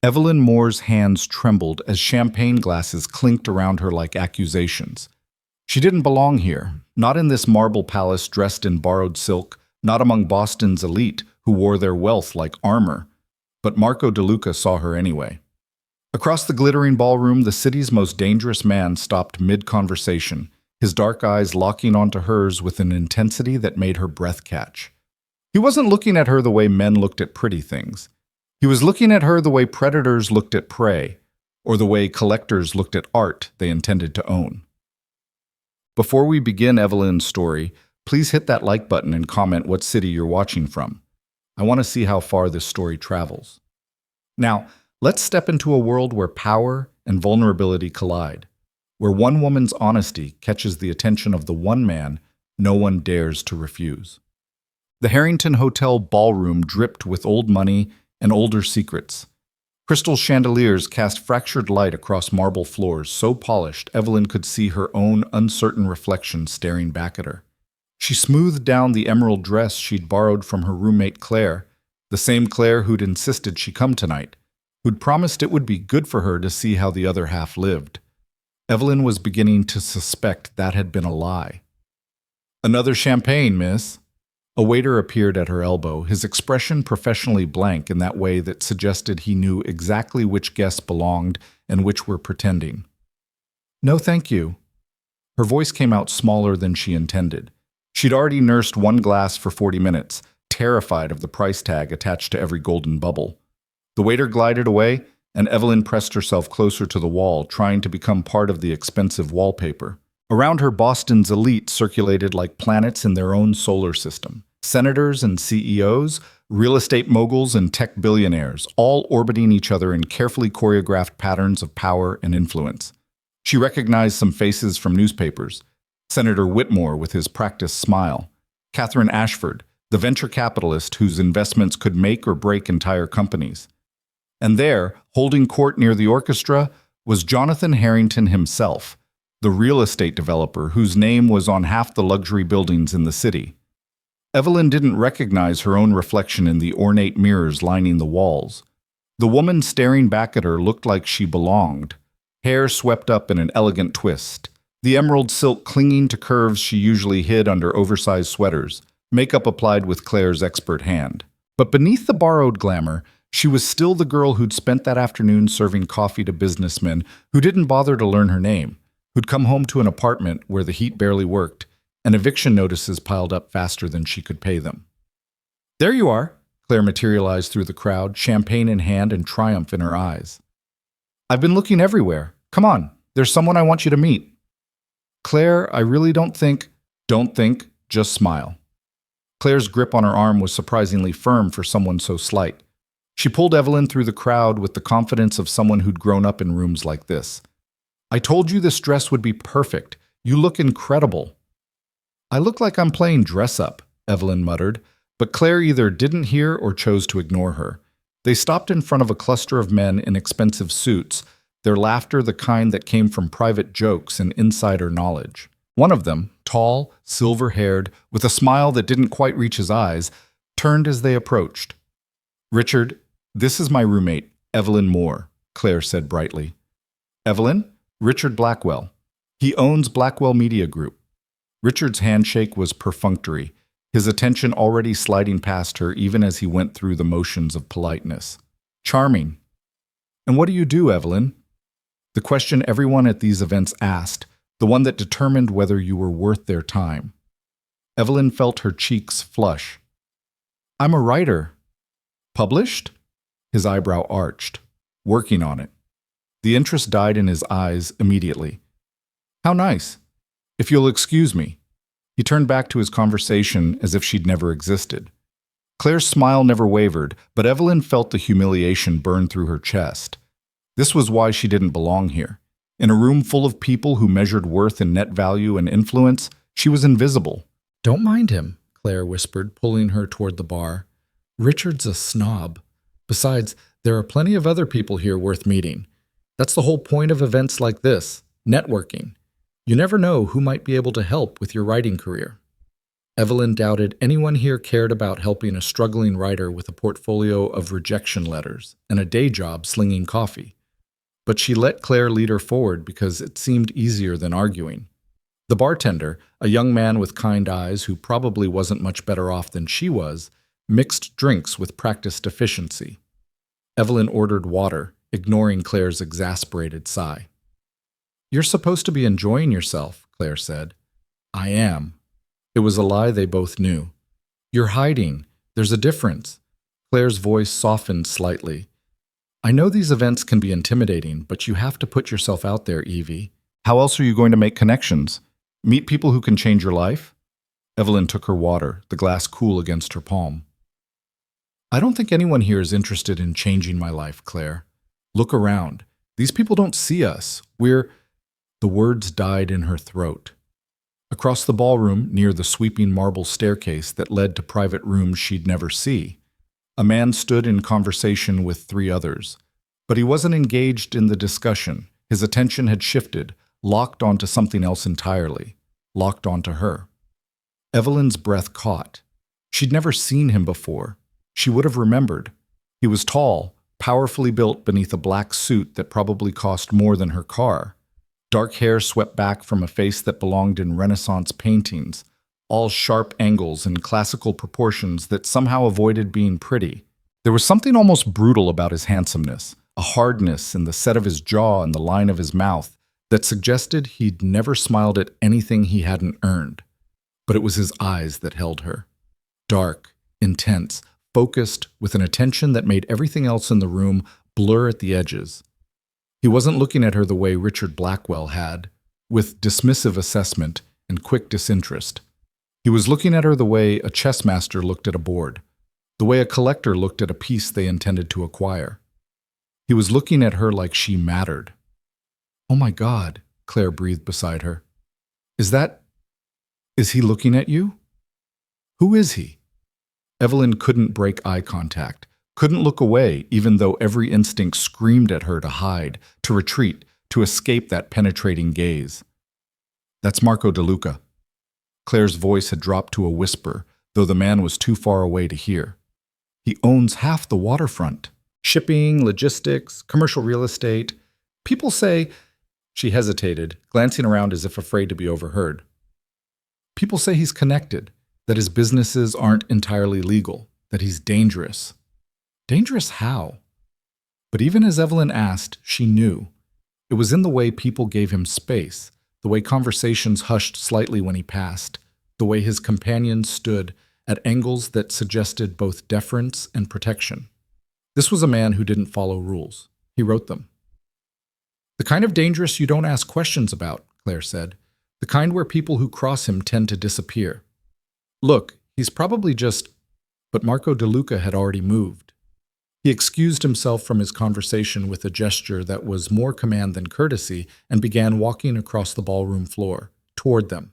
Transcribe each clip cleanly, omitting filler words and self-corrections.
Evelyn Moore's hands trembled as champagne glasses clinked around her like accusations. She didn't belong here, not in this marble palace dressed in borrowed silk, not among Boston's elite who wore their wealth like armor. But Marco DeLuca saw her anyway. Across the glittering ballroom, the city's most dangerous man stopped mid-conversation, his dark eyes locking onto hers with an intensity that made her breath catch. He wasn't looking at her the way men looked at pretty things. He was looking at her the way predators looked at prey, or the way collectors looked at art they intended to own. Before we begin Evelyn's story, please hit that like button and comment what city you're watching from. I want to see how far this story travels. Now, let's step into a world where power and vulnerability collide, where one woman's honesty catches the attention of the one man no one dares to refuse. The Harrington Hotel ballroom dripped with old money and older secrets. Crystal chandeliers cast fractured light across marble floors so polished Evelyn could see her own uncertain reflection staring back at her. She smoothed down the emerald dress she'd borrowed from her roommate Claire, the same Claire who'd insisted she come tonight, who'd promised it would be good for her to see how the other half lived. Evelyn was beginning to suspect that had been a lie. "Another champagne, miss." A waiter appeared at her elbow, his expression professionally blank in that way that suggested he knew exactly which guests belonged and which were pretending. "No, thank you." Her voice came out smaller than she intended. She'd already nursed one glass for 40 minutes, terrified of the price tag attached to every golden bubble. The waiter glided away, and Evelyn pressed herself closer to the wall, trying to become part of the expensive wallpaper. Around her, Boston's elite circulated like planets in their own solar system. Senators and CEOs, real estate moguls and tech billionaires, all orbiting each other in carefully choreographed patterns of power and influence. She recognized some faces from newspapers. Senator Whitmore with his practiced smile. Catherine Ashford, the venture capitalist whose investments could make or break entire companies. And there, holding court near the orchestra, was Jonathan Harrington himself, the real estate developer whose name was on half the luxury buildings in the city. Evelyn didn't recognize her own reflection in the ornate mirrors lining the walls. The woman staring back at her looked like she belonged, hair swept up in an elegant twist, the emerald silk clinging to curves she usually hid under oversized sweaters, makeup applied with Claire's expert hand. But beneath the borrowed glamour, she was still the girl who'd spent that afternoon serving coffee to businessmen who didn't bother to learn her name, who'd come home to an apartment where the heat barely worked, and eviction notices piled up faster than she could pay them. "There you are," Claire materialized through the crowd, champagne in hand and triumph in her eyes. "I've been looking everywhere. Come on, there's someone I want you to meet." "Claire, I really don't think—" "Don't think, just smile." Claire's grip on her arm was surprisingly firm for someone so slight. She pulled Evelyn through the crowd with the confidence of someone who'd grown up in rooms like this. "I told you this dress would be perfect. You look incredible." "I look like I'm playing dress-up," Evelyn muttered, but Claire either didn't hear or chose to ignore her. They stopped in front of a cluster of men in expensive suits, their laughter the kind that came from private jokes and insider knowledge. One of them, tall, silver-haired, with a smile that didn't quite reach his eyes, turned as they approached. "Richard, this is my roommate, Evelyn Moore," Claire said brightly. "Evelyn? Richard Blackwell. He owns Blackwell Media Group." Richard's handshake was perfunctory, his attention already sliding past her even as he went through the motions of politeness. "Charming." "And what do you do, Evelyn?" The question everyone at these events asked, the one that determined whether you were worth their time. Evelyn felt her cheeks flush. "I'm a writer." "Published?" His eyebrow arched. "Working on it." The interest died in his eyes immediately. "How nice. If you'll excuse me." He turned back to his conversation as if she'd never existed. Claire's smile never wavered, but Evelyn felt the humiliation burn through her chest. This was why she didn't belong here. In a room full of people who measured worth in net value and influence, she was invisible. "Don't mind him," Claire whispered, pulling her toward the bar. "Richard's a snob. Besides, there are plenty of other people here worth meeting. That's the whole point of events like this, networking. You never know who might be able to help with your writing career." Evelyn doubted anyone here cared about helping a struggling writer with a portfolio of rejection letters and a day job slinging coffee. But she let Claire lead her forward because it seemed easier than arguing. The bartender, a young man with kind eyes who probably wasn't much better off than she was, mixed drinks with practiced efficiency. Evelyn ordered water, ignoring Claire's exasperated sigh. "You're supposed to be enjoying yourself," Claire said. "I am." It was a lie they both knew. "You're hiding. There's a difference." Claire's voice softened slightly. "I know these events can be intimidating, but you have to put yourself out there, Evie. How else are you going to make connections? Meet people who can change your life?" Evelyn took her water, the glass cool against her palm. "I don't think anyone here is interested in changing my life, Claire. Look around. These people don't see us. We're—" The words died in her throat. Across the ballroom, near the sweeping marble staircase that led to private rooms she'd never see, a man stood in conversation with 3 others. But he wasn't engaged in the discussion. His attention had shifted, locked onto something else entirely, locked onto her. Evelyn's breath caught. She'd never seen him before. She would have remembered. He was tall, powerfully built beneath a black suit that probably cost more than her car. Dark hair swept back from a face that belonged in Renaissance paintings, all sharp angles and classical proportions that somehow avoided being pretty. There was something almost brutal about his handsomeness, a hardness in the set of his jaw and the line of his mouth that suggested he'd never smiled at anything he hadn't earned. But it was his eyes that held her. Dark, intense, focused, with an attention that made everything else in the room blur at the edges. He wasn't looking at her the way Richard Blackwell had, with dismissive assessment and quick disinterest. He was looking at her the way a chess master looked at a board, the way a collector looked at a piece they intended to acquire. He was looking at her like she mattered. "Oh my God," Claire breathed beside her. Is he looking at you? Who is he?" Evelyn couldn't break eye contact, couldn't look away even though every instinct screamed at her to hide, to retreat, to escape that penetrating gaze. "That's Marco DeLuca." Claire's voice had dropped to a whisper, though the man was too far away to hear. "He owns half the waterfront. Shipping, logistics, commercial real estate. People say—" She hesitated, glancing around as if afraid to be overheard. "People say he's connected, that his businesses aren't entirely legal, that he's dangerous." Dangerous how? But even as Evelyn asked, she knew. It was in the way people gave him space, the way conversations hushed slightly when he passed, the way his companions stood at angles that suggested both deference and protection. This was a man who didn't follow rules. He wrote them. "The kind of dangerous you don't ask questions about," Claire said. "The kind where people who cross him tend to disappear. Look, he's probably just—" But Marco DeLuca had already moved. He excused himself from his conversation with a gesture that was more command than courtesy and began walking across the ballroom floor, toward them.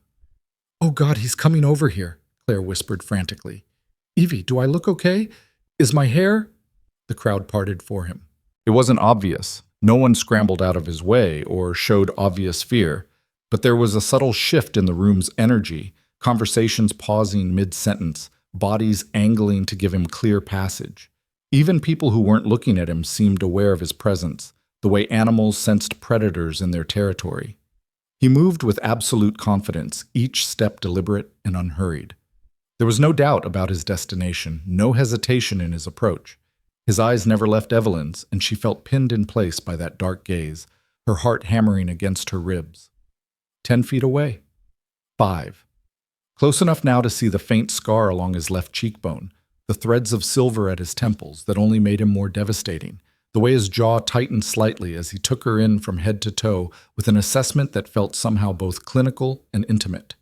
"Oh God, he's coming over here," Claire whispered frantically. "Evie, do I look okay? Is my hair—" The crowd parted for him. It wasn't obvious. No one scrambled out of his way or showed obvious fear, but there was a subtle shift in the room's energy, conversations pausing mid-sentence, bodies angling to give him clear passage. Even people who weren't looking at him seemed aware of his presence, the way animals sensed predators in their territory. He moved with absolute confidence, each step deliberate and unhurried. There was no doubt about his destination, no hesitation in his approach. His eyes never left Evelyn's, and she felt pinned in place by that dark gaze, her heart hammering against her ribs. 10 feet away. 5. Close enough now to see the faint scar along his left cheekbone, the threads of silver at his temples that only made him more devastating, the way his jaw tightened slightly as he took her in from head to toe with an assessment that felt somehow both clinical and intimate.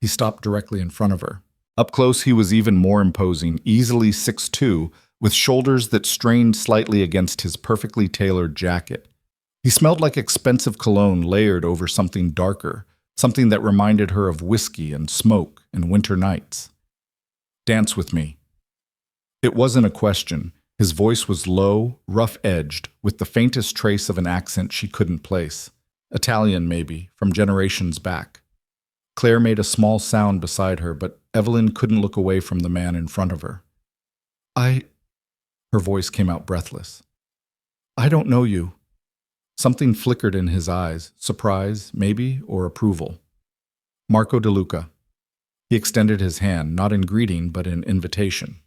He stopped directly in front of her. Up close he was even more imposing, easily 6'2", with shoulders that strained slightly against his perfectly tailored jacket. He smelled like expensive cologne layered over something darker, something that reminded her of whiskey and smoke and winter nights. "Dance with me." It wasn't a question. His voice was low, rough-edged, with the faintest trace of an accent she couldn't place. Italian, maybe, from generations back. Claire made a small sound beside her, but Evelyn couldn't look away from the man in front of her. Her voice came out breathless. I don't know you. Something flickered in his eyes, surprise, maybe, or approval. Marco De Luca. He extended his hand, not in greeting, but in invitation.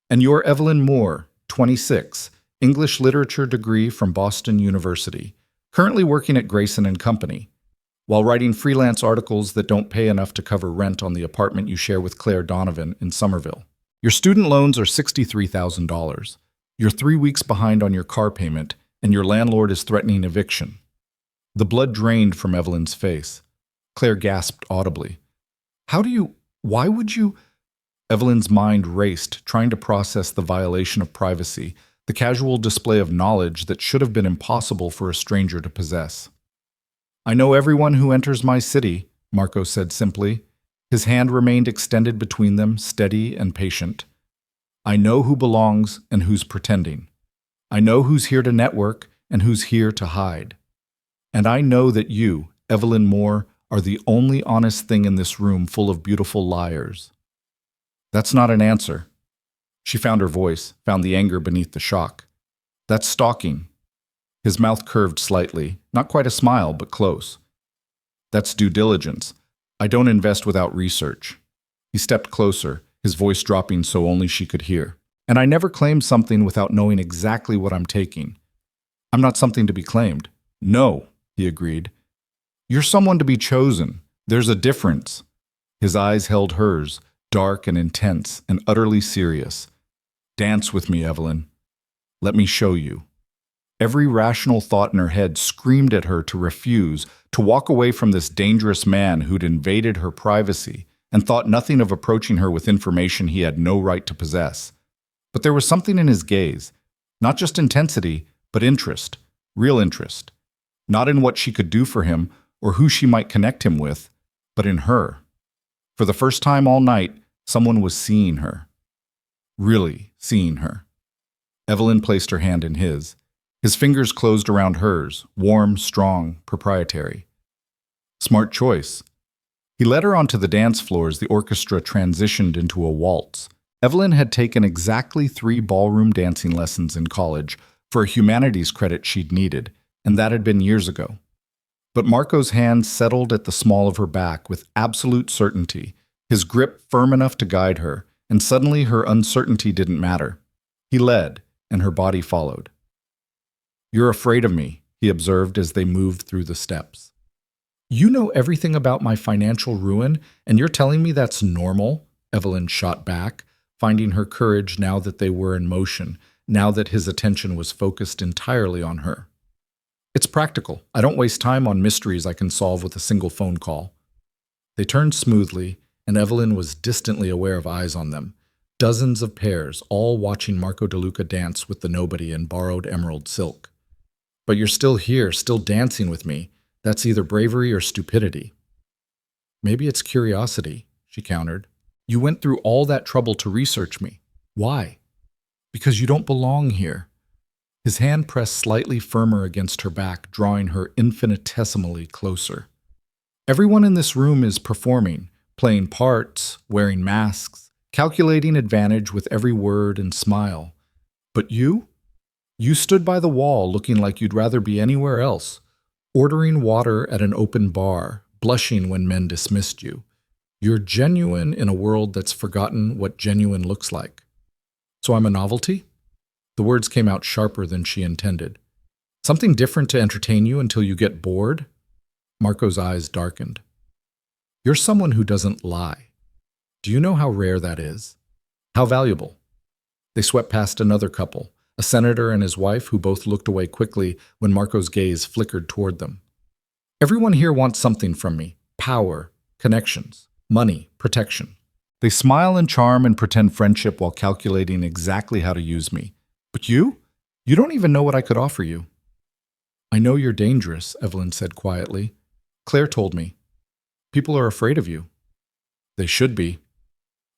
And you're Evelyn Moore, 26, English Literature degree from Boston University, currently working at Grayson and Company, while writing freelance articles that don't pay enough to cover rent on the apartment you share with Claire Donovan in Somerville. Your student loans are $63,000. You're 3 weeks behind on your car payment, and your landlord is threatening eviction. The blood drained from Evelyn's face. Claire gasped audibly. Why would you? Evelyn's mind raced, trying to process the violation of privacy, the casual display of knowledge that should have been impossible for a stranger to possess. I know everyone who enters my city, Marco said simply. His hand remained extended between them, steady and patient. I know who belongs and who's pretending. I know who's here to network and who's here to hide. And I know that you, Evelyn Moore, are the only honest thing in this room full of beautiful liars. That's not an answer. She found her voice, found the anger beneath the shock. That's stalking. His mouth curved slightly, not quite a smile, but close. That's due diligence. I don't invest without research. He stepped closer, his voice dropping so only she could hear. And I never claim something without knowing exactly what I'm taking. I'm not something to be claimed. No, he agreed. You're someone to be chosen. There's a difference. His eyes held hers, dark and intense and utterly serious. Dance with me, Evelyn. Let me show you. Every rational thought in her head screamed at her to refuse, to walk away from this dangerous man who'd invaded her privacy and thought nothing of approaching her with information he had no right to possess. But there was something in his gaze, not just intensity, but interest, real interest, not in what she could do for him or who she might connect him with, but in her. For the first time all night, someone was seeing her. Really seeing her. Evelyn placed her hand in his. His fingers closed around hers, warm, strong, proprietary. Smart choice. He led her onto the dance floor as the orchestra transitioned into a waltz. Evelyn had taken exactly 3 ballroom dancing lessons in college for a humanities credit she'd needed, and that had been years ago. But Marco's hand settled at the small of her back with absolute certainty, his grip firm enough to guide her, and suddenly her uncertainty didn't matter. He led, and her body followed. You're afraid of me, he observed as they moved through the steps. You know everything about my financial ruin, and you're telling me that's normal? Evelyn shot back, finding her courage now that they were in motion, now that his attention was focused entirely on her. It's practical. I don't waste time on mysteries I can solve with a single phone call. They turned smoothly, and Evelyn was distantly aware of eyes on them. Dozens of pairs, all watching Marco De Luca dance with the nobody in borrowed emerald silk. But you're still here, still dancing with me. That's either bravery or stupidity. Maybe it's curiosity, she countered. You went through all that trouble to research me. Why? Because you don't belong here. His hand pressed slightly firmer against her back, drawing her infinitesimally closer. Everyone in this room is performing, playing parts, wearing masks, calculating advantage with every word and smile. But you? You stood by the wall looking like you'd rather be anywhere else, ordering water at an open bar, blushing when men dismissed you. You're genuine in a world that's forgotten what genuine looks like. So I'm a novelty? The words came out sharper than she intended. Something different to entertain you until you get bored? Marco's eyes darkened. You're someone who doesn't lie. Do you know how rare that is? How valuable? They swept past another couple, a senator and his wife who both looked away quickly when Marco's gaze flickered toward them. Everyone here wants something from me. Power, connections, money, protection. They smile and charm and pretend friendship while calculating exactly how to use me. But you? You don't even know what I could offer you. I know you're dangerous, Evelyn said quietly. Claire told me. People are afraid of you. They should be.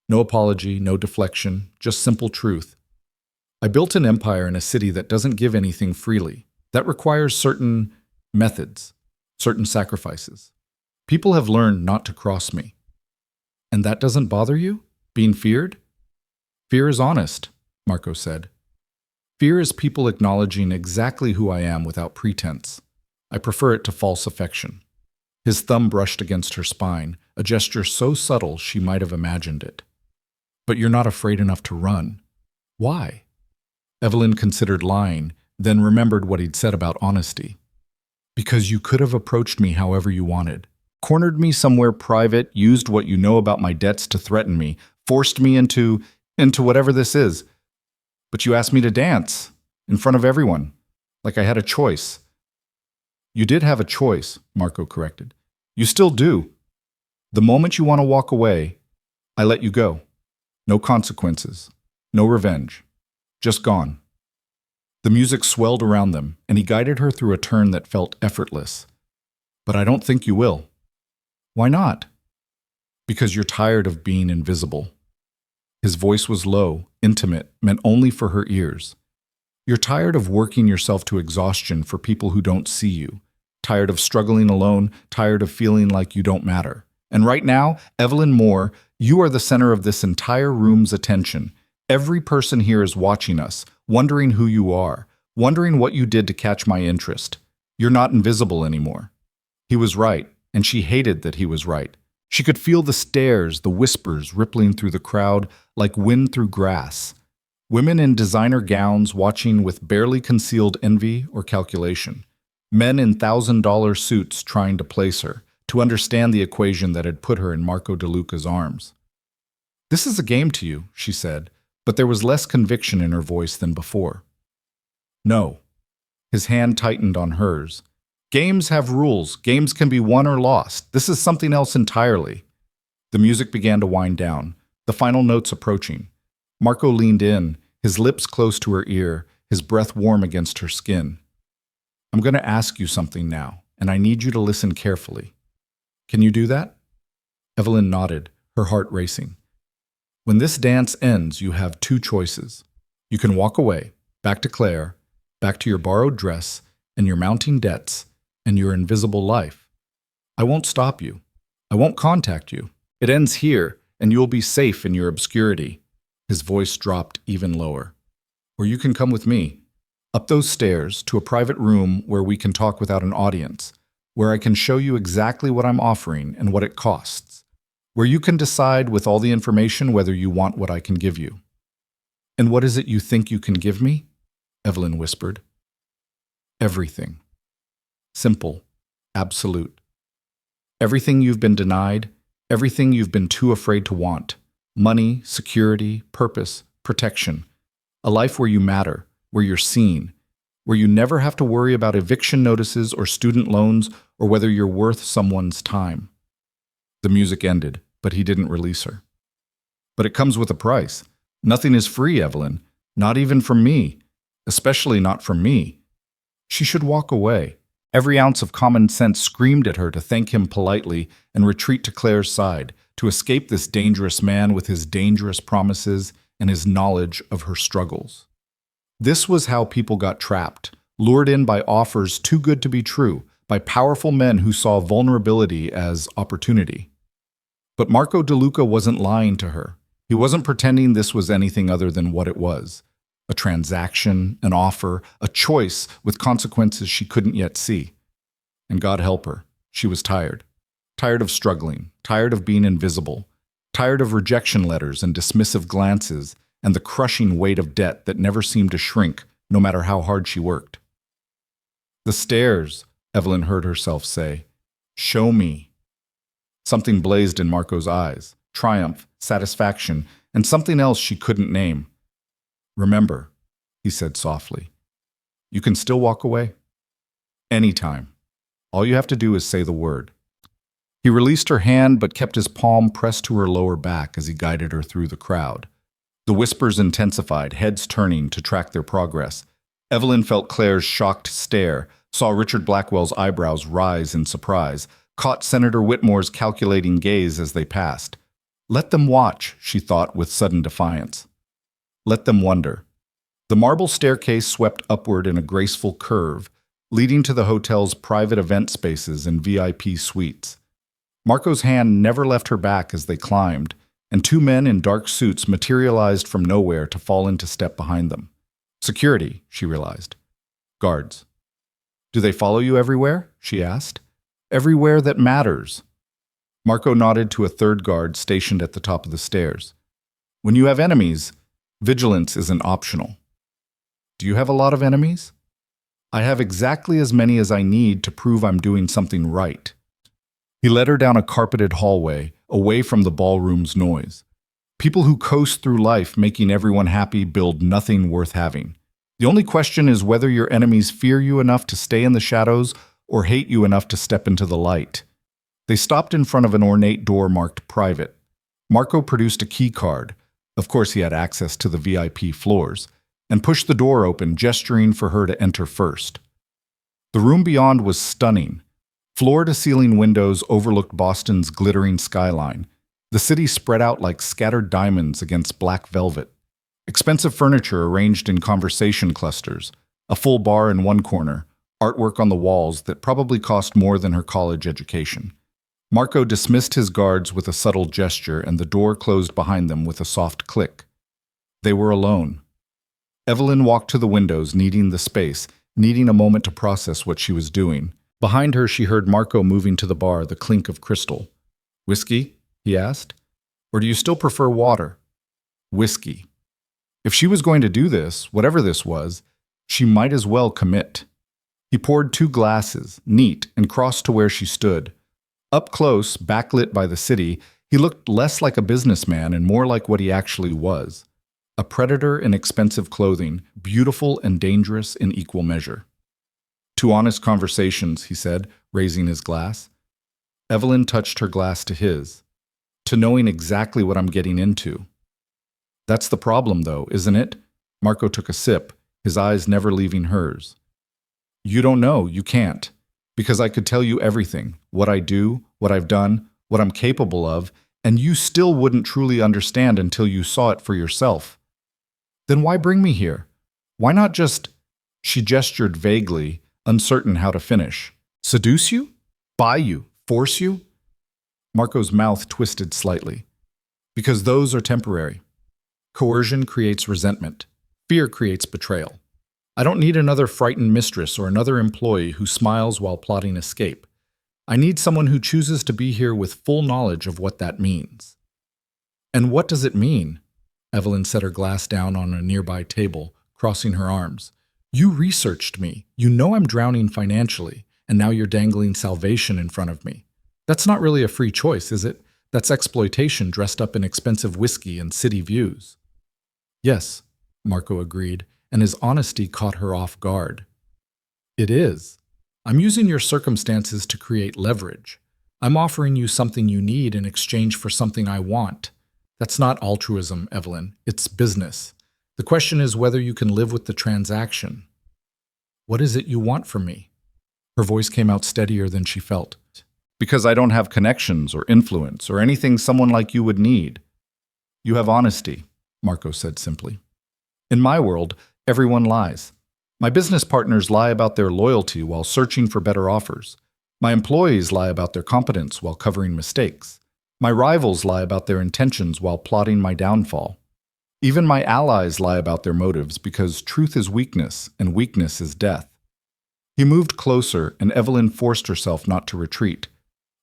No apology, no deflection, just simple truth. I built an empire in a city that doesn't give anything freely. That requires certain methods, certain sacrifices. People have learned not to cross me. And that doesn't bother you? Being feared? Fear is honest, Marco said. Fear is people acknowledging exactly who I am without pretense. I prefer it to false affection. His thumb brushed against her spine, a gesture so subtle she might have imagined it. But you're not afraid enough to run. Why? Evelyn considered lying, then remembered what he'd said about honesty. Because you could have approached me however you wanted. Cornered me somewhere private, used what you know about my debts to threaten me, forced me into whatever this is. But you asked me to dance, in front of everyone, like I had a choice. You did have a choice, Marco corrected. You still do. The moment you want to walk away, I let you go. No consequences, no revenge. Just gone. The music swelled around them, and he guided her through a turn that felt effortless. But I don't think you will. Why not? Because you're tired of being invisible. His voice was low, intimate, meant only for her ears. You're tired of working yourself to exhaustion for people who don't see you. Tired of struggling alone, tired of feeling like you don't matter. And right now, Evelyn Moore, you are the center of this entire room's attention. Every person here is watching us, wondering who you are, wondering what you did to catch my interest. You're not invisible anymore. He was right, and she hated that he was right. She could feel the stares, the whispers rippling through the crowd like wind through grass. Women in designer gowns watching with barely concealed envy or calculation. Men in $1,000 suits trying to place her, to understand the equation that had put her in Marco DeLuca's arms. This is a game to you, she said, but there was less conviction in her voice than before. No. His hand tightened on hers. Games have rules. Games can be won or lost. This is something else entirely. The music began to wind down, the final notes approaching. Marco leaned in, his lips close to her ear, his breath warm against her skin. I'm going to ask you something now, and I need you to listen carefully. Can you do that? Evelyn nodded, her heart racing. When this dance ends, you have two choices. You can walk away, back to Claire, back to your borrowed dress, and your mounting debts, and your invisible life. I won't stop you. I won't contact you. It ends here, and you'll be safe in your obscurity. His voice dropped even lower. Or you can come with me, up those stairs to a private room where we can talk without an audience, where I can show you exactly what I'm offering and what it costs, where you can decide with all the information whether you want what I can give you. And what is it you think you can give me? Evelyn whispered. Everything. Simple. Absolute. Everything you've been denied, everything you've been too afraid to want. Money, security, purpose, protection. A life where you matter, where you're seen, where you never have to worry about eviction notices or student loans or whether you're worth someone's time. The music ended, but he didn't release her. But it comes with a price. Nothing is free, Evelyn. Not even from me. Especially not from me. She should walk away. Every ounce of common sense screamed at her to thank him politely and retreat to Claire's side, to escape this dangerous man with his dangerous promises and his knowledge of her struggles. This was how people got trapped, lured in by offers too good to be true, by powerful men who saw vulnerability as opportunity. But Marco DeLuca wasn't lying to her. He wasn't pretending this was anything other than what it was. A transaction, an offer, a choice with consequences she couldn't yet see. And God help her, she was tired. Tired of struggling, tired of being invisible, tired of rejection letters and dismissive glances and the crushing weight of debt that never seemed to shrink, no matter how hard she worked. The stairs, Evelyn heard herself say. Show me. Something blazed in Marco's eyes, triumph, satisfaction, and something else she couldn't name. Remember, he said softly, you can still walk away. Anytime. All you have to do is say the word. He released her hand but kept his palm pressed to her lower back as he guided her through the crowd. The whispers intensified, heads turning to track their progress. Evelyn felt Claire's shocked stare, saw Richard Blackwell's eyebrows rise in surprise, caught Senator Whitmore's calculating gaze as they passed. Let them watch, she thought with sudden defiance. Let them wonder. The marble staircase swept upward in a graceful curve, leading to the hotel's private event spaces and VIP suites. Marco's hand never left her back as they climbed, and two men in dark suits materialized from nowhere to fall into step behind them. Security, she realized. Guards. Do they follow you everywhere? She asked. Everywhere that matters. Marco nodded to a third guard stationed at the top of the stairs. When you have enemies, vigilance isn't optional. Do you have a lot of enemies? I have exactly as many as I need to prove I'm doing something right. He led her down a carpeted hallway, away from the ballroom's noise. People who coast through life making everyone happy build nothing worth having. The only question is whether your enemies fear you enough to stay in the shadows or hate you enough to step into the light. They stopped in front of an ornate door marked private. Marco produced a key card. Of course, he had access to the VIP floors, and pushed the door open, gesturing for her to enter first. The room beyond was stunning. Floor-to-ceiling windows overlooked Boston's glittering skyline. The city spread out like scattered diamonds against black velvet. Expensive furniture arranged in conversation clusters, a full bar in one corner, artwork on the walls that probably cost more than her college education. Marco dismissed his guards with a subtle gesture, and the door closed behind them with a soft click. They were alone. Evelyn walked to the windows, needing the space, needing a moment to process what she was doing. Behind her, she heard Marco moving to the bar, the clink of crystal. Whiskey? He asked. Or do you still prefer water? Whiskey. If she was going to do this, whatever this was, she might as well commit. He poured 2 glasses, neat, and crossed to where she stood. Up close, backlit by the city, he looked less like a businessman and more like what he actually was. A predator in expensive clothing, beautiful and dangerous in equal measure. 2 honest conversations, he said, raising his glass. Evelyn touched her glass to his. To knowing exactly what I'm getting into. That's the problem, though, isn't it? Marco took a sip, his eyes never leaving hers. You don't know, you can't. Because I could tell you everything, what I do, what I've done, what I'm capable of, and you still wouldn't truly understand until you saw it for yourself. Then why bring me here? Why not just... She gestured vaguely, uncertain how to finish. Seduce you? Buy you? Force you? Marco's mouth twisted slightly. Because those are temporary. Coercion creates resentment. Fear creates betrayal. I don't need another frightened mistress or another employee who smiles while plotting escape. I need someone who chooses to be here with full knowledge of what that means. And what does it mean? Evelyn set her glass down on a nearby table, crossing her arms. You researched me. You know I'm drowning financially, and now you're dangling salvation in front of me. That's not really a free choice, is it? That's exploitation dressed up in expensive whiskey and city views. Yes, Marco agreed, and his honesty caught her off guard. It is. I'm using your circumstances to create leverage. I'm offering you something you need in exchange for something I want. That's not altruism, Evelyn. It's business. The question is whether you can live with the transaction. What is it you want from me? Her voice came out steadier than she felt. Because I don't have connections or influence or anything someone like you would need. You have honesty, Marco said simply. In my world, everyone lies. My business partners lie about their loyalty while searching for better offers. My employees lie about their competence while covering mistakes. My rivals lie about their intentions while plotting my downfall. Even my allies lie about their motives because truth is weakness and weakness is death. He moved closer and Evelyn forced herself not to retreat.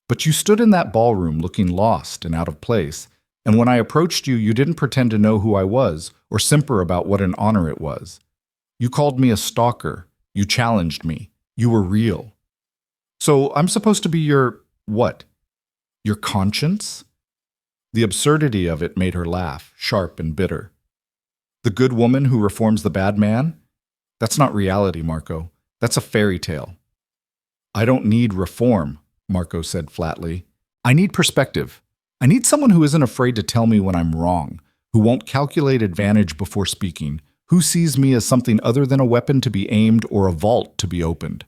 But you stood in that ballroom looking lost and out of place, and when I approached you, you didn't pretend to know who I was or simper about what an honor it was. You called me a stalker. You challenged me. You were real. So I'm supposed to be your, what? Your conscience? The absurdity of it made her laugh, sharp and bitter. The good woman who reforms the bad man? That's not reality, Marco. That's a fairy tale. I don't need reform, Marco said flatly. I need perspective. I need someone who isn't afraid to tell me when I'm wrong, who won't calculate advantage before speaking, who sees me as something other than a weapon to be aimed or a vault to be opened.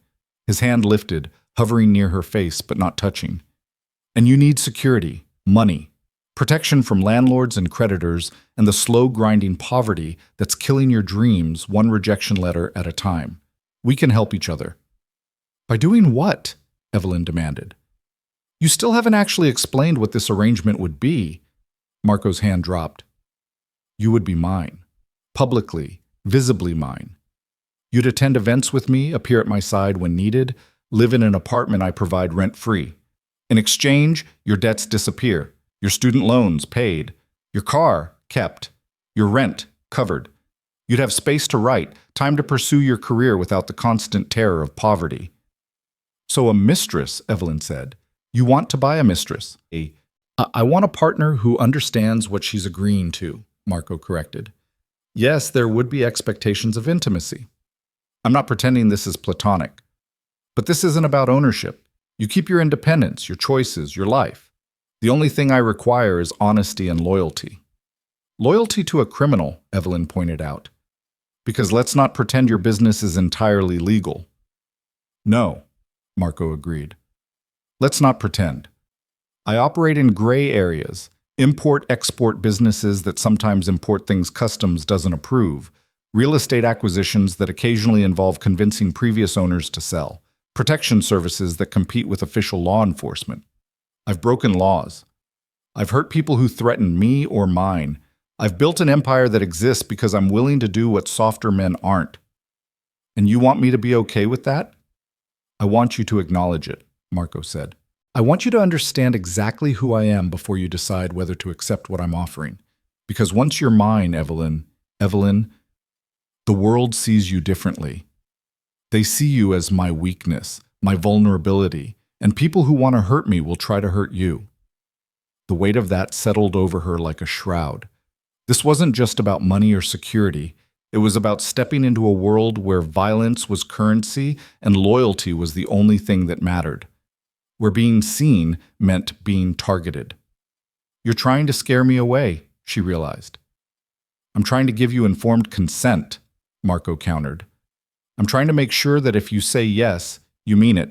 His hand lifted, hovering near her face but not touching. And you need security, money, protection from landlords and creditors, and the slow grinding poverty that's killing your dreams one rejection letter at a time. We can help each other. By doing what? Evelyn demanded. You still haven't actually explained what this arrangement would be. Marco's hand dropped. You would be mine. Publicly, visibly mine. You'd attend events with me, appear at my side when needed, live in an apartment I provide rent-free. In exchange, your debts disappear, your student loans paid, your car kept, your rent covered. You'd have space to write, time to pursue your career without the constant terror of poverty. So a mistress, Evelyn said. You want to buy a mistress. I want a partner who understands what she's agreeing to, Marco corrected. Yes, there would be expectations of intimacy. I'm not pretending this is platonic. But this isn't about ownership. You keep your independence, your choices, your life. The only thing I require is honesty and loyalty. Loyalty to a criminal, Evelyn pointed out. Because let's not pretend your business is entirely legal. No, Marco agreed. Let's not pretend. I operate in gray areas, import-export businesses that sometimes import things customs doesn't approve, real estate acquisitions that occasionally involve convincing previous owners to sell, protection services that compete with official law enforcement. I've broken laws. I've hurt people who threaten me or mine. I've built an empire that exists because I'm willing to do what softer men aren't. And you want me to be okay with that? I want you to acknowledge it, Marco said. I want you to understand exactly who I am before you decide whether to accept what I'm offering. Because once you're mine, Evelyn, the world sees you differently. They see you as my weakness, my vulnerability, and people who want to hurt me will try to hurt you. The weight of that settled over her like a shroud. This wasn't just about money or security. It was about stepping into a world where violence was currency and loyalty was the only thing that mattered. Where being seen meant being targeted. You're trying to scare me away, she realized. I'm trying to give you informed consent, Marco countered. I'm trying to make sure that if you say yes, you mean it.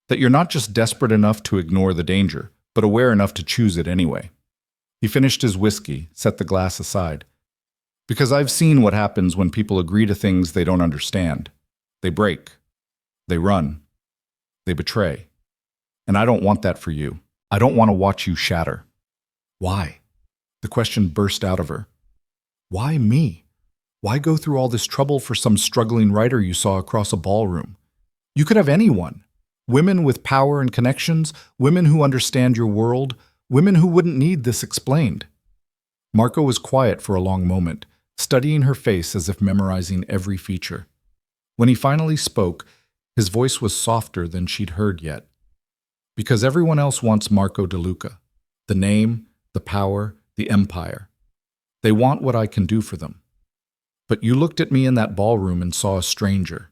That you're not just desperate enough to ignore the danger, but aware enough to choose it anyway. He finished his whiskey, set the glass aside. Because I've seen what happens when people agree to things they don't understand. They break. They run. They betray. And I don't want that for you. I don't want to watch you shatter. Why? The question burst out of her. Why me? Why go through all this trouble for some struggling writer you saw across a ballroom? You could have anyone. Women with power and connections, women who understand your world, women who wouldn't need this explained. Marco was quiet for a long moment, studying her face as if memorizing every feature. When he finally spoke, his voice was softer than she'd heard yet. Because everyone else wants Marco DeLuca. The name, the power, the empire. They want what I can do for them. But you looked at me in that ballroom and saw a stranger.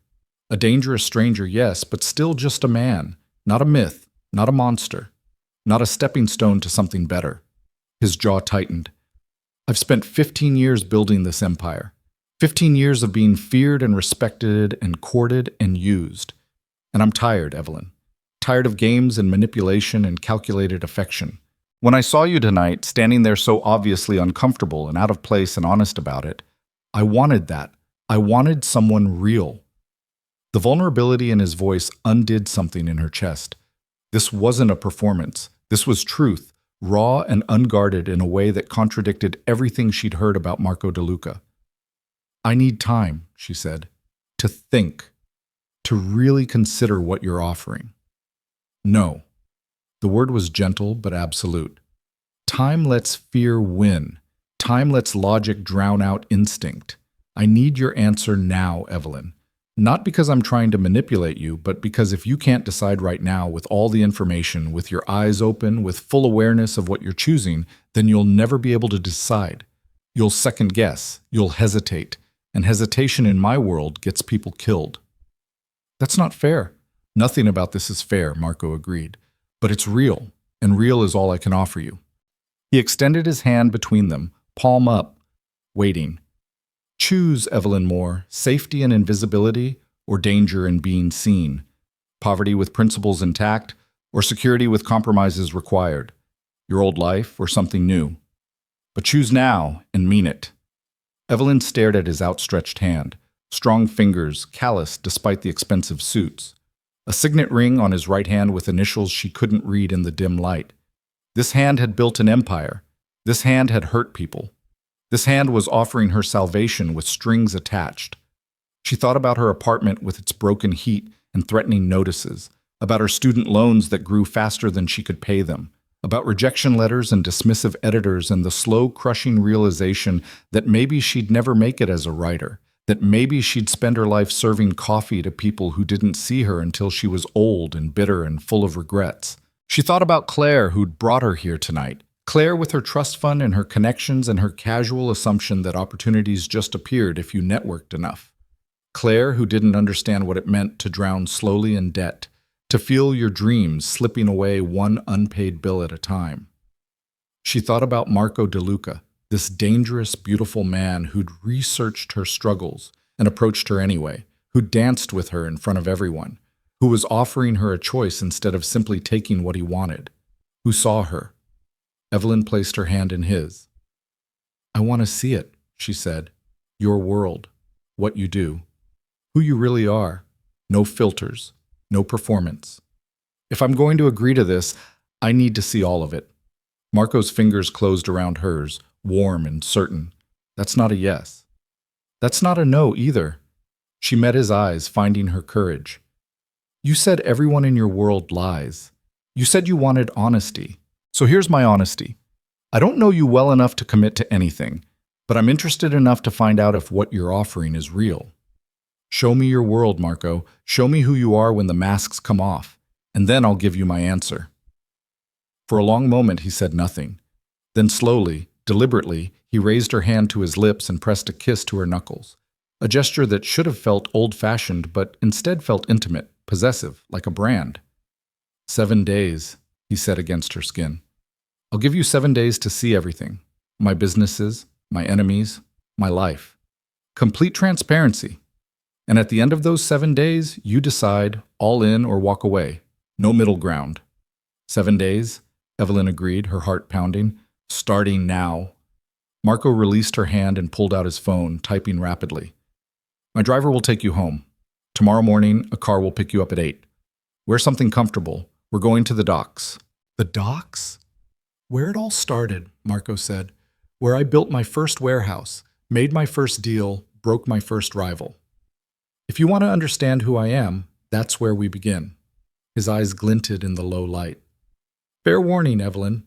A dangerous stranger, yes, but still just a man. Not a myth, not a monster. Not a stepping stone to something better. His jaw tightened. I've spent 15 years building this empire. 15 years of being feared and respected and courted and used. And I'm tired, Evelyn. Tired of games and manipulation and calculated affection. When I saw you tonight, standing there so obviously uncomfortable and out of place and honest about it, I wanted that. I wanted someone real. The vulnerability in his voice undid something in her chest. This wasn't a performance. This was truth, raw and unguarded in a way that contradicted everything she'd heard about Marco DeLuca. I need time, she said, to think, to really consider what you're offering. No. The word was gentle but absolute. Time lets fear win. Time lets logic drown out instinct. I need your answer now, Evelyn. Not because I'm trying to manipulate you, but because if you can't decide right now with all the information, with your eyes open, with full awareness of what you're choosing, then you'll never be able to decide. You'll second guess. You'll hesitate. And hesitation in my world gets people killed. That's not fair. Nothing about this is fair, Marco agreed. But it's real, and real is all I can offer you. He extended his hand between them, palm up, waiting. Choose, Evelyn Moore, safety and invisibility, or danger in being seen, poverty with principles intact, or security with compromises required, your old life or something new. But choose now and mean it. Evelyn stared at his outstretched hand, strong fingers, calloused despite the expensive suits. A signet ring on his right hand with initials she couldn't read in the dim light. This hand had built an empire. This hand had hurt people. This hand was offering her salvation with strings attached. She thought about her apartment with its broken heat and threatening notices, about her student loans that grew faster than she could pay them, about rejection letters and dismissive editors and the slow, crushing realization that maybe she'd never make it as a writer, that maybe she'd spend her life serving coffee to people who didn't see her until she was old and bitter and full of regrets. She thought about Claire, who'd brought her here tonight. Claire with her trust fund and her connections and her casual assumption that opportunities just appeared if you networked enough. Claire, who didn't understand what it meant to drown slowly in debt, to feel your dreams slipping away one unpaid bill at a time. She thought about Marco DeLuca, this dangerous, beautiful man who'd researched her struggles and approached her anyway, who danced with her in front of everyone, who was offering her a choice instead of simply taking what he wanted, who saw her. Evelyn placed her hand in his. "I want to see it," she said. "Your world, what you do, who you really are, no filters, no performance. If I'm going to agree to this, I need to see all of it." Marco's fingers closed around hers, warm and certain. That's not a yes. That's not a no either. She met his eyes, finding her courage. "You said everyone in your world lies. You said you wanted honesty. So here's my honesty. I don't know you well enough to commit to anything, but I'm interested enough to find out if what you're offering is real. Show me your world, Marco. Show me who you are when the masks come off, and then I'll give you my answer." For a long moment he said nothing. Then slowly, deliberately, he raised her hand to his lips and pressed a kiss to her knuckles, a gesture that should have felt old-fashioned but instead felt intimate, possessive, like a brand. "7 days," he said against her skin. "I'll give you 7 days to see everything. My businesses, my enemies, my life. Complete transparency. And at the end of those 7 days, you decide, all in or walk away. No middle ground." 7 days, Evelyn agreed, her heart pounding. "Starting now." Marco released her hand and pulled out his phone, typing rapidly. "My driver will take you home. Tomorrow morning, a car will pick you up at 8. Wear something comfortable. We're going to the docks." "The docks?" "Where it all started," Marco said. "Where I built my first warehouse, made my first deal, broke my first rival. If you want to understand who I am, that's where we begin." His eyes glinted in the low light. "Fair warning, Evelyn.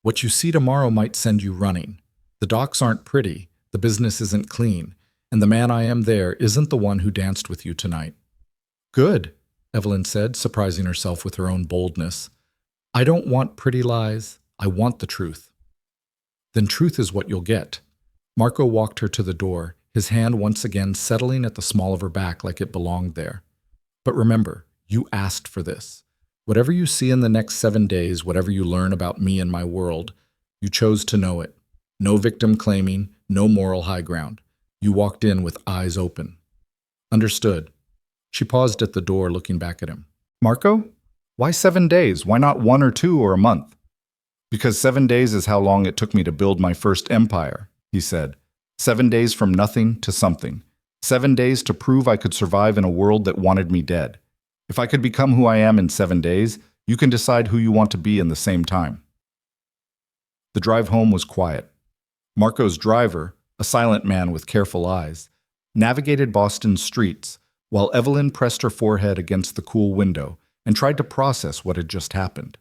What you see tomorrow might send you running. The docks aren't pretty, the business isn't clean, and the man I am there isn't the one who danced with you tonight." "Good," Evelyn said, surprising herself with her own boldness. "I don't want pretty lies. I want the truth." "Then truth is what you'll get." Marco walked her to the door, his hand once again settling at the small of her back like it belonged there. "But remember, you asked for this. Whatever you see in the next 7 days, whatever you learn about me and my world, you chose to know it. No victim claiming, no moral high ground. You walked in with eyes open." "Understood." She paused at the door, looking back at him. "Marco, why 7 days? Why not 1 or 2 or a month?" "Because 7 days is how long it took me to build my first empire," he said. 7 days from nothing to something. 7 days to prove I could survive in a world that wanted me dead. If I could become who I am in 7 days, you can decide who you want to be in the same time. The drive home was quiet. Marco's driver, a silent man with careful eyes, navigated Boston's streets, while Evelyn pressed her forehead against the cool window and tried to process what had just happened.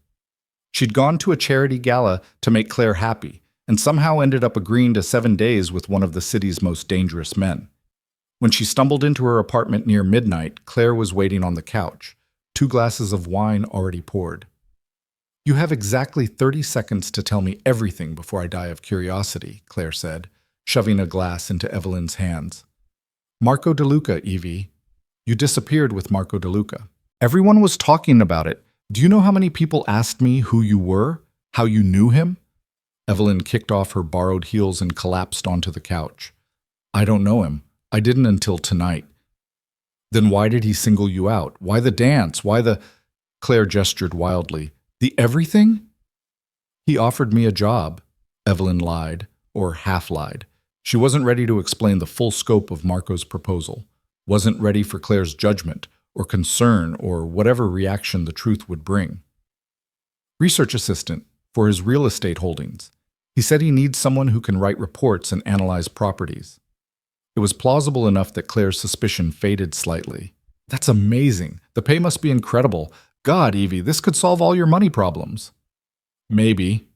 She'd gone to a charity gala to make Claire happy, and somehow ended up agreeing to 7 days with one of the city's most dangerous men. When she stumbled into her apartment near midnight, Claire was waiting on the couch, 2 glasses of wine already poured. "You have exactly 30 seconds to tell me everything before I die of curiosity," Claire said, shoving a glass into Evelyn's hands. "Marco DeLuca, Evie. You disappeared with Marco DeLuca. Everyone was talking about it. Do you know how many people asked me who you were? How you knew him?" Evelyn kicked off her borrowed heels and collapsed onto the couch. "I don't know him. I didn't until tonight." "Then why did he single you out? Why the dance? Why the—" Claire gestured wildly. "The everything?" "He offered me a job," Evelyn lied, or half-lied. She wasn't ready to explain the full scope of Marco's proposal, wasn't ready for Claire's judgment, or concern or whatever reaction the truth would bring. Research assistant for his real estate holdings. He said he needs someone who can write reports and analyze properties. It was plausible enough that Claire's suspicion faded slightly. That's amazing. The pay must be incredible. God, Evie, this could solve all your money problems. Maybe.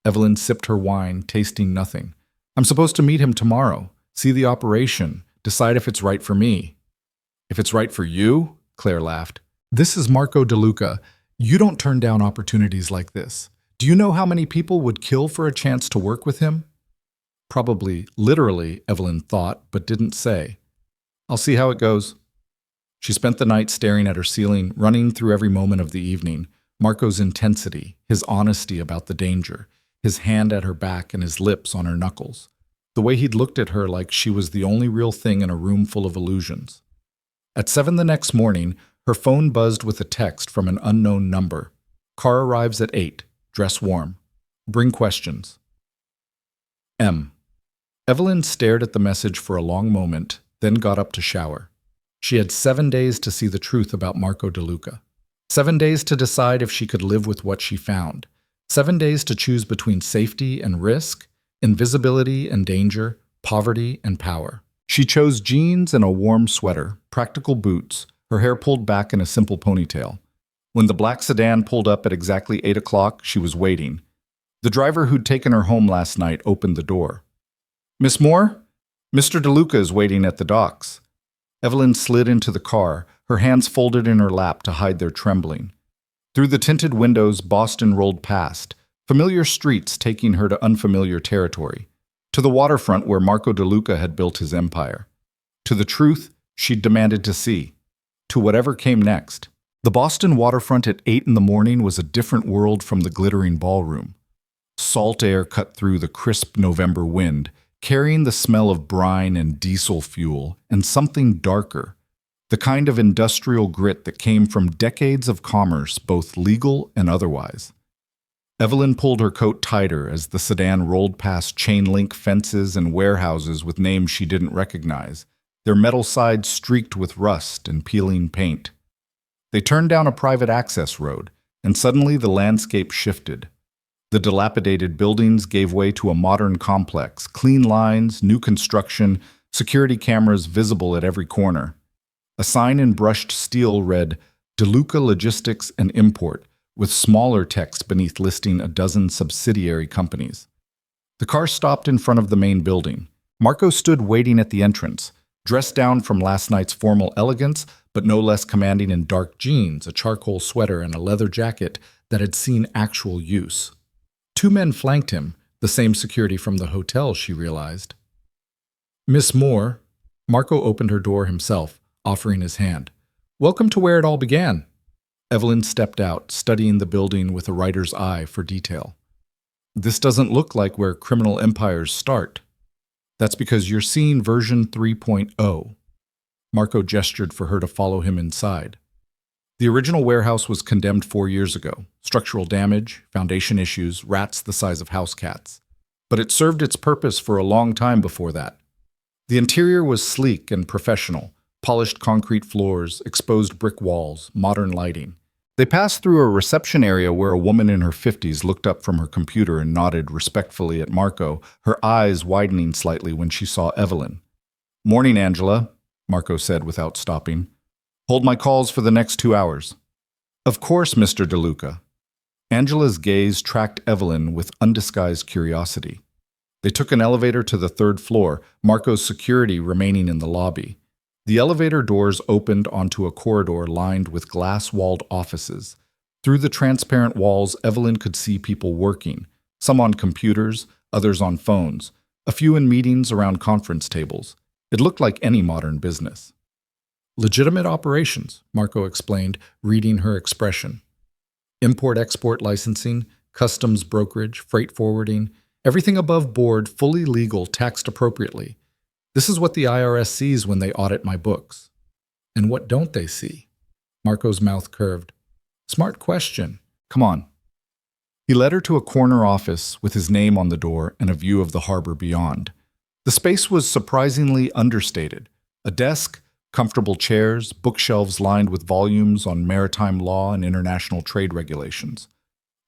Evelyn sipped her wine, tasting nothing. I'm supposed to meet him tomorrow, see the operation, decide if it's right for me. If it's right for you? Claire laughed. This is Marco DeLuca. You don't turn down opportunities like this. Do you know how many people would kill for a chance to work with him? Probably, literally, Evelyn thought, but didn't say. I'll see how it goes. She spent the night staring at her ceiling, running through every moment of the evening. Marco's intensity, his honesty about the danger, his hand at her back and his lips on her knuckles. The way he'd looked at her like she was the only real thing in a room full of illusions. At 7 the next morning, her phone buzzed with a text from an unknown number. Car arrives at 8. Dress warm. Bring questions. M. Evelyn stared at the message for a long moment, then got up to shower. She had 7 days to see the truth about Marco DeLuca. 7 days to decide if she could live with what she found. 7 days to choose between safety and risk, invisibility and danger, poverty and power. She chose jeans and a warm sweater, practical boots, her hair pulled back in a simple ponytail. When the black sedan pulled up at exactly 8 o'clock, she was waiting. The driver who'd taken her home last night opened the door. Miss Moore? Mr. DeLuca is waiting at the docks. Evelyn slid into the car, her hands folded in her lap to hide their trembling. Through the tinted windows, Boston rolled past, familiar streets taking her to unfamiliar territory, to the waterfront where Marco DeLuca had built his empire, to the truth she'd demanded to see, to whatever came next. The Boston waterfront at 8 in the morning was a different world from the glittering ballroom. Salt air cut through the crisp November wind, carrying the smell of brine and diesel fuel, and something darker, the kind of industrial grit that came from decades of commerce, both legal and otherwise. Evelyn pulled her coat tighter as the sedan rolled past chain-link fences and warehouses with names she didn't recognize, their metal sides streaked with rust and peeling paint. They turned down a private access road, and suddenly the landscape shifted. The dilapidated buildings gave way to a modern complex, clean lines, new construction, security cameras visible at every corner. A sign in brushed steel read, DeLuca Logistics and Import, with smaller text beneath listing a dozen subsidiary companies. The car stopped in front of the main building. Marco stood waiting at the entrance, dressed down from last night's formal elegance, but no less commanding in dark jeans, a charcoal sweater, and a leather jacket that had seen actual use. 2 men flanked him, the same security from the hotel, she realized. Miss Moore. Marco opened her door himself, offering his hand. Welcome to where it all began. Evelyn stepped out, studying the building with a writer's eye for detail. This doesn't look like where criminal empires start. That's because you're seeing version 3.0. Marco gestured for her to follow him inside. The original warehouse was condemned 4 years ago. Structural damage, foundation issues, rats the size of house cats. But it served its purpose for a long time before that. The interior was sleek and professional, polished concrete floors, exposed brick walls, modern lighting. They passed through a reception area where a woman in her 50s looked up from her computer and nodded respectfully at Marco, her eyes widening slightly when she saw Evelyn. Morning, Angela, Marco said without stopping. Hold my calls for the next 2 hours. Of course, Mr. DeLuca. Angela's gaze tracked Evelyn with undisguised curiosity. They took an elevator to the 3rd floor, Marco's security remaining in the lobby. The elevator doors opened onto a corridor lined with glass-walled offices. Through the transparent walls, Evelyn could see people working, some on computers, others on phones, a few in meetings around conference tables. It looked like any modern business. Legitimate operations, Marco explained, reading her expression. Import-export licensing, customs brokerage, freight forwarding, everything above board, fully legal, taxed appropriately. This is what the IRS sees when they audit my books. And what don't they see? Marco's mouth curved. Smart question. Come on. He led her to a corner office with his name on the door and a view of the harbor beyond. The space was surprisingly understated. A desk, Comfortable chairs, bookshelves lined with volumes on maritime law and international trade regulations.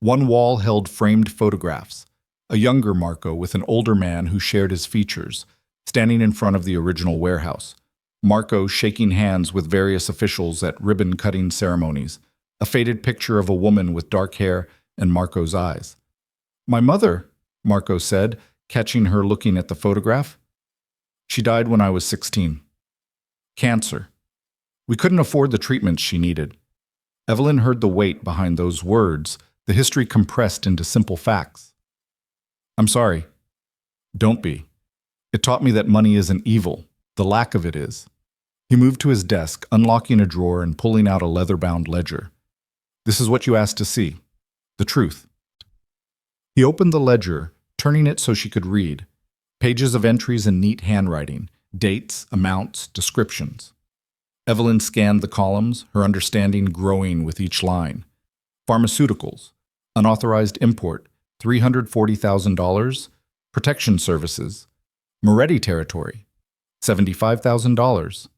One wall held framed photographs, a younger Marco with an older man who shared his features, standing in front of the original warehouse. Marco shaking hands with various officials at ribbon-cutting ceremonies, a faded picture of a woman with dark hair and Marco's eyes. "My mother," Marco said, catching her looking at the photograph. "She died when I was 16. Cancer. We couldn't afford the treatments she needed." Evelyn heard the weight behind those words, the history compressed into simple facts. "I'm sorry." "Don't be. It taught me that money isn't evil. The lack of it is." He moved to his desk, unlocking a drawer and pulling out a leather-bound ledger. "This is what you asked to see. The truth." He opened the ledger, turning it so she could read. Pages of entries in neat handwriting, dates, amounts, descriptions. Evelyn scanned the columns, her understanding growing with each line. Pharmaceuticals, unauthorized import, $340,000, protection services, Moretti territory, $75,000,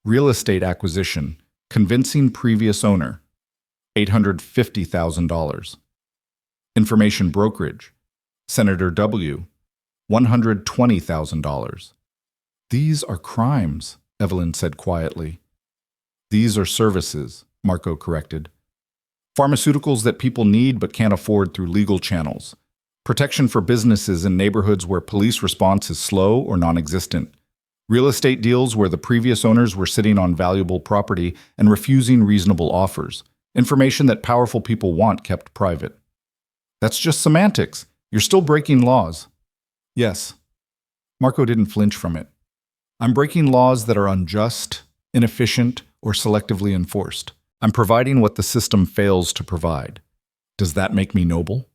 real estate acquisition, convincing previous owner, $850,000, information brokerage, Senator W., $120,000. "These are crimes," Evelyn said quietly. "These are services," Marco corrected. "Pharmaceuticals that people need but can't afford through legal channels. Protection for businesses in neighborhoods where police response is slow or non-existent. Real estate deals where the previous owners were sitting on valuable property and refusing reasonable offers. Information that powerful people want kept private." "That's just semantics. You're still breaking laws." "Yes." Marco didn't flinch from it. "I'm breaking laws that are unjust, inefficient, or selectively enforced. I'm providing what the system fails to provide. Does that make me noble?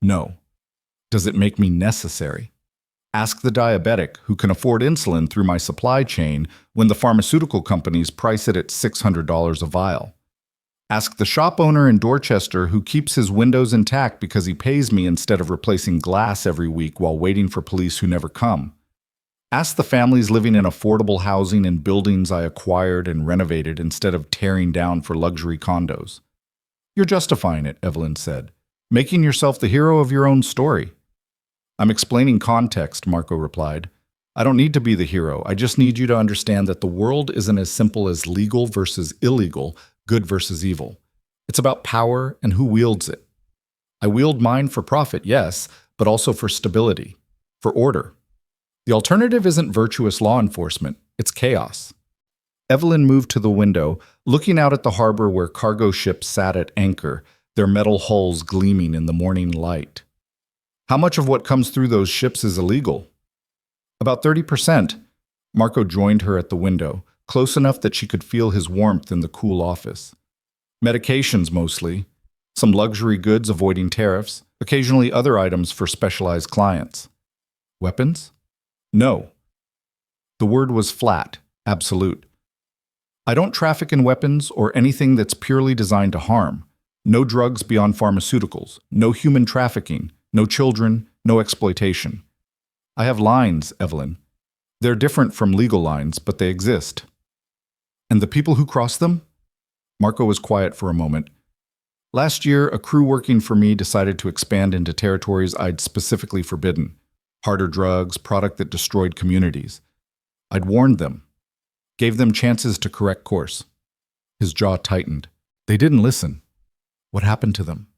No. Does it make me necessary? Ask the diabetic who can afford insulin through my supply chain when the pharmaceutical companies price it at $600 a vial. Ask the shop owner in Dorchester who keeps his windows intact because he pays me instead of replacing glass every week while waiting for police who never come. Ask the families living in affordable housing in buildings I acquired and renovated instead of tearing down for luxury condos." "You're justifying it," Evelyn said, "making yourself the hero of your own story." "I'm explaining context," Marco replied. "I don't need to be the hero. I just need you to understand that the world isn't as simple as legal versus illegal, good versus evil. It's about power and who wields it. I wield mine for profit, yes, but also for stability, for order. The alternative isn't virtuous law enforcement, it's chaos." Evelyn moved to the window, looking out at the harbor where cargo ships sat at anchor, their metal hulls gleaming in the morning light. "How much of what comes through those ships is illegal?" "About 30%. Marco joined her at the window, close enough that she could feel his warmth in the cool office. "Medications mostly. Some luxury goods avoiding tariffs, occasionally other items for specialized clients." "Weapons?" "No." The word was flat, absolute. "I don't traffic in weapons or anything that's purely designed to harm. No drugs beyond pharmaceuticals, no human trafficking, no children, no exploitation. I have lines, Evelyn. They're different from legal lines, but they exist." "And the people who cross them?" Marco was quiet for a moment. "Last year, a crew working for me decided to expand into territories I'd specifically forbidden. Harder drugs, product that destroyed communities. I'd warned them. Gave them chances to correct course." His jaw tightened. "They didn't listen. What happened to them?"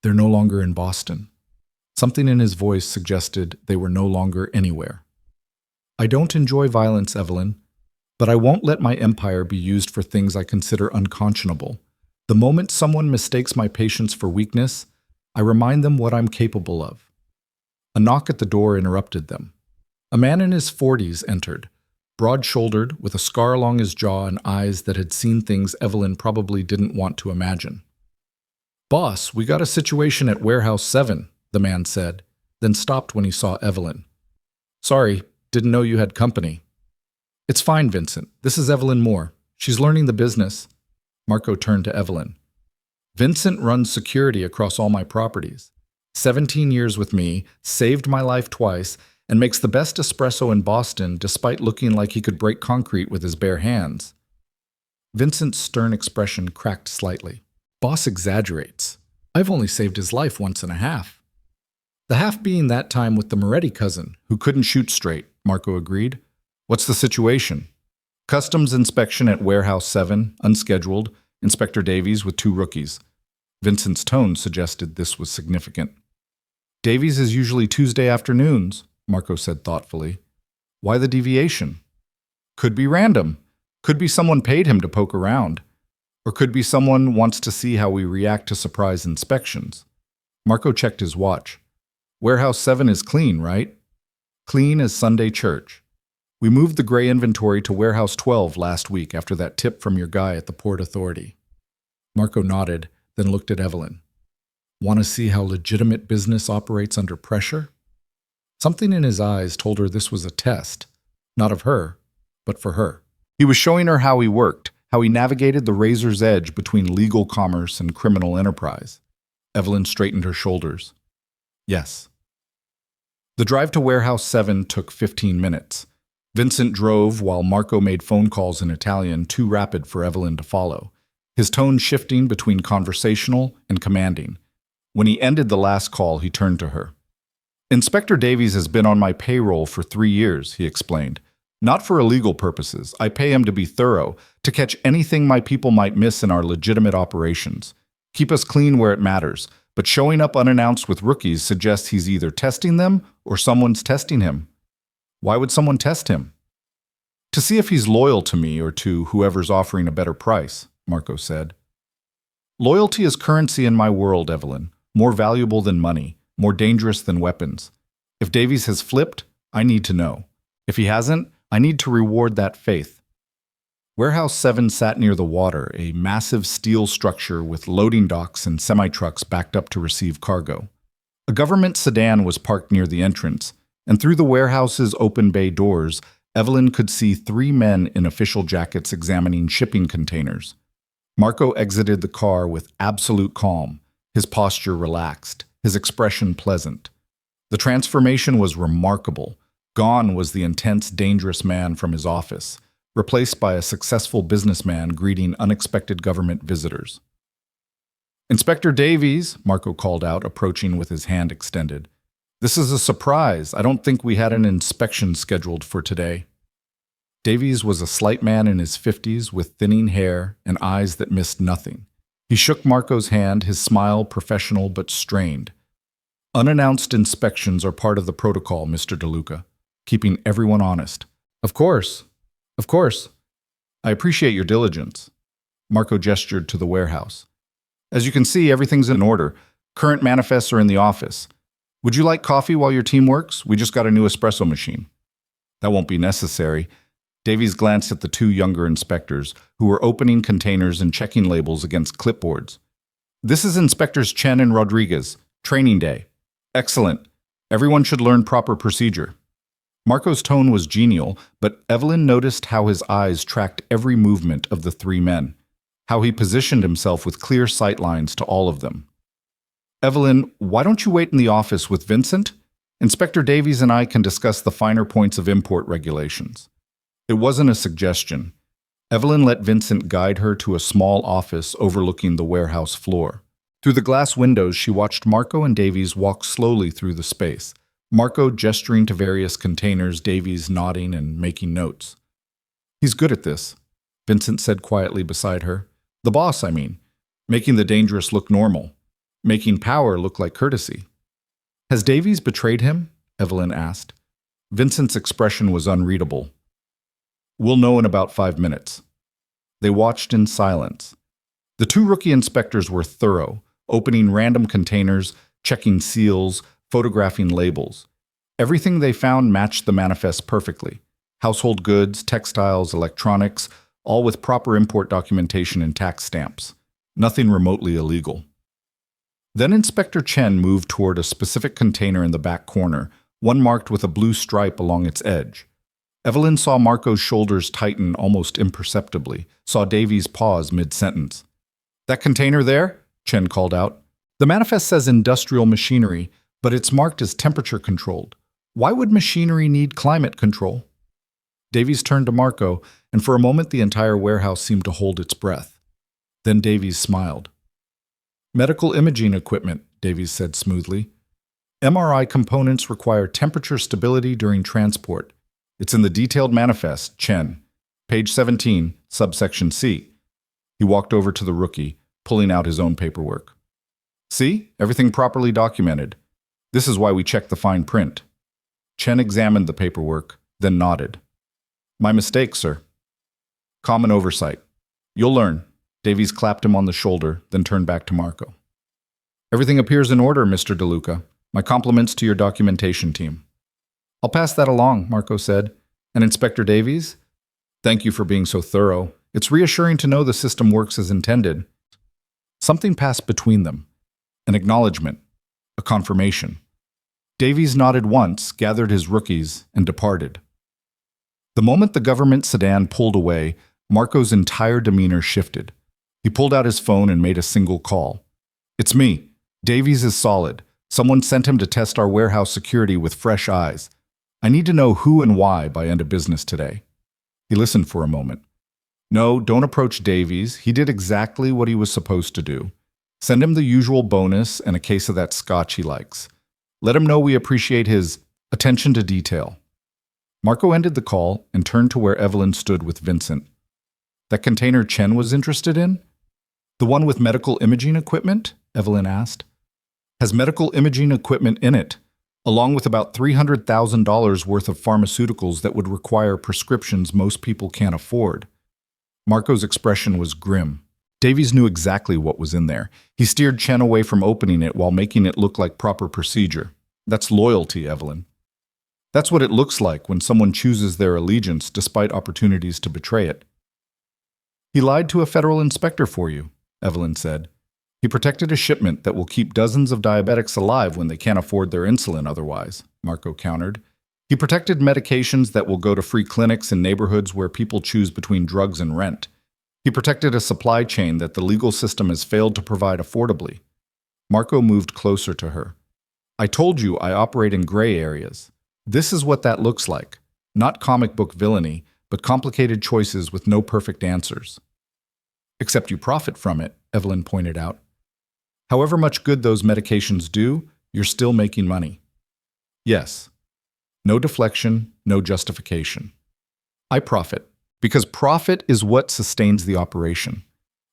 "They're no longer in Boston." Something in his voice suggested they were no longer anywhere. "I don't enjoy violence, Evelyn, but I won't let my empire be used for things I consider unconscionable. The moment someone mistakes my patience for weakness, I remind them what I'm capable of." A knock at the door interrupted them. A man in his 40s entered, broad-shouldered, with a scar along his jaw and eyes that had seen things Evelyn probably didn't want to imagine. "Boss, we got a situation at Warehouse 7, the man said, then stopped when he saw Evelyn. "Sorry, didn't know you had company." "It's fine, Vincent. This is Evelyn Moore. She's learning the business." Marco turned to Evelyn. "Vincent runs security across all my properties. 17 years with me, saved my life twice, and makes the best espresso in Boston despite looking like he could break concrete with his bare hands. Vincent's stern expression cracked slightly. Boss exaggerates. I've only saved his life once and a half. The half being that time with the Moretti cousin, who couldn't shoot straight, Marco agreed. What's the situation? Customs inspection at Warehouse 7, unscheduled, Inspector Davies with 2 rookies. Vincent's tone suggested this was significant. Davies is usually Tuesday afternoons, Marco said thoughtfully. Why the deviation? Could be random. Could be someone paid him to poke around. Or could be someone wants to see how we react to surprise inspections. Marco checked his watch. Warehouse 7 is clean, right? Clean as Sunday church. We moved the gray inventory to Warehouse 12 last week after that tip from your guy at the Port Authority. Marco nodded, then looked at Evelyn. Want to see how legitimate business operates under pressure? Something in his eyes told her this was a test, not of her, but for her. He was showing her how he worked, how he navigated the razor's edge between legal commerce and criminal enterprise. Evelyn straightened her shoulders. Yes. The drive to Warehouse 7 took 15 minutes. Vincent drove while Marco made phone calls in Italian too rapid for Evelyn to follow, his tone shifting between conversational and commanding. When he ended the last call, he turned to her. Inspector Davies has been on my payroll for 3 years, he explained. Not for illegal purposes. I pay him to be thorough, to catch anything my people might miss in our legitimate operations. Keep us clean where it matters, but showing up unannounced with rookies suggests he's either testing them or someone's testing him. Why would someone test him? To see if he's loyal to me or to whoever's offering a better price, Marco said. Loyalty is currency in my world, Evelyn. More valuable than money, more dangerous than weapons. If Davies has flipped, I need to know. If he hasn't, I need to reward that faith. Warehouse 7 sat near the water, a massive steel structure with loading docks and semi-trucks backed up to receive cargo. A government sedan was parked near the entrance, and through the warehouse's open bay doors, Evelyn could see 3 men in official jackets examining shipping containers. Marco exited the car with absolute calm, his posture relaxed, his expression pleasant. The transformation was remarkable. Gone was the intense, dangerous man from his office, replaced by a successful businessman greeting unexpected government visitors. Inspector Davies, Marco called out, approaching with his hand extended. This is a surprise. I don't think we had an inspection scheduled for today. Davies was a slight man in his 50s with thinning hair and eyes that missed nothing. He shook Marco's hand, his smile professional but strained. Unannounced inspections are part of the protocol, Mr. DeLuca, keeping everyone honest. Of course. Of course. I appreciate your diligence. Marco gestured to the warehouse. As you can see, everything's in order. Current manifests are in the office. Would you like coffee while your team works? We just got a new espresso machine. That won't be necessary. Davies glanced at the 2 younger inspectors, who were opening containers and checking labels against clipboards. This is Inspectors Chen and Rodriguez. Training day. Excellent. Everyone should learn proper procedure. Marco's tone was genial, but Evelyn noticed how his eyes tracked every movement of the 3 men, how he positioned himself with clear sightlines to all of them. Evelyn, why don't you wait in the office with Vincent? Inspector Davies and I can discuss the finer points of import regulations. It wasn't a suggestion. Evelyn let Vincent guide her to a small office overlooking the warehouse floor. Through the glass windows, she watched Marco and Davies walk slowly through the space, Marco gesturing to various containers, Davies nodding and making notes. He's good at this, Vincent said quietly beside her. The boss, I mean. Making the dangerous look normal. Making power look like courtesy. Has Davies betrayed him? Evelyn asked. Vincent's expression was unreadable. We'll know in about 5 minutes. They watched in silence. The 2 rookie inspectors were thorough, opening random containers, checking seals, photographing labels. Everything they found matched the manifest perfectly. Household goods, textiles, electronics, all with proper import documentation and tax stamps. Nothing remotely illegal. Then Inspector Chen moved toward a specific container in the back corner, one marked with a blue stripe along its edge. Evelyn saw Marco's shoulders tighten almost imperceptibly, saw Davies pause mid-sentence. That container there? Chen called out. The manifest says industrial machinery, but it's marked as temperature-controlled. Why would machinery need climate control? Davies turned to Marco, and for a moment the entire warehouse seemed to hold its breath. Then Davies smiled. Medical imaging equipment, Davies said smoothly. MRI components require temperature stability during transport. It's in the detailed manifest, Chen. Page 17, subsection C. He walked over to the rookie, pulling out his own paperwork. See? Everything properly documented. This is why we check the fine print. Chen examined the paperwork, then nodded. My mistake, sir. Common oversight. You'll learn. Davies clapped him on the shoulder, then turned back to Marco. Everything appears in order, Mr. DeLuca. My compliments to your documentation team. I'll pass that along, Marco said. And Inspector Davies? Thank you for being so thorough. It's reassuring to know the system works as intended. Something passed between them. An acknowledgement. A confirmation. Davies nodded once, gathered his rookies, and departed. The moment the government sedan pulled away, Marco's entire demeanor shifted. He pulled out his phone and made a single call. It's me. Davies is solid. Someone sent him to test our warehouse security with fresh eyes. I need to know who and why by end of business today. He listened for a moment. No, don't approach Davies. He did exactly what he was supposed to do. Send him the usual bonus and a case of that scotch he likes. Let him know we appreciate his attention to detail. Marco ended the call and turned to where Evelyn stood with Vincent. That container Chen was interested in? The one with medical imaging equipment? Evelyn asked. Has medical imaging equipment in it, along with about $300,000 worth of pharmaceuticals that would require prescriptions most people can't afford. Marco's expression was grim. Davies knew exactly what was in there. He steered Chen away from opening it while making it look like proper procedure. That's loyalty, Evelyn. That's what it looks like when someone chooses their allegiance despite opportunities to betray it. He lied to a federal inspector for you, Evelyn said. He protected a shipment that will keep dozens of diabetics alive when they can't afford their insulin otherwise, Marco countered. He protected medications that will go to free clinics in neighborhoods where people choose between drugs and rent. He protected a supply chain that the legal system has failed to provide affordably. Marco moved closer to her. I told you I operate in gray areas. This is what that looks like. Not comic book villainy, but complicated choices with no perfect answers. Except you profit from it, Evelyn pointed out. However much good those medications do, you're still making money. Yes. No deflection, no justification. I profit, because profit is what sustains the operation.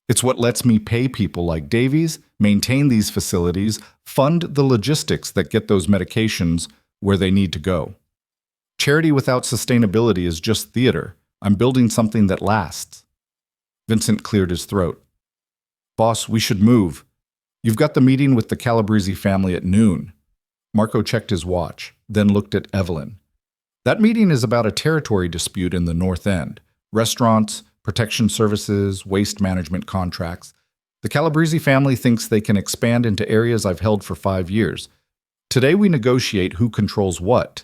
It's what lets me pay people like Davies, maintain these facilities, fund the logistics that get those medications where they need to go. Charity without sustainability is just theater. I'm building something that lasts. Vincent cleared his throat. Boss, we should move. You've got the meeting with the Calabrese family at noon. Marco checked his watch, then looked at Evelyn. That meeting is about a territory dispute in the North End. Restaurants, protection services, waste management contracts. The Calabrese family thinks they can expand into areas I've held for 5 years. Today we negotiate who controls what.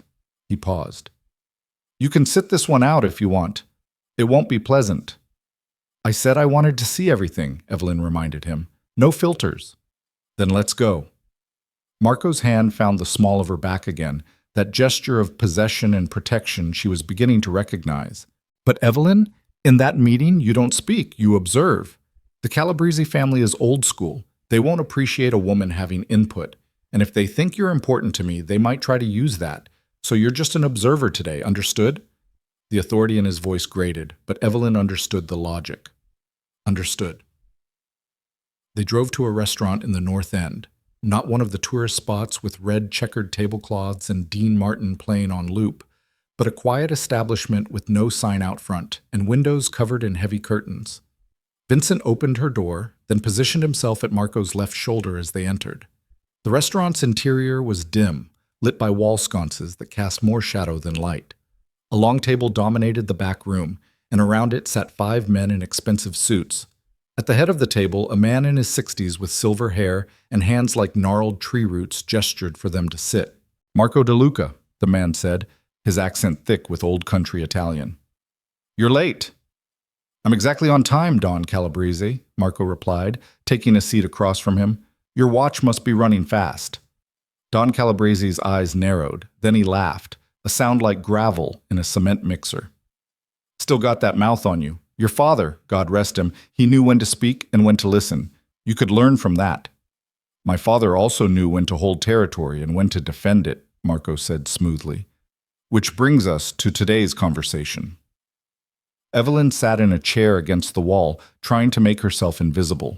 He paused. You can sit this one out if you want. It won't be pleasant. I said I wanted to see everything, Evelyn reminded him. No filters. Then let's go. Marco's hand found the small of her back again, that gesture of possession and protection she was beginning to recognize. But Evelyn, in that meeting you don't speak, you observe. The Calabrese family is old school. They won't appreciate a woman having input. And if they think you're important to me, they might try to use that. So you're just an observer today, understood? The authority in his voice grated, but Evelyn understood the logic. Understood. They drove to a restaurant in the North End, not one of the tourist spots with red checkered tablecloths and Dean Martin playing on loop, but a quiet establishment with no sign out front and windows covered in heavy curtains. Vincent opened her door, then positioned himself at Marco's left shoulder as they entered. The restaurant's interior was dim, lit by wall sconces that cast more shadow than light. A long table dominated the back room, and around it sat 5 men in expensive suits. At the head of the table, a man in his 60s with silver hair and hands like gnarled tree roots gestured for them to sit. Marco DeLuca, the man said, his accent thick with old country Italian. You're late. I'm exactly on time, Don Calabrese, Marco replied, taking a seat across from him. Your watch must be running fast. Don Calabrese's eyes narrowed. Then he laughed, a sound like gravel in a cement mixer. Still got that mouth on you. Your father, God rest him, he knew when to speak and when to listen. You could learn from that. My father also knew when to hold territory and when to defend it, Marco said smoothly. Which brings us to today's conversation. Evelyn sat in a chair against the wall, trying to make herself invisible.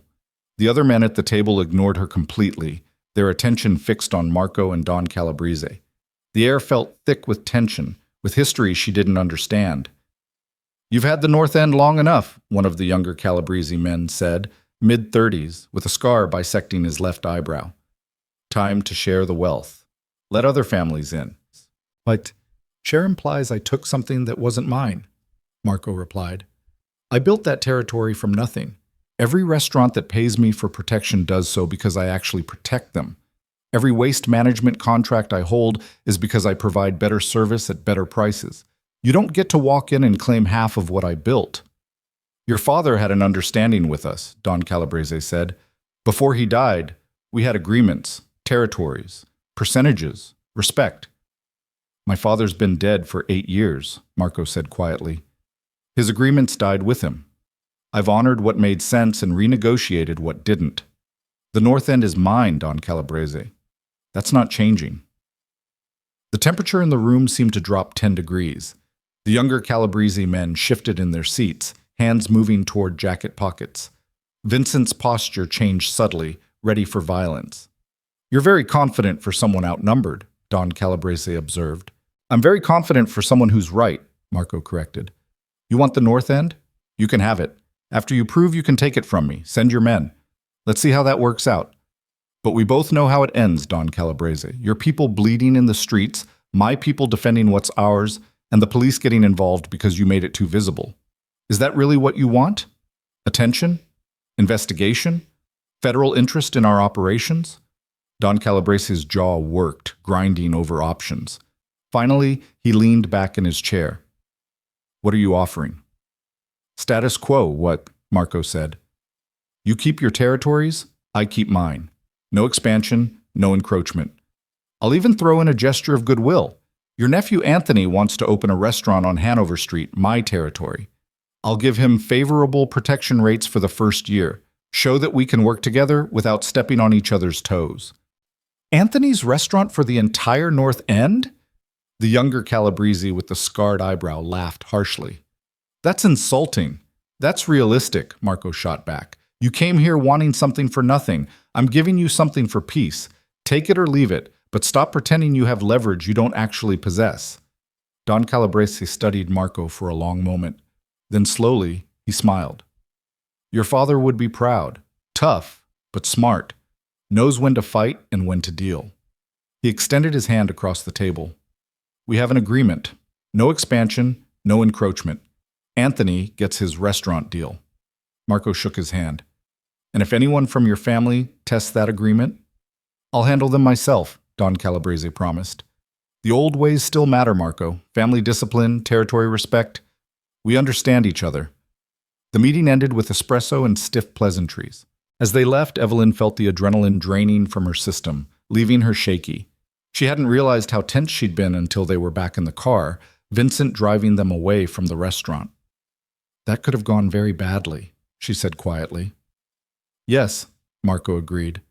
The other men at the table ignored her completely, their attention fixed on Marco and Don Calabrese. The air felt thick with tension, with history she didn't understand. You've had the North End long enough, one of the younger Calabrese men said, mid-30s, with a scar bisecting his left eyebrow. Time to share the wealth. Let other families in. But share implies I took something that wasn't mine, Marco replied. I built that territory from nothing. Every restaurant that pays me for protection does so because I actually protect them. Every waste management contract I hold is because I provide better service at better prices. You don't get to walk in and claim half of what I built. Your father had an understanding with us, Don Calabrese said. Before he died, we had agreements, territories, percentages, respect. My father's been dead for 8 years, Marco said quietly. His agreements died with him. I've honored what made sense and renegotiated what didn't. The North End is mine, Don Calabrese. That's not changing. The temperature in the room seemed to drop 10 degrees. The younger Calabrese men shifted in their seats, hands moving toward jacket pockets. Vincent's posture changed subtly, ready for violence. You're very confident for someone outnumbered, Don Calabrese observed. I'm very confident for someone who's right, Marco corrected. You want the North End? You can have it. After you prove you can take it from me, send your men. Let's see how that works out. But we both know how it ends, Don Calabrese. Your people bleeding in the streets, my people defending what's ours, and the police getting involved because you made it too visible. Is that really what you want? Attention? Investigation? Federal interest in our operations? Don Calabrese's jaw worked, grinding over options. Finally, he leaned back in his chair. What are you offering? Status quo, what? Marco said. You keep your territories, I keep mine. No expansion, no encroachment. I'll even throw in a gesture of goodwill. Your nephew Anthony wants to open a restaurant on Hanover Street, my territory. I'll give him favorable protection rates for the first year. Show that we can work together without stepping on each other's toes. Anthony's restaurant for the entire North End? The younger Calabrese with the scarred eyebrow laughed harshly. That's insulting. That's realistic, Marco shot back. You came here wanting something for nothing. I'm giving you something for peace. Take it or leave it, but stop pretending you have leverage you don't actually possess. Don Calabrese studied Marco for a long moment. Then slowly, he smiled. Your father would be proud. Tough, but smart. Knows when to fight and when to deal. He extended his hand across the table. We have an agreement. No expansion, no encroachment. Anthony gets his restaurant deal. Marco shook his hand. And if anyone from your family tests that agreement, I'll handle them myself, Don Calabrese promised. The old ways still matter, Marco. Family discipline, territory respect. We understand each other. The meeting ended with espresso and stiff pleasantries. As they left, Evelyn felt the adrenaline draining from her system, leaving her shaky. She hadn't realized how tense she'd been until they were back in the car, Vincent driving them away from the restaurant. That could have gone very badly, she said quietly. Yes, Marco agreed.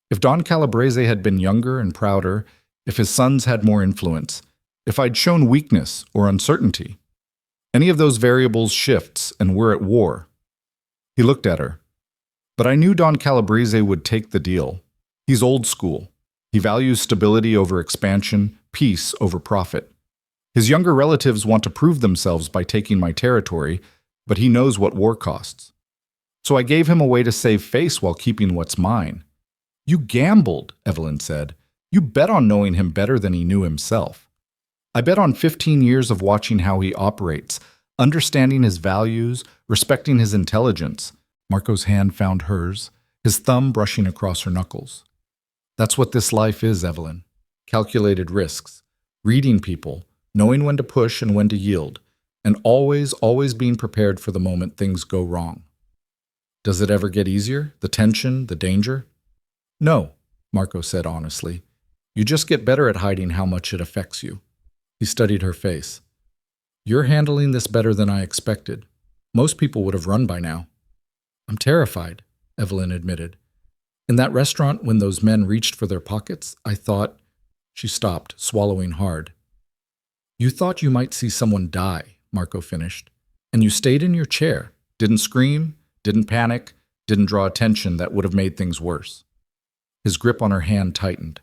If Don Calabrese had been younger and prouder, if his sons had more influence, if I'd shown weakness or uncertainty, any of those variables shifts and we're at war. He looked at her. But I knew Don Calabrese would take the deal. He's old school. He values stability over expansion, peace over profit. His younger relatives want to prove themselves by taking my territory, but he knows what war costs. So I gave him a way to save face while keeping what's mine. You gambled, Evelyn said. You bet on knowing him better than he knew himself. I bet on 15 years of watching how he operates, understanding his values, respecting his intelligence. Marco's hand found hers, his thumb brushing across her knuckles. That's what this life is, Evelyn. Calculated risks, reading people, knowing when to push and when to yield, and always being prepared for the moment things go wrong. Does it ever get easier? The tension, the danger? No, Marco said honestly. You just get better at hiding how much it affects you. He studied her face. You're handling this better than I expected. Most people would have run by now. I'm terrified, Evelyn admitted. In that restaurant, when those men reached for their pockets, I thought... She stopped, swallowing hard. You thought you might see someone die, Marco finished. And you stayed in your chair, didn't scream, didn't panic, didn't draw attention that would have made things worse. His grip on her hand tightened.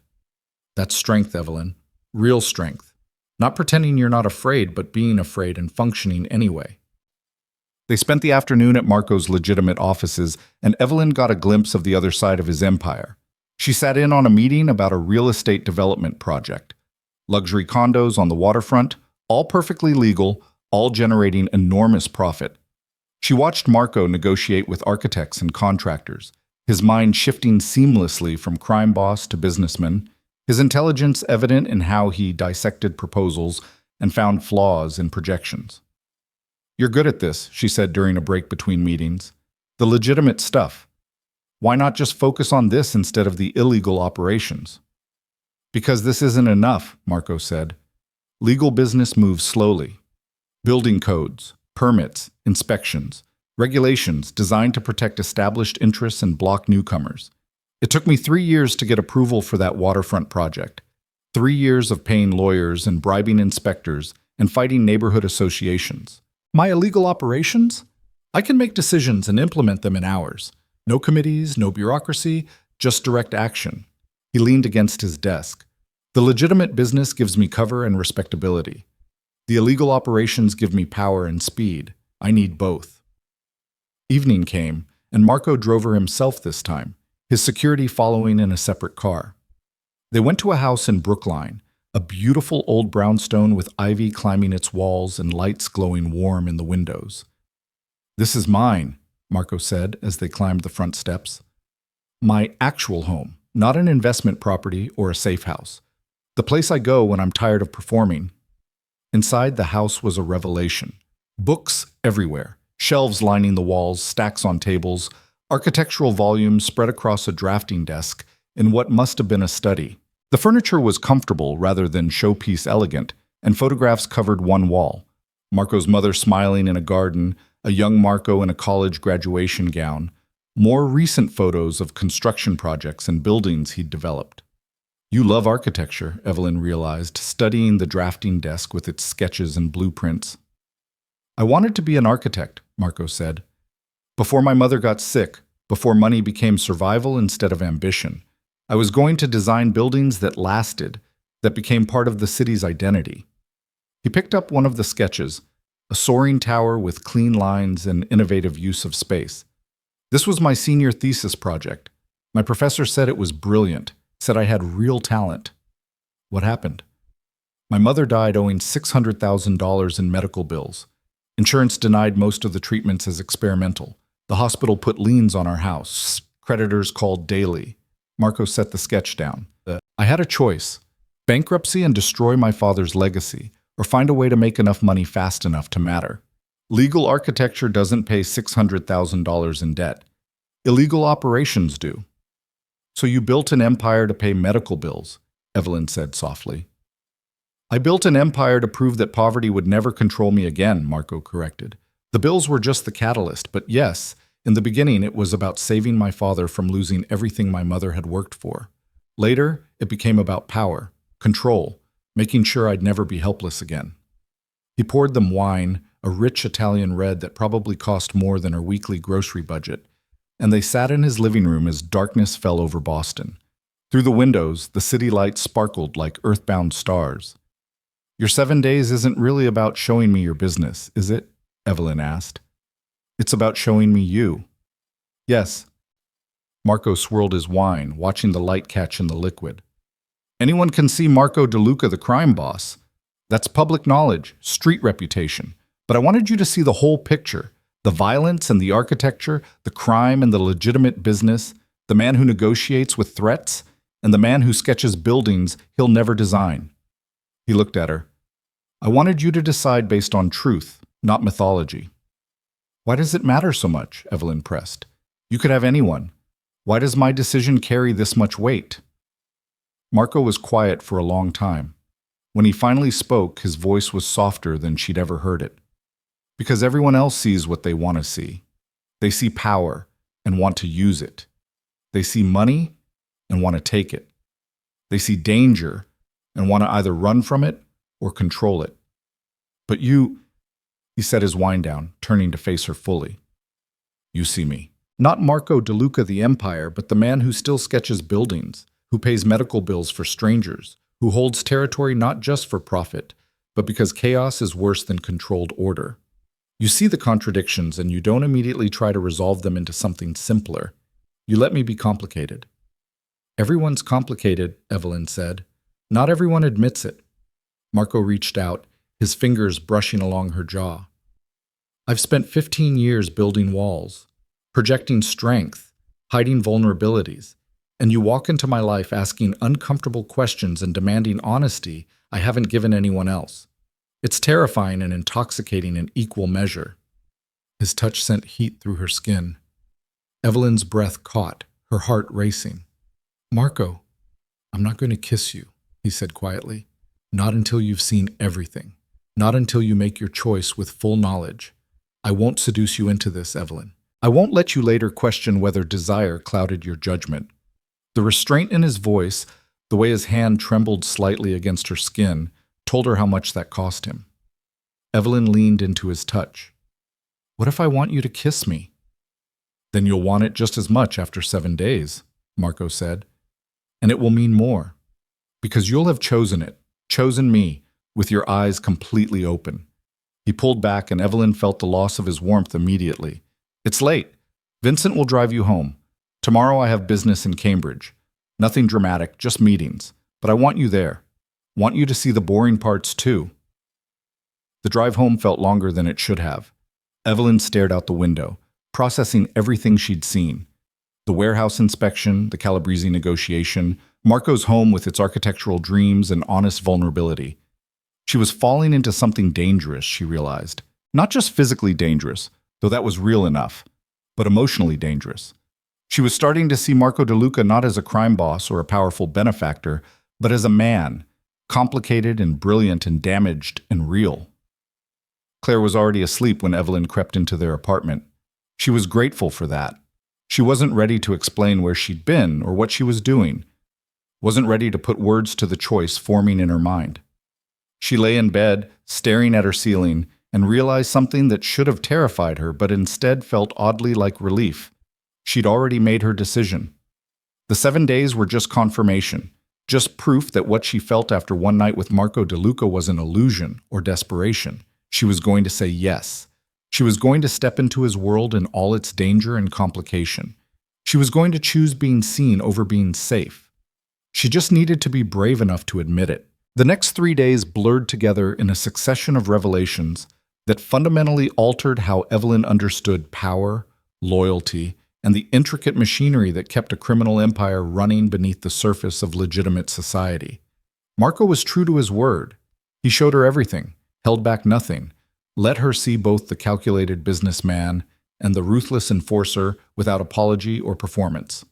That's strength, Evelyn. Real strength. Not pretending you're not afraid, but being afraid and functioning anyway. They spent the afternoon at Marco's legitimate offices, and Evelyn got a glimpse of the other side of his empire. She sat in on a meeting about a real estate development project. Luxury condos on the waterfront, all perfectly legal, all generating enormous profit. She watched Marco negotiate with architects and contractors, his mind shifting seamlessly from crime boss to businessman, his intelligence evident in how he dissected proposals and found flaws in projections. You're good at this, she said during a break between meetings. The legitimate stuff. Why not just focus on this instead of the illegal operations? Because this isn't enough, Marco said. Legal business moves slowly. Building codes, permits, inspections, regulations designed to protect established interests and block newcomers. It took me 3 years to get approval for that waterfront project. 3 years of paying lawyers and bribing inspectors and fighting neighborhood associations. My illegal operations? I can make decisions and implement them in hours. No committees, no bureaucracy, just direct action. He leaned against his desk. The legitimate business gives me cover and respectability. The illegal operations give me power and speed. I need both. Evening came, and Marco drove her himself this time, his security following in a separate car. They went to a house in Brookline, a beautiful old brownstone with ivy climbing its walls and lights glowing warm in the windows. This is mine, Marco said as they climbed the front steps. My actual home, not an investment property or a safe house. The place I go when I'm tired of performing. Inside the house was a revelation. Books everywhere, shelves lining the walls, stacks on tables, architectural volumes spread across a drafting desk in what must have been a study. The furniture was comfortable rather than showpiece elegant, and photographs covered one wall. Marco's mother smiling in a garden, a young Marco in a college graduation gown, more recent photos of construction projects and buildings he'd developed. You love architecture, Evelyn realized, studying the drafting desk with its sketches and blueprints. I wanted to be an architect, Marco said. Before my mother got sick, before money became survival instead of ambition, I was going to design buildings that lasted, that became part of the city's identity. He picked up one of the sketches, a soaring tower with clean lines and innovative use of space. This was my senior thesis project. My professor said it was brilliant, said I had real talent. What happened? My mother died owing $600,000 in medical bills. Insurance denied most of the treatments as experimental. The hospital put liens on our house. Creditors called daily. Marco set the sketch down. I had a choice: bankruptcy and destroy my father's legacy, or find a way to make enough money fast enough to matter. Legal architecture doesn't pay $600,000 in debt. Illegal operations do. So you built an empire to pay medical bills, Evelyn said softly. I built an empire to prove that poverty would never control me again, Marco corrected. The bills were just the catalyst, but yes, in the beginning it was about saving my father from losing everything my mother had worked for. Later, it became about power, control, making sure I'd never be helpless again. He poured them wine, a rich Italian red that probably cost more than her weekly grocery budget, and they sat in his living room as darkness fell over Boston. Through the windows, the city lights sparkled like earthbound stars. Your 7 days isn't really about showing me your business, is it? Evelyn asked. It's about showing me you. Yes. Marco swirled his wine, watching the light catch in the liquid. Anyone can see Marco DeLuca, the crime boss. That's public knowledge, street reputation. But I wanted you to see the whole picture. The violence and the architecture, the crime and the legitimate business, the man who negotiates with threats, and the man who sketches buildings he'll never design. He looked at her. I wanted you to decide based on truth, not mythology. Why does it matter so much? Evelyn pressed. You could have anyone. Why does my decision carry this much weight? Marco was quiet for a long time. When he finally spoke, his voice was softer than she'd ever heard it. Because everyone else sees what they want to see. They see power and want to use it. They see money and want to take it. They see danger and want to either run from it or control it. But you, he set his wine down, turning to face her fully. You see me. Not Marco DeLuca the Empire, but the man who still sketches buildings, who pays medical bills for strangers, who holds territory not just for profit, but because chaos is worse than controlled order. You see the contradictions and you don't immediately try to resolve them into something simpler. You let me be complicated. Everyone's complicated, Evelyn said. Not everyone admits it. Marco reached out, his fingers brushing along her jaw. I've spent 15 years building walls, projecting strength, hiding vulnerabilities, and you walk into my life asking uncomfortable questions and demanding honesty I haven't given anyone else. It's terrifying and intoxicating in equal measure. His touch sent heat through her skin. Evelyn's breath caught, her heart racing. Marco, I'm not going to kiss you, he said quietly. Not until you've seen everything. Not until you make your choice with full knowledge. I won't seduce you into this, Evelyn. I won't let you later question whether desire clouded your judgment. The restraint in his voice, the way his hand trembled slightly against her skin, told her how much that cost him. Evelyn leaned into his touch. What if I want you to kiss me? Then you'll want it just as much after 7 days, Marco said. And it will mean more. Because you'll have chosen it, chosen me, with your eyes completely open. He pulled back and Evelyn felt the loss of his warmth immediately. It's late. Vincent will drive you home. Tomorrow I have business in Cambridge. Nothing dramatic, just meetings. But I want you there. Want you to see the boring parts too. The drive home felt longer than it should have. Evelyn stared out the window, processing everything she'd seen. The warehouse inspection, the Calabrese negotiation, Marco's home with its architectural dreams and honest vulnerability. She was falling into something dangerous, she realized. Not just physically dangerous, though that was real enough, but emotionally dangerous. She was starting to see Marco DeLuca not as a crime boss or a powerful benefactor, but as a man, complicated and brilliant and damaged and real. Claire was already asleep when Evelyn crept into their apartment. She was grateful for that. She wasn't ready to explain where she'd been or what she was doing. Wasn't ready to put words to the choice forming in her mind. She lay in bed, staring at her ceiling, and realized something that should have terrified her but instead felt oddly like relief. She'd already made her decision. The 7 days were just confirmation, just proof that what she felt after one night with Marco DeLuca was an illusion or desperation. She was going to say yes. She was going to step into his world in all its danger and complication. She was going to choose being seen over being safe. She just needed to be brave enough to admit it. The next 3 days blurred together in a succession of revelations that fundamentally altered how Evelyn understood power, loyalty, and the intricate machinery that kept a criminal empire running beneath the surface of legitimate society. Marco was true to his word. He showed her everything, held back nothing, let her see both the calculated businessman and the ruthless enforcer without apology or performance.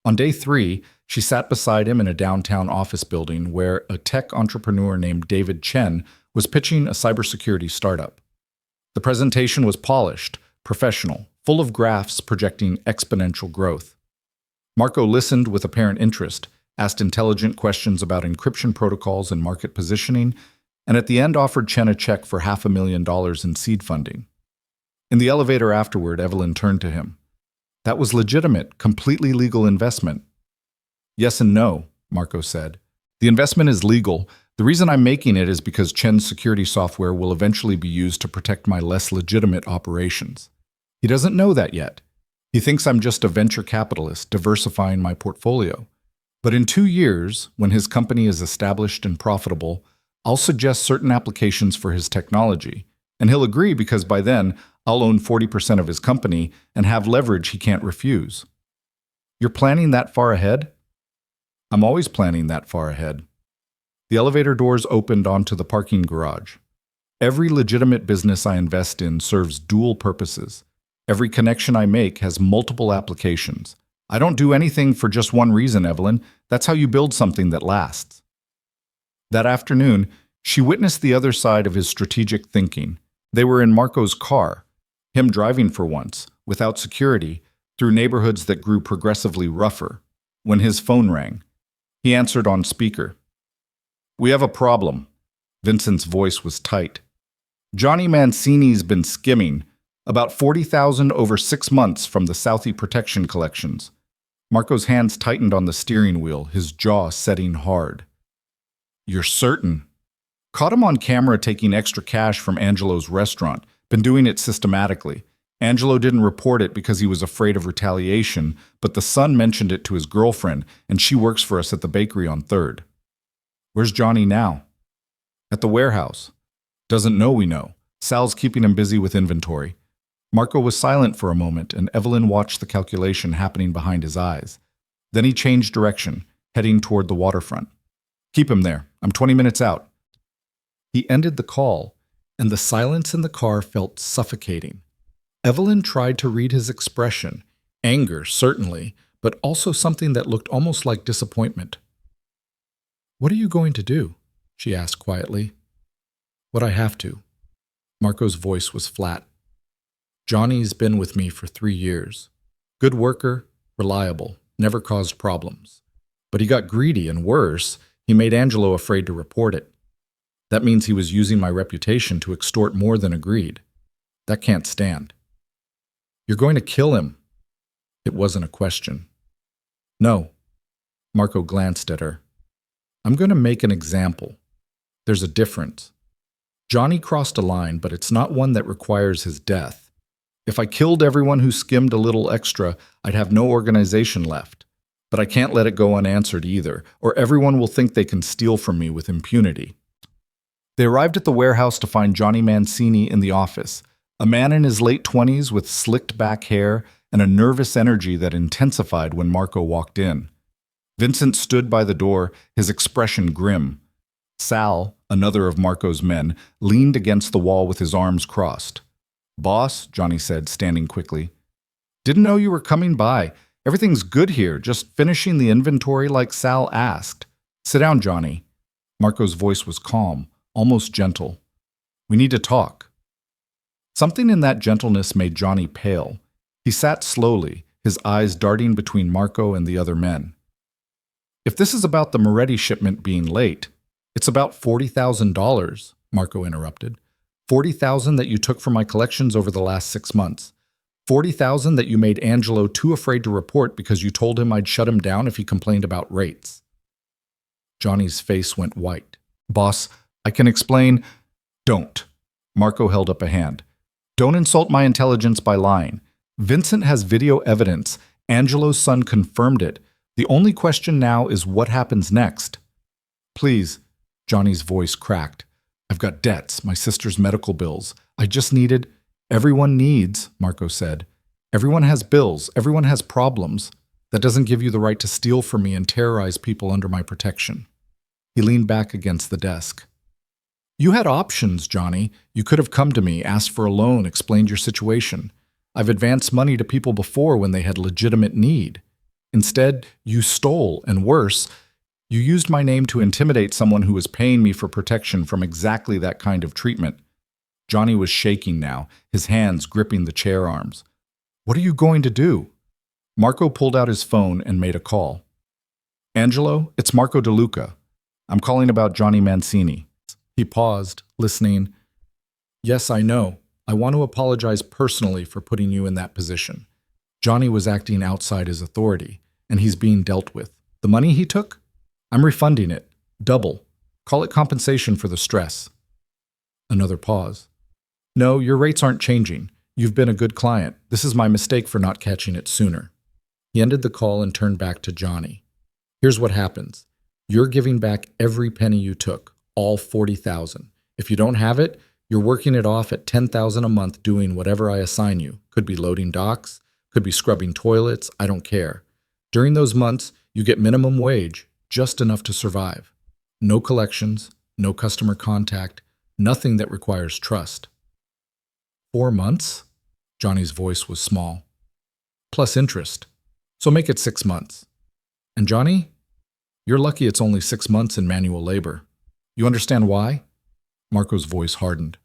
On day 3, she sat beside him in a downtown office building where a tech entrepreneur named David Chen was pitching a cybersecurity startup. The presentation was polished, professional, full of graphs projecting exponential growth. Marco listened with apparent interest, asked intelligent questions about encryption protocols and market positioning, and at the end offered Chen a check for $500,000 in seed funding. In the elevator afterward, Evelyn turned to him. That was legitimate, completely legal investment. Yes and no, Marco said. The investment is legal. The reason I'm making it is because Chen's security software will eventually be used to protect my less legitimate operations. He doesn't know that yet. He thinks I'm just a venture capitalist diversifying my portfolio. But in 2 years, when his company is established and profitable, I'll suggest certain applications for his technology, and he'll agree because by then I'll own 40% of his company and have leverage he can't refuse. You're planning that far ahead? I'm always planning that far ahead. The elevator doors opened onto the parking garage. Every legitimate business I invest in serves dual purposes. Every connection I make has multiple applications. I don't do anything for just one reason, Evelyn. That's how you build something that lasts. That afternoon, she witnessed the other side of his strategic thinking. They were in Marco's car, him driving for once, without security, through neighborhoods that grew progressively rougher. When his phone rang, he answered on speaker. "We have a problem." Vincent's voice was tight. "Johnny Mancini's been skimming about 40,000 over 6 months from the Southie protection collections." Marco's hands tightened on the steering wheel, his jaw setting hard. "You're certain?" "Caught him on camera taking extra cash from Angelo's restaurant. Been doing it systematically. Angelo didn't report it because he was afraid of retaliation, but the son mentioned it to his girlfriend, and she works for us at the bakery on 3rd. "Where's Johnny now?" "At the warehouse." "Doesn't know we know. Sal's keeping him busy with inventory." Marco was silent for a moment, and Evelyn watched the calculation happening behind his eyes. Then he changed direction, heading toward the waterfront. "Keep him there. I'm 20 minutes out." He ended the call, and the silence in the car felt suffocating. Evelyn tried to read his expression, anger certainly, but also something that looked almost like disappointment. "What are you going to do?" she asked quietly. "What I have to." Marco's voice was flat. "Johnny's been with me for 3 years. Good worker, reliable, never caused problems. But he got greedy, and worse, he made Angelo afraid to report it. That means he was using my reputation to extort more than agreed. That can't stand." "You're going to kill him." It wasn't a question. "No." Marco glanced at her. "I'm going to make an example. There's a difference. Johnny crossed a line, but it's not one that requires his death. If I killed everyone who skimmed a little extra, I'd have no organization left. But I can't let it go unanswered either, or everyone will think they can steal from me with impunity." They arrived at the warehouse to find Johnny Mancini in the office, a man in his late 20s with slicked back hair and a nervous energy that intensified when Marco walked in. Vincent stood by the door, his expression grim. Sal, another of Marco's men, leaned against the wall with his arms crossed. "Boss," Johnny said, standing quickly. "Didn't know you were coming by. Everything's good here, just finishing the inventory like Sal asked. Sit down, Johnny." Marco's voice was calm, almost gentle. "We need to talk." Something in that gentleness made Johnny pale. He sat slowly, his eyes darting between Marco and the other men. "If this is about the Moretti shipment being late, it's about $40,000, Marco interrupted. $40,000 that you took from my collections over the last 6 months. $40,000 that you made Angelo too afraid to report because you told him I'd shut him down if he complained about rates." Johnny's face went white. "Boss, I can explain." "Don't." Marco held up a hand. "Don't insult my intelligence by lying. Vincent has video evidence. Angelo's son confirmed it. The only question now is what happens next." "Please." Johnny's voice cracked. "I've got debts, my sister's medical bills. I just needed—" "Everyone needs," Marco said. "Everyone has bills. Everyone has problems. That doesn't give you the right to steal from me and terrorize people under my protection." He leaned back against the desk. "You had options, Johnny. You could have come to me, asked for a loan, explained your situation. I've advanced money to people before when they had legitimate need. Instead, you stole, and worse, you used my name to intimidate someone who was paying me for protection from exactly that kind of treatment." Johnny was shaking now, his hands gripping the chair arms. "What are you going to do?" Marco pulled out his phone and made a call. "Angelo, it's Marco DeLuca. I'm calling about Johnny Mancini." He paused, listening. "Yes, I know. I want to apologize personally for putting you in that position. Johnny was acting outside his authority, and he's being dealt with. The money he took? I'm refunding it. Double. Call it compensation for the stress." Another pause. "No, your rates aren't changing. You've been a good client. This is my mistake for not catching it sooner." He ended the call and turned back to Johnny. "Here's what happens. You're giving back every penny you took, all 40,000. If you don't have it, you're working it off at 10,000 a month doing whatever I assign you. Could be loading docks, could be scrubbing toilets, I don't care. During those months, you get minimum wage, just enough to survive. No collections, no customer contact, nothing that requires trust." 4 months? Johnny's voice was small. "Plus interest." So make it 6 months. And Johnny, you're lucky it's only 6 months in manual labor. You understand why? Marco's voice hardened.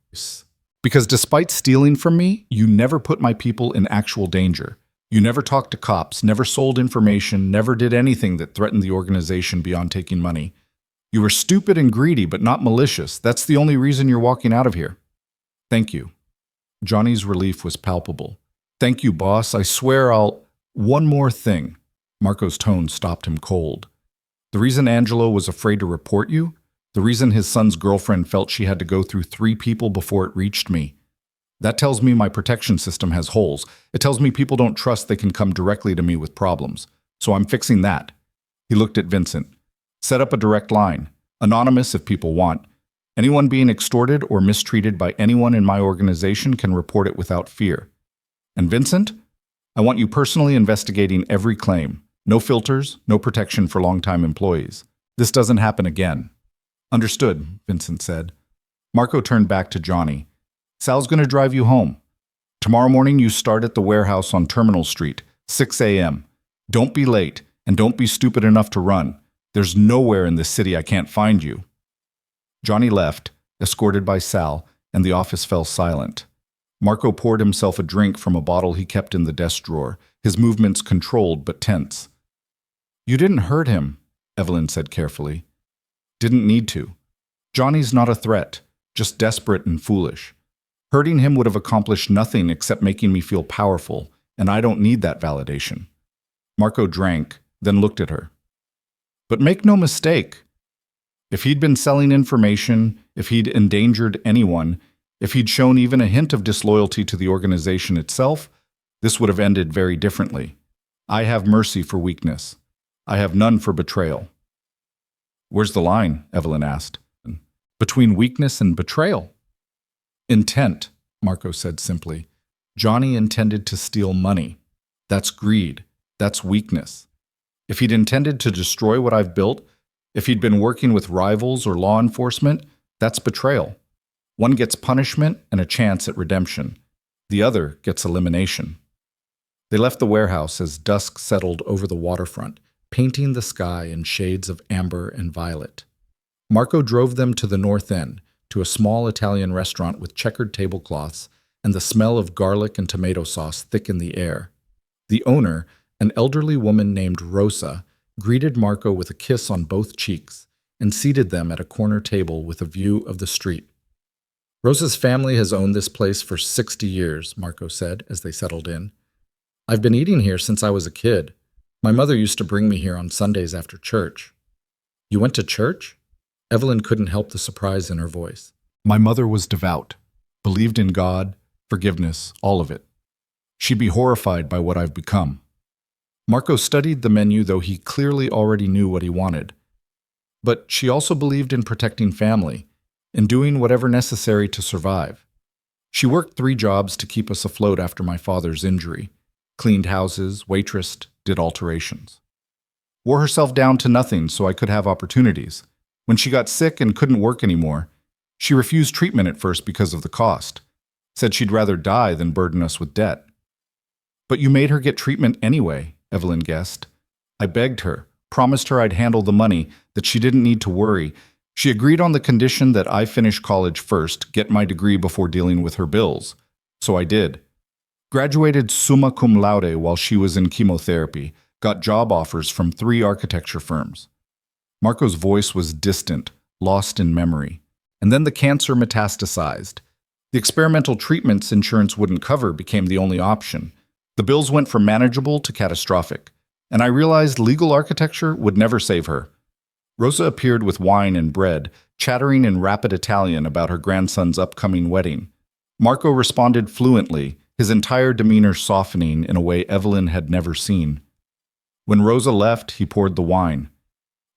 Because despite stealing from me, you never put my people in actual danger. You never talked to cops, never sold information, never did anything that threatened the organization beyond taking money. You were stupid and greedy, but not malicious. That's the only reason you're walking out of here. Thank you. Johnny's relief was palpable. Thank you, boss. I swear I'll... One more thing. Marco's tone stopped him cold. The reason Angelo was afraid to report you? The reason his son's girlfriend felt she had to go through 3 people before it reached me? That tells me my protection system has holes. It tells me people don't trust they can come directly to me with problems. So I'm fixing that. He looked at Vincent. Set up a direct line. Anonymous if people want. Anyone being extorted or mistreated by anyone in my organization can report it without fear. And Vincent, I want you personally investigating every claim. No filters, no protection for long-time employees. This doesn't happen again. Understood, Vincent said. Marco turned back to Johnny. Sal's going to drive you home. Tomorrow morning you start at the warehouse on Terminal Street, 6 a.m. Don't be late, and don't be stupid enough to run. There's nowhere in this city I can't find you. Johnny left, escorted by Sal, and the office fell silent. Marco poured himself a drink from a bottle he kept in the desk drawer, his movements controlled but tense. You didn't hurt him, Evelyn said carefully. Didn't need to. Johnny's not a threat, just desperate and foolish. Hurting him would have accomplished nothing except making me feel powerful, and I don't need that validation. Marco drank, then looked at her. But make no mistake. If he'd been selling information, if he'd endangered anyone, if he'd shown even a hint of disloyalty to the organization itself, this would have ended very differently. I have mercy for weakness. I have none for betrayal. Where's the line? Evelyn asked. Between weakness and betrayal. Intent, Marco said simply. Johnny intended to steal money. That's greed. That's weakness. If he'd intended to destroy what I've built, if he'd been working with rivals or law enforcement, that's betrayal. One gets punishment and a chance at redemption. The other gets elimination. They left the warehouse as dusk settled over the waterfront, painting the sky in shades of amber and violet. Marco drove them to the north end, to a small Italian restaurant with checkered tablecloths and the smell of garlic and tomato sauce thick in the air. The owner, an elderly woman named Rosa, greeted Marco with a kiss on both cheeks and seated them at a corner table with a view of the street. Rosa's family has owned this place for 60 years, Marco said as they settled in. I've been eating here since I was a kid. My mother used to bring me here on Sundays after church. You went to church? Evelyn couldn't help the surprise in her voice. My mother was devout, believed in God, forgiveness, all of it. She'd be horrified by what I've become. Marco studied the menu, though he clearly already knew what he wanted. But she also believed in protecting family, in doing whatever necessary to survive. She worked 3 jobs to keep us afloat after my father's injury. Cleaned houses, waitressed, did alterations. Wore herself down to nothing so I could have opportunities. When she got sick and couldn't work anymore, she refused treatment at first because of the cost. Said she'd rather die than burden us with debt. But you made her get treatment anyway, Evelyn guessed. I begged her, promised her I'd handle the money, that she didn't need to worry. She agreed on the condition that I finish college first, get my degree before dealing with her bills. So I did. Graduated summa cum laude while she was in chemotherapy, got job offers from 3 architecture firms. Marco's voice was distant, lost in memory. And then the cancer metastasized. The experimental treatments insurance wouldn't cover became the only option. The bills went from manageable to catastrophic, and I realized legal architecture would never save her. Rosa appeared with wine and bread, chattering in rapid Italian about her grandson's upcoming wedding. Marco responded fluently, his entire demeanor softening in a way Evelyn had never seen. When Rosa left, he poured the wine.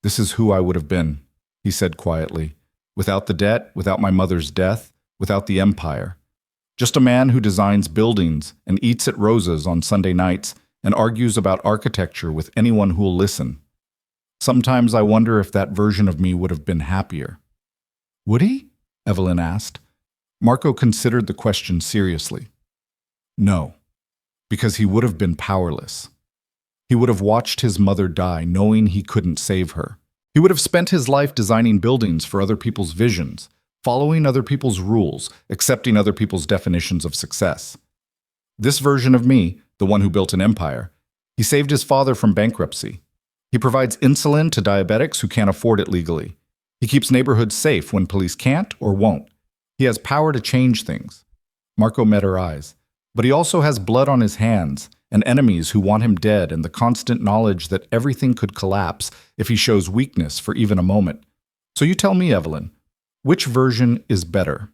This is who I would have been, he said quietly. Without the debt, without my mother's death, without the empire. Just a man who designs buildings and eats at Rosa's on Sunday nights and argues about architecture with anyone who'll listen. Sometimes I wonder if that version of me would have been happier. Would he? Evelyn asked. Marco considered the question seriously. No, because he would have been powerless. He would have watched his mother die knowing he couldn't save her. He would have spent his life designing buildings for other people's visions, following other people's rules, accepting other people's definitions of success. This version of me, the one who built an empire, he saved his father from bankruptcy. He provides insulin to diabetics who can't afford it legally. He keeps neighborhoods safe when police can't or won't. He has power to change things. Marco met her eyes. But he also has blood on his hands, and enemies who want him dead, and the constant knowledge that everything could collapse if he shows weakness for even a moment. So you tell me, Evelyn, which version is better?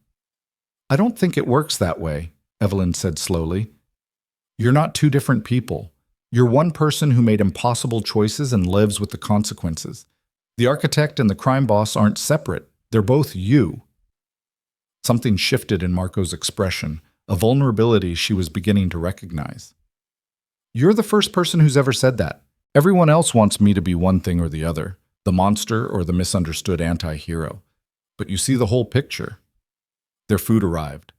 I don't think it works that way, Evelyn said slowly. You're not two different people. You're one person who made impossible choices and lives with the consequences. The architect and the crime boss aren't separate. They're both you. Something shifted in Marco's expression, a vulnerability she was beginning to recognize. You're the first person who's ever said that. Everyone else wants me to be one thing or the other, the monster or the misunderstood anti-hero. But you see the whole picture. Their food arrived.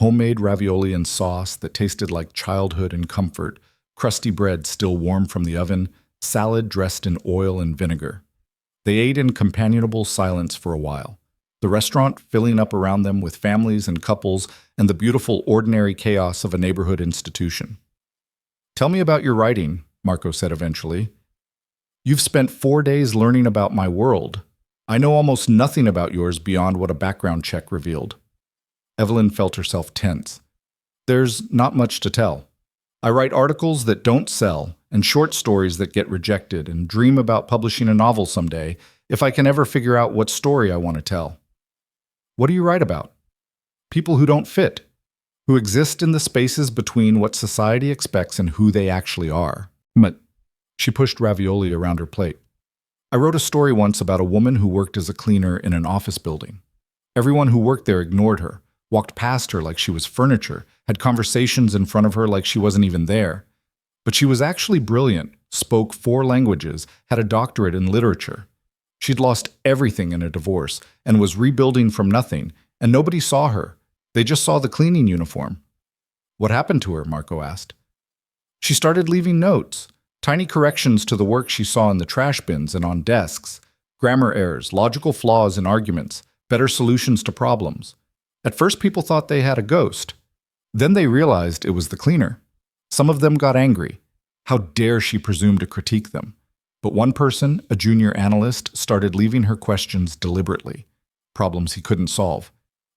Homemade ravioli and sauce that tasted like childhood and comfort, crusty bread still warm from the oven, salad dressed in oil and vinegar. They ate in companionable silence for a while, the restaurant filling up around them with families and couples and the beautiful ordinary chaos of a neighborhood institution. Tell me about your writing, Marco said eventually. You've spent 4 days learning about my world. I know almost nothing about yours beyond what a background check revealed. Evelyn felt herself tense. There's not much to tell. I write articles that don't sell and short stories that get rejected and dream about publishing a novel someday if I can ever figure out what story I want to tell. What do you write about? People who don't fit, who exist in the spaces between what society expects and who they actually are. But she pushed ravioli around her plate. I wrote a story once about a woman who worked as a cleaner in an office building. Everyone who worked there ignored her, walked past her like she was furniture, had conversations in front of her like she wasn't even there. But she was actually brilliant, spoke 4 languages, had a doctorate in literature. She'd lost everything in a divorce and was rebuilding from nothing, and nobody saw her. They just saw the cleaning uniform. What happened to her? Marco asked. She started leaving notes, tiny corrections to the work she saw in the trash bins and on desks, grammar errors, logical flaws in arguments, better solutions to problems. At first, people thought they had a ghost. Then they realized it was the cleaner. Some of them got angry. How dare she presume to critique them? But one person, a junior analyst, started leaving her questions deliberately, problems he couldn't solve.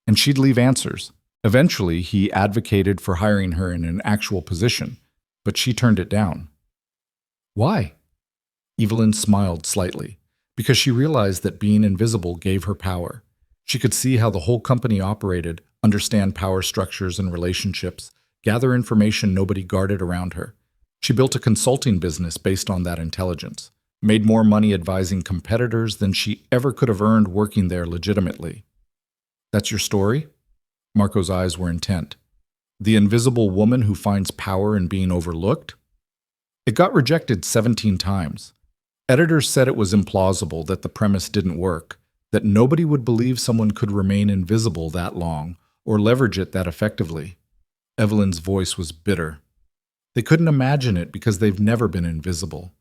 And she'd leave answers. Eventually, he advocated for hiring her in an actual position, but she turned it down. Why? Evelyn smiled slightly, because she realized that being invisible gave her power. She could see how the whole company operated, understand power structures and relationships, gather information nobody guarded around her. She built a consulting business based on that intelligence, made more money advising competitors than she ever could have earned working there legitimately. That's your story? Marco's eyes were intent. The invisible woman who finds power in being overlooked? It got rejected 17 times. Editors said it was implausible, that the premise didn't work, that nobody would believe someone could remain invisible that long or leverage it that effectively. Evelyn's voice was bitter. They couldn't imagine it because they've never been invisible.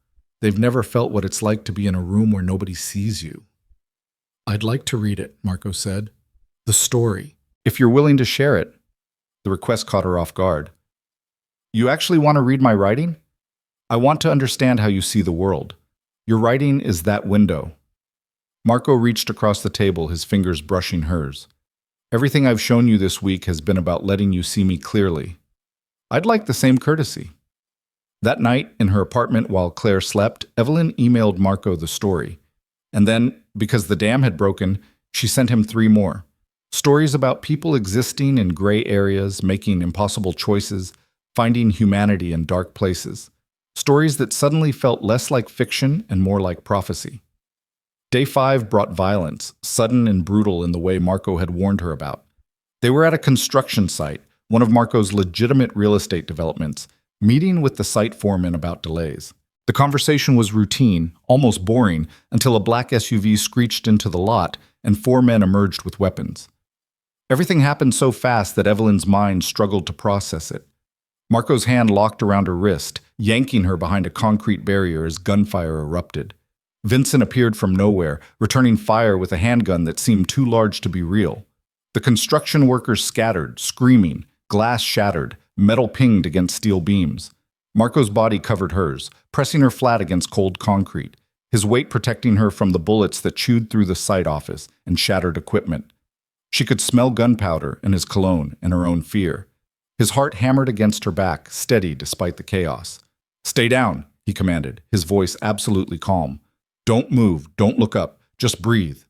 They've never felt what it's like to be in a room where nobody sees you. I'd like to read it, Marco said. The story, if you're willing to share it. The request caught her off guard. You actually want to read my writing? I want to understand how you see the world. Your writing is that window. Marco reached across the table, his fingers brushing hers. Everything I've shown you this week has been about letting you see me clearly. I'd like the same courtesy. That night, in her apartment while Claire slept, Evelyn emailed Marco the story. And then, because the dam had broken, she sent him 3 more. Stories about people existing in gray areas, making impossible choices, finding humanity in dark places. Stories that suddenly felt less like fiction and more like prophecy. Day 5 brought violence, sudden and brutal in the way Marco had warned her about. They were at a construction site, one of Marco's legitimate real estate developments, meeting with the site foreman about delays. The conversation was routine, almost boring, until a black SUV screeched into the lot and 4 men emerged with weapons. Everything happened so fast that Evelyn's mind struggled to process it. Marco's hand locked around her wrist, yanking her behind a concrete barrier as gunfire erupted. Vincent appeared from nowhere, returning fire with a handgun that seemed too large to be real. The construction workers scattered, screaming, glass shattered, metal pinged against steel beams. Marco's body covered hers, pressing her flat against cold concrete, his weight protecting her from the bullets that chewed through the site office and shattered equipment. She could smell gunpowder and his cologne and her own fear. His heart hammered against her back, steady despite the chaos. "Stay down," he commanded, his voice absolutely calm. "Don't move, don't look up, just breathe."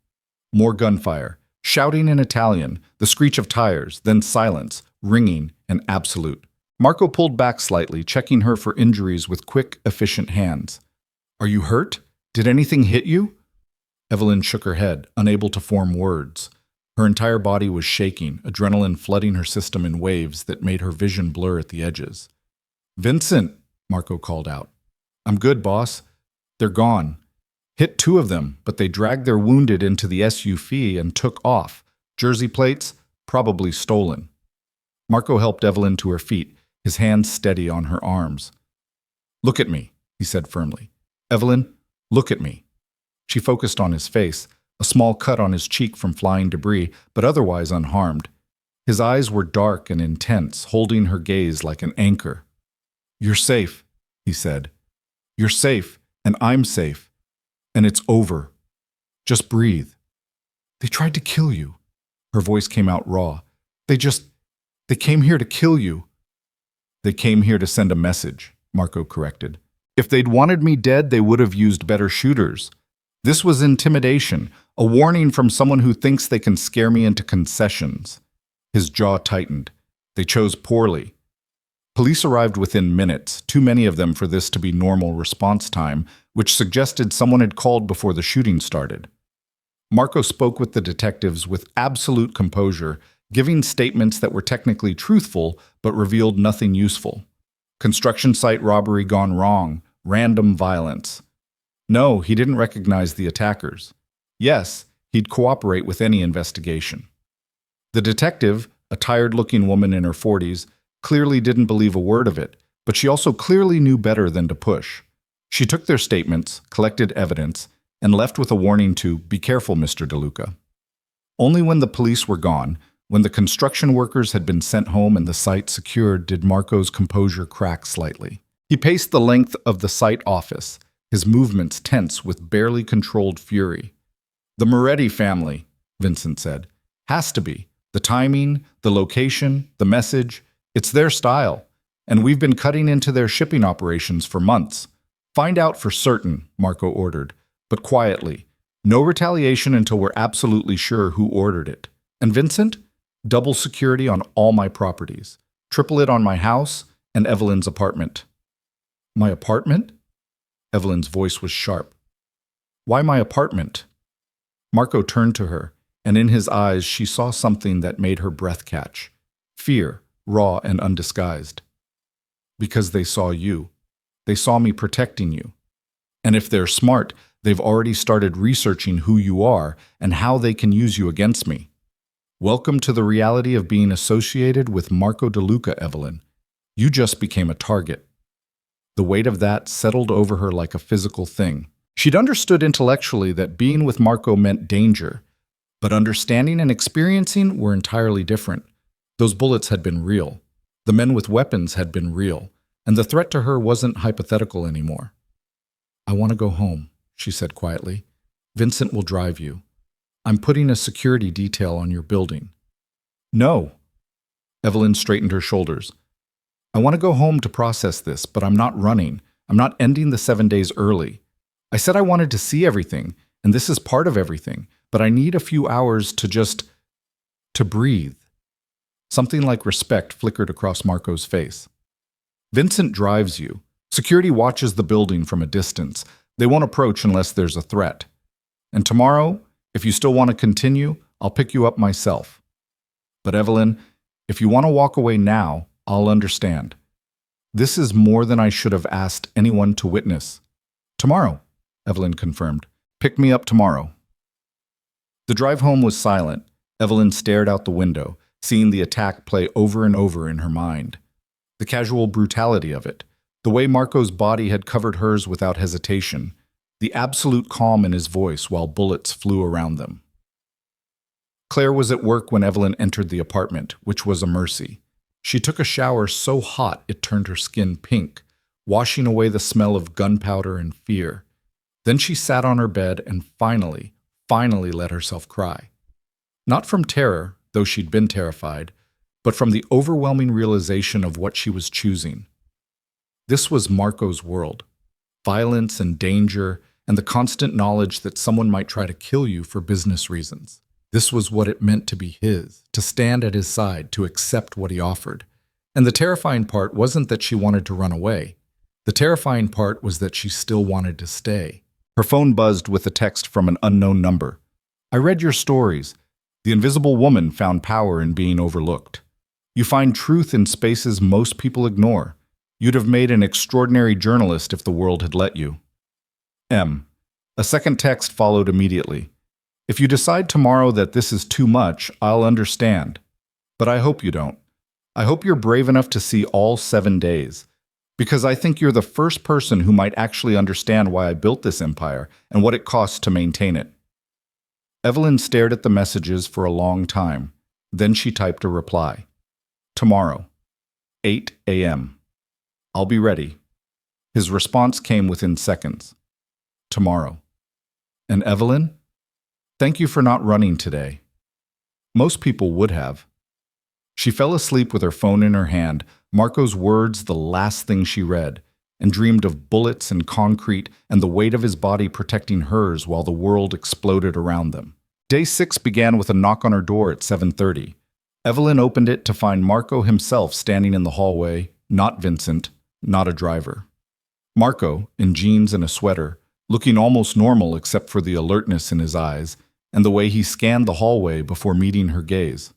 More gunfire, shouting in Italian, the screech of tires, then silence, ringing and absolute. Marco pulled back slightly, checking her for injuries with quick, efficient hands. "Are you hurt? Did anything hit you?" Evelyn shook her head, unable to form words. Her entire body was shaking, adrenaline flooding her system in waves that made her vision blur at the edges. "Vincent," Marco called out. "I'm good, boss. They're gone. Hit 2 of them, but they dragged their wounded into the SUV and took off. Jersey plates, probably stolen." Marco helped Evelyn to her feet, his hands steady on her arms. "Look at me," he said firmly. "Evelyn, look at me." She focused on his face, a small cut on his cheek from flying debris, but otherwise unharmed. His eyes were dark and intense, holding her gaze like an anchor. "You're safe," he said. "You're safe, and I'm safe. And it's over. Just breathe." "They tried to kill you." Her voice came out raw. They came here to kill you." "They came here to send a message," Marco corrected. "If they'd wanted me dead, they would have used better shooters. This was intimidation, a warning from someone who thinks they can scare me into concessions." His jaw tightened. They chose poorly. Police arrived within minutes, too many of them for this to be normal response time, which suggested someone had called before the shooting started. Marco spoke with the detectives with absolute composure, giving statements that were technically truthful but revealed nothing useful. Construction site robbery gone wrong, random violence. No, he didn't recognize the attackers. Yes, he'd cooperate with any investigation. The detective, a tired-looking woman in her 40s, clearly didn't believe a word of it, but she also clearly knew better than to push. She took their statements, collected evidence, and left with a warning to, "Be careful, Mr. DeLuca." Only when the police were gone, when the construction workers had been sent home and the site secured, did Marco's composure crack slightly. He paced the length of the site office, his movements tense with barely controlled fury. "The Moretti family," Vincent said. "Has to be. The timing, the location, the message. It's their style. And we've been cutting into their shipping operations for months. Find out for certain," Marco ordered, but quietly. "No retaliation until we're absolutely sure who ordered it. And Vincent, double security on all my properties. Triple it on my house and Evelyn's apartment." "My apartment?" Evelyn's voice was sharp. "Why my apartment?" Marco turned to her, and in his eyes she saw something that made her breath catch. Fear, raw and undisguised. "Because they saw you. They saw me protecting you. And if they're smart, they've already started researching who you are and how they can use you against me. Welcome to the reality of being associated with Marco DeLuca, Evelyn. You just became a target." The weight of that settled over her like a physical thing. She'd understood intellectually that being with Marco meant danger, but understanding and experiencing were entirely different. Those bullets had been real. The men with weapons had been real, and the threat to her wasn't hypothetical anymore. "I want to go home," she said quietly. "Vincent will drive you. I'm putting a security detail on your building." "No." Evelyn straightened her shoulders. "I want to go home to process this, but I'm not running. I'm not ending the 7 days early. I said I wanted to see everything, and this is part of everything, but I need a few hours to breathe." Something like respect flickered across Marco's face. "Vincent drives you. Security watches the building from a distance. They won't approach unless there's a threat. And tomorrow, if you still want to continue, I'll pick you up myself. But Evelyn, if you want to walk away now, I'll understand. This is more than I should have asked anyone to witness." "Tomorrow," Evelyn confirmed. "Pick me up tomorrow." The drive home was silent. Evelyn stared out the window, seeing the attack play over and over in her mind. The casual brutality of it, The way Marco's body had covered hers without hesitation, the absolute calm in his voice while bullets flew around them. Claire was at work when Evelyn entered the apartment, which was a mercy. She took a shower so hot it turned her skin pink, washing away the smell of gunpowder and fear. Then she sat on her bed and finally let herself cry. Not from terror, though she'd been terrified, but from the overwhelming realization of what she was choosing. This was Marco's world. Violence and danger, and the constant knowledge that someone might try to kill you for business reasons. This was what it meant to be his, to stand at his side, to accept what he offered. And the terrifying part wasn't that she wanted to run away. The terrifying part was that she still wanted to stay. Her phone buzzed with a text from an unknown number. "I read your stories. The invisible woman found power in being overlooked. You find truth in spaces most people ignore. You'd have made an extraordinary journalist if the world had let you. M." A second text followed immediately. "If you decide tomorrow that this is too much, I'll understand. But I hope you don't. I hope you're brave enough to see all 7 days. Because I think you're the first person who might actually understand why I built this empire and what it costs to maintain it." Evelyn stared at the messages for a long time. Then she typed a reply. "Tomorrow, 8 a.m. I'll be ready." His response came within seconds. "Tomorrow." And Evelyn? "Thank you for not running today." Most people would have. She fell asleep with her phone in her hand, Marco's words the last thing she read, and dreamed of bullets and concrete and the weight of his body protecting hers while the world exploded around them. Day 6 began with a knock on her door at 7:30. Evelyn opened it to find Marco himself standing in the hallway, not Vincent, not a driver. Marco, in jeans and a sweater, looking almost normal except for the alertness in his eyes and the way he scanned the hallway before meeting her gaze.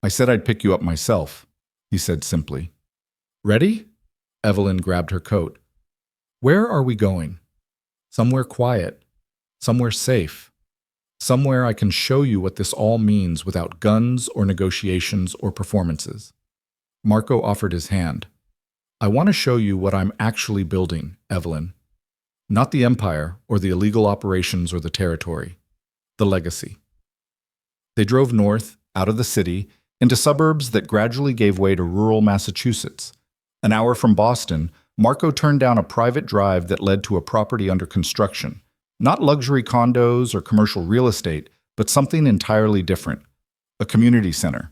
"I said I'd pick you up myself," he said simply. "Ready?" Evelyn grabbed her coat. "Where are we going?" "Somewhere quiet. Somewhere safe. Somewhere I can show you what this all means without guns or negotiations or performances." Marco offered his hand. "I want to show you what I'm actually building, Evelyn. Not the empire or the illegal operations or the territory. The legacy." They drove north, out of the city, into suburbs that gradually gave way to rural Massachusetts. An hour from Boston, Marco turned down a private drive that led to a property under construction. Not luxury condos or commercial real estate, but something entirely different. A community center,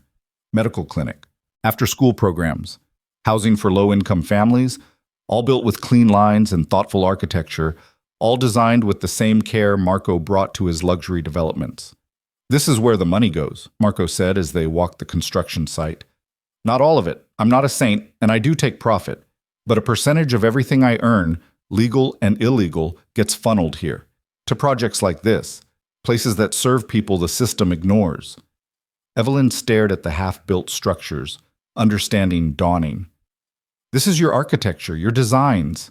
medical clinic, after-school programs, housing for low-income families, all built with clean lines and thoughtful architecture, all designed with the same care Marco brought to his luxury developments. "This is where the money goes," Marco said as they walked the construction site. "Not all of it. I'm not a saint, and I do take profit. But a percentage of everything I earn, legal and illegal, gets funneled here. To projects like this, places that serve people the system ignores." Evelyn stared at the half-built structures, understanding dawning. "This is your architecture, your designs."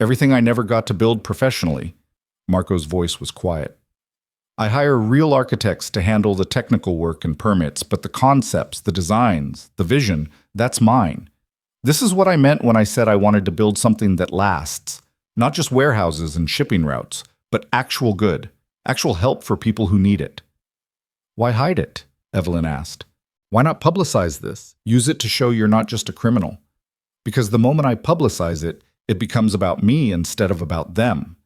"Everything I never got to build professionally." Marco's voice was quiet. "I hire real architects to handle the technical work and permits, but the concepts, the designs, the vision, that's mine. This is what I meant when I said I wanted to build something that lasts. Not just warehouses and shipping routes, but actual good, actual help for people who need it." "Why hide it?" Evelyn asked. "Why not publicize this? Use it to show you're not just a criminal. Because the moment I publicize it, it becomes about me instead of about them.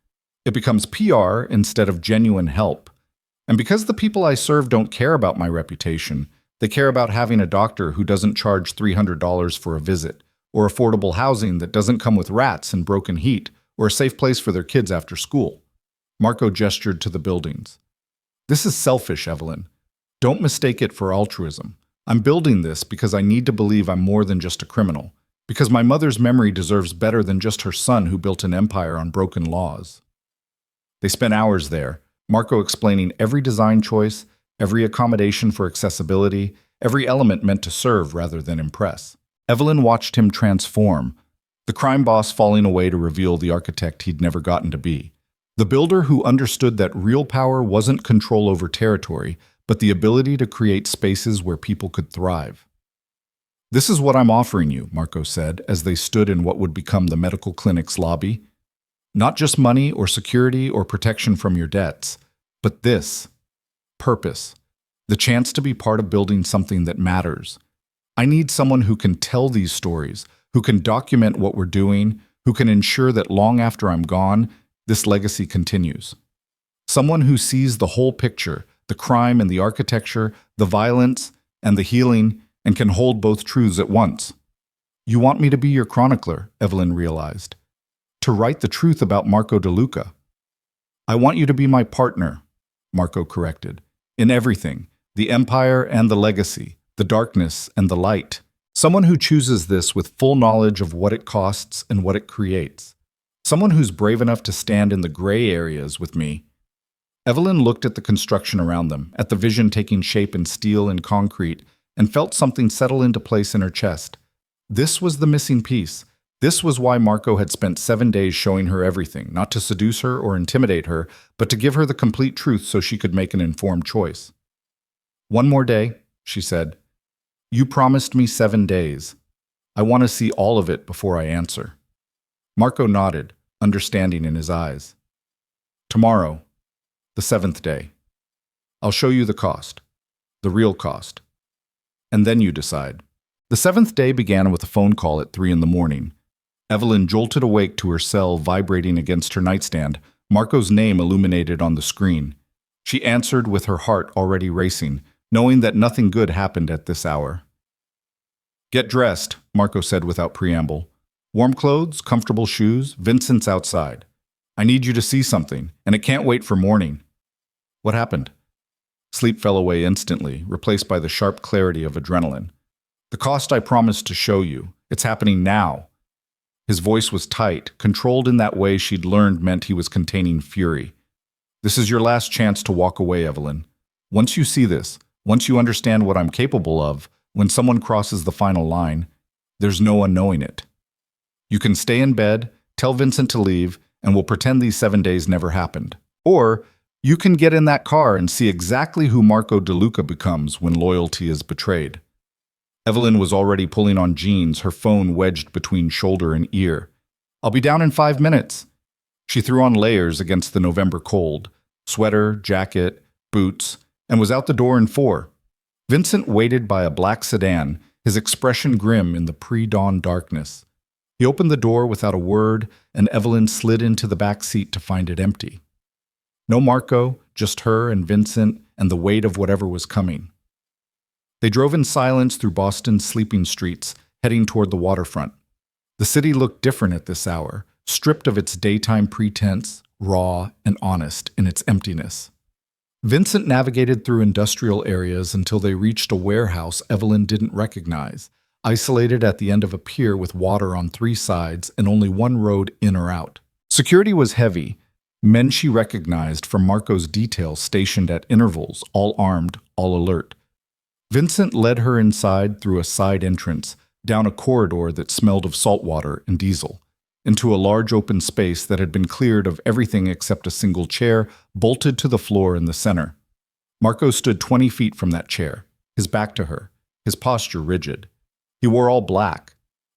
It becomes PR instead of genuine help. And because the people I serve don't care about my reputation, they care about having a doctor who doesn't charge $300 for a visit, or affordable housing that doesn't come with rats and broken heat, or a safe place for their kids after school." Marco gestured to the buildings. "This is selfish, Evelyn. Don't mistake it for altruism. I'm building this because I need to believe I'm more than just a criminal, because my mother's memory deserves better than just her son who built an empire on broken laws." They spent hours there, Marco explaining every design choice, every accommodation for accessibility, every element meant to serve rather than impress. Evelyn watched him transform, the crime boss falling away to reveal the architect he'd never gotten to be. The builder who understood that real power wasn't control over territory, but the ability to create spaces where people could thrive. This is what I'm offering you, Marco said, as they stood in what would become the medical clinic's lobby. Not just money or security or protection from your debts, but this purpose, the chance to be part of building something that matters. I need someone who can tell these stories, who can document what we're doing, who can ensure that long after I'm gone, this legacy continues. Someone who sees the whole picture, the crime and the architecture, the violence and the healing, and can hold both truths at once. You want me to be your chronicler, Evelyn realized. To write the truth about Marco De Luca. I want you to be my partner, Marco corrected. In everything, the empire and the legacy, the darkness and the light. Someone who chooses this with full knowledge of what it costs and what it creates. Someone who's brave enough to stand in the gray areas with me. Evelyn looked at the construction around them, at the vision taking shape in steel and concrete, and felt something settle into place in her chest. This was the missing piece. This was why Marco had spent 7 days showing her everything, not to seduce her or intimidate her, but to give her the complete truth so she could make an informed choice. "One more day," she said. "You promised me 7 days. I want to see all of it before I answer." Marco nodded, understanding in his eyes. "Tomorrow, the 7th day. I'll show you the cost, the real cost. And then you decide." The 7th day began with a phone call at 3 in the morning. Evelyn jolted awake to her cell vibrating against her nightstand, Marco's name illuminated on the screen. She answered with her heart already racing, knowing that nothing good happened at this hour. "Get dressed," Marco said without preamble. "Warm clothes, comfortable shoes, Vincent's outside. I need you to see something, and it can't wait for morning." "What happened?" Sleep fell away instantly, replaced by the sharp clarity of adrenaline. "The cost I promised to show you. It's happening now." His voice was tight, controlled in that way she'd learned meant he was containing fury. "This is your last chance to walk away, Evelyn. Once you see this, once you understand what I'm capable of, when someone crosses the final line, there's no unknowing it. You can stay in bed, tell Vincent to leave, and we'll pretend these 7 days never happened. Or you can get in that car and see exactly who Marco De Luca becomes when loyalty is betrayed." Evelyn was already pulling on jeans, her phone wedged between shoulder and ear. "I'll be down in 5 minutes." She threw on layers against the November cold, sweater, jacket, boots, and was out the door in 4. Vincent waited by a black sedan, his expression grim in the pre-dawn darkness. He opened the door without a word, and Evelyn slid into the back seat to find it empty. No Marco, just her and Vincent and the weight of whatever was coming. They drove in silence through Boston's sleeping streets, heading toward the waterfront. The city looked different at this hour, stripped of its daytime pretense, raw and honest in its emptiness. Vincent navigated through industrial areas until they reached a warehouse Evelyn didn't recognize, isolated at the end of a pier with water on 3 sides and only one road in or out. Security was heavy, men she recognized from Marco's details stationed at intervals, all armed, all alert. Vincent led her inside through a side entrance, down a corridor that smelled of salt water and diesel, into a large open space that had been cleared of everything except a single chair bolted to the floor in the center. Marco stood 20 feet from that chair, his back to her, his posture rigid. He wore all black,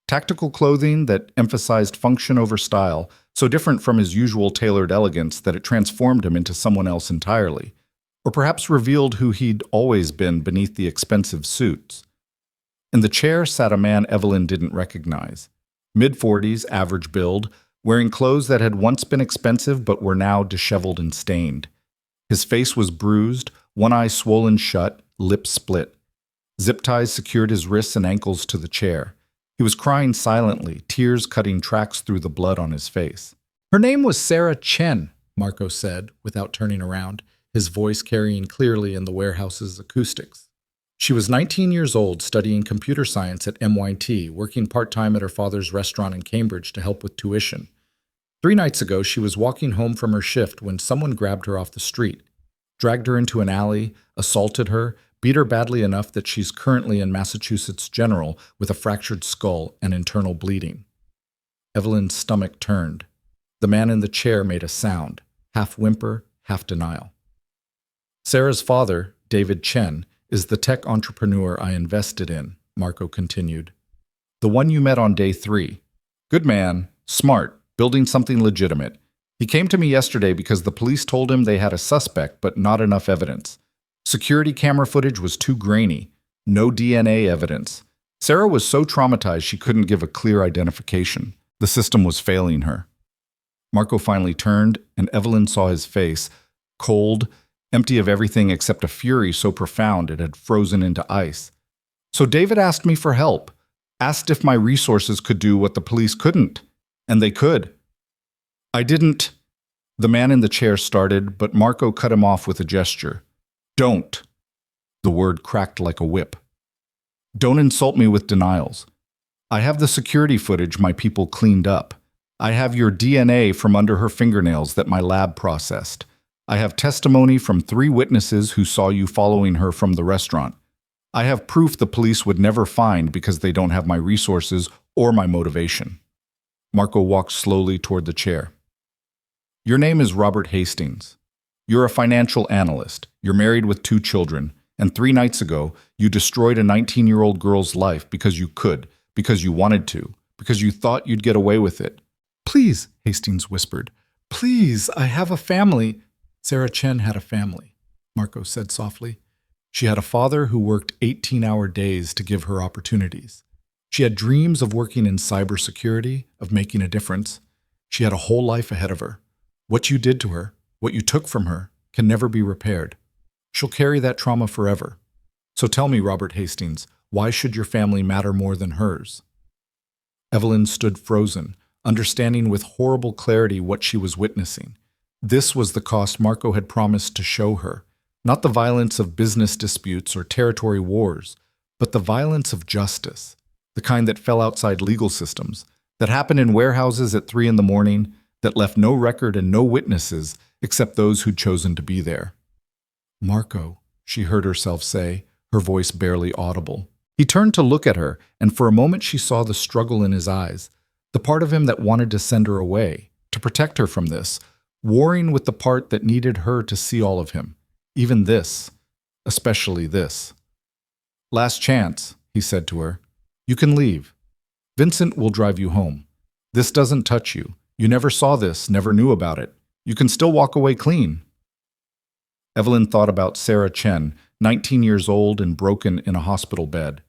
tactical clothing that emphasized function over style, so different from his usual tailored elegance that it transformed him into someone else entirely, or perhaps revealed who he'd always been beneath the expensive suits. In the chair sat a man Evelyn didn't recognize. Mid-40s, average build, wearing clothes that had once been expensive but were now disheveled and stained. His face was bruised, one eye swollen shut, lips split. Zip ties secured his wrists and ankles to the chair. He was crying silently, tears cutting tracks through the blood on his face. "Her name was Sarah Chen," Marco said, without turning around, his voice carrying clearly in the warehouse's acoustics. She was 19 years old, studying computer science at MIT, working part-time at her father's restaurant in Cambridge to help with tuition. 3 nights ago, she was walking home from her shift when someone grabbed her off the street, dragged her into an alley, assaulted her, beat her badly enough that she's currently in Massachusetts General with a fractured skull and internal bleeding. Evelyn's stomach turned. The man in the chair made a sound, half whimper, half denial. "Sarah's father, David Chen, is the tech entrepreneur I invested in," Marco continued. The one you met on day 3. Good man, smart, building something legitimate. He came to me yesterday because the police told him they had a suspect, but not enough evidence. Security camera footage was too grainy. No DNA evidence. Sarah was so traumatized she couldn't give a clear identification. The system was failing her. Marco finally turned, and Evelyn saw his face, cold, empty of everything except a fury so profound it had frozen into ice. So David asked me for help, asked if my resources could do what the police couldn't. And they could. I didn't. The man in the chair started, but Marco cut him off with a gesture. Don't. The word cracked like a whip. Don't insult me with denials. I have the security footage my people cleaned up. I have your DNA from under her fingernails that my lab processed. I have testimony from 3 witnesses who saw you following her from the restaurant. I have proof the police would never find because they don't have my resources or my motivation. Marco walked slowly toward the chair. Your name is Robert Hastings. You're a financial analyst. You're married with 2 children. And 3 nights ago, you destroyed a 19-year-old girl's life because you could, because you wanted to, because you thought you'd get away with it. Please, Hastings whispered. Please, I have a family. Sarah Chen had a family, Marco said softly. She had a father who worked 18-hour days to give her opportunities. She had dreams of working in cybersecurity, of making a difference. She had a whole life ahead of her. What you did to her, what you took from her, can never be repaired. She'll carry that trauma forever. So tell me, Robert Hastings, why should your family matter more than hers? Evelyn stood frozen, understanding with horrible clarity what she was witnessing. This was the cost Marco had promised to show her, not the violence of business disputes or territory wars, but the violence of justice, the kind that fell outside legal systems, that happened in warehouses at 3 a.m, that left no record and no witnesses except those who'd chosen to be there. Marco, she heard herself say, her voice barely audible. He turned to look at her, and for a moment she saw the struggle in his eyes, the part of him that wanted to send her away, to protect her from this, warring with the part that needed her to see all of him, even this, especially this. Last chance, he said to her. You can leave. Vincent will drive you home. This doesn't touch you. You never saw this, never knew about it. You can still walk away clean. Evelyn thought about Sarah Chen, 19 years old and broken in a hospital bed.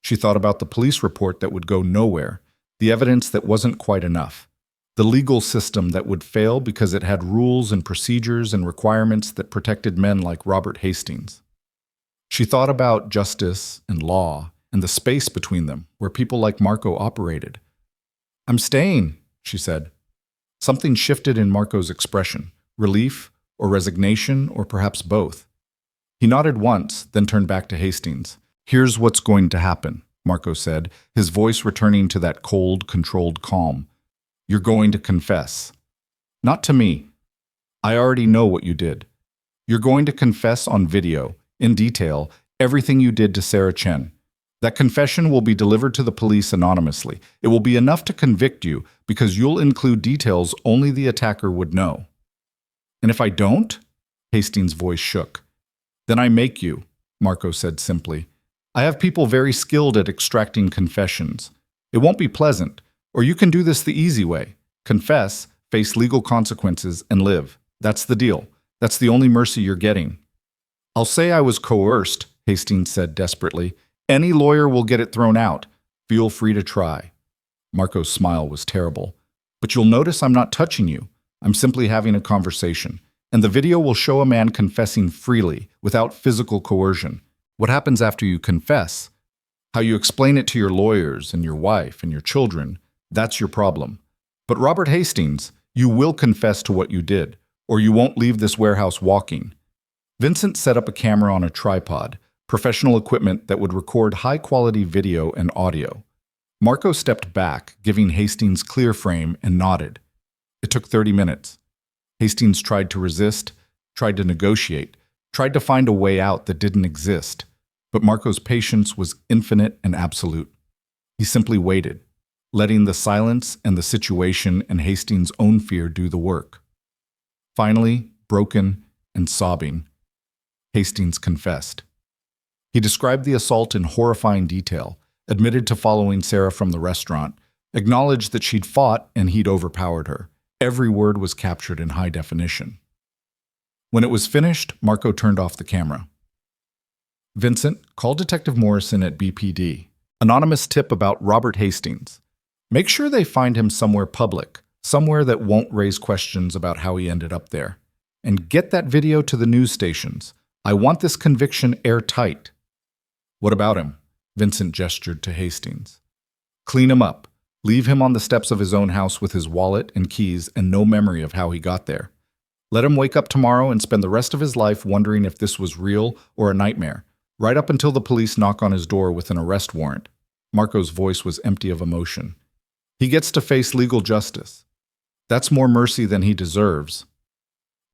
She thought about the police report that would go nowhere, the evidence that wasn't quite enough, the legal system that would fail because it had rules and procedures and requirements that protected men like Robert Hastings. She thought about justice and law and the space between them where people like Marco operated. I'm staying, she said. Something shifted in Marco's expression, relief or resignation or perhaps both. He nodded once, then turned back to Hastings. Here's what's going to happen, Marco said, his voice returning to that cold, controlled calm. You're going to confess. Not to me. I already know what you did. You're going to confess on video, in detail, everything you did to Sarah Chen. That confession will be delivered to the police anonymously. It will be enough to convict you because you'll include details only the attacker would know. And if I don't? Hastings' voice shook. Then I make you, Marco said simply. I have people very skilled at extracting confessions. It won't be pleasant, or you can do this the easy way. Confess, face legal consequences, and live. That's the deal. That's the only mercy you're getting. I'll say I was coerced, Hastings said desperately. Any lawyer will get it thrown out. Feel free to try. Marco's smile was terrible. But you'll notice I'm not touching you. I'm simply having a conversation. And the video will show a man confessing freely, without physical coercion. What happens after you confess? How you explain it to your lawyers and your wife and your children, that's your problem. But Robert Hastings, you will confess to what you did, or you won't leave this warehouse walking. Vincent set up a camera on a tripod, professional equipment that would record high-quality video and audio. Marco stepped back, giving Hastings clear frame, and nodded. It took 30 minutes. Hastings tried to resist, tried to negotiate, tried to find a way out that didn't exist. But Marco's patience was infinite and absolute. He simply waited, letting the silence and the situation and Hastings' own fear do the work. Finally, broken and sobbing, Hastings confessed. He described the assault in horrifying detail, admitted to following Sarah from the restaurant, acknowledged that she'd fought and he'd overpowered her. Every word was captured in high definition. When it was finished, Marco turned off the camera. Vincent, call Detective Morrison at BPD. Anonymous tip about Robert Hastings. Make sure they find him somewhere public, somewhere that won't raise questions about how he ended up there. And get that video to the news stations. I want this conviction airtight. What about him? Vincent gestured to Hastings. Clean him up. Leave him on the steps of his own house with his wallet and keys and no memory of how he got there. Let him wake up tomorrow and spend the rest of his life wondering if this was real or a nightmare, right up until the police knock on his door with an arrest warrant. Marco's voice was empty of emotion. He gets to face legal justice. That's more mercy than he deserves.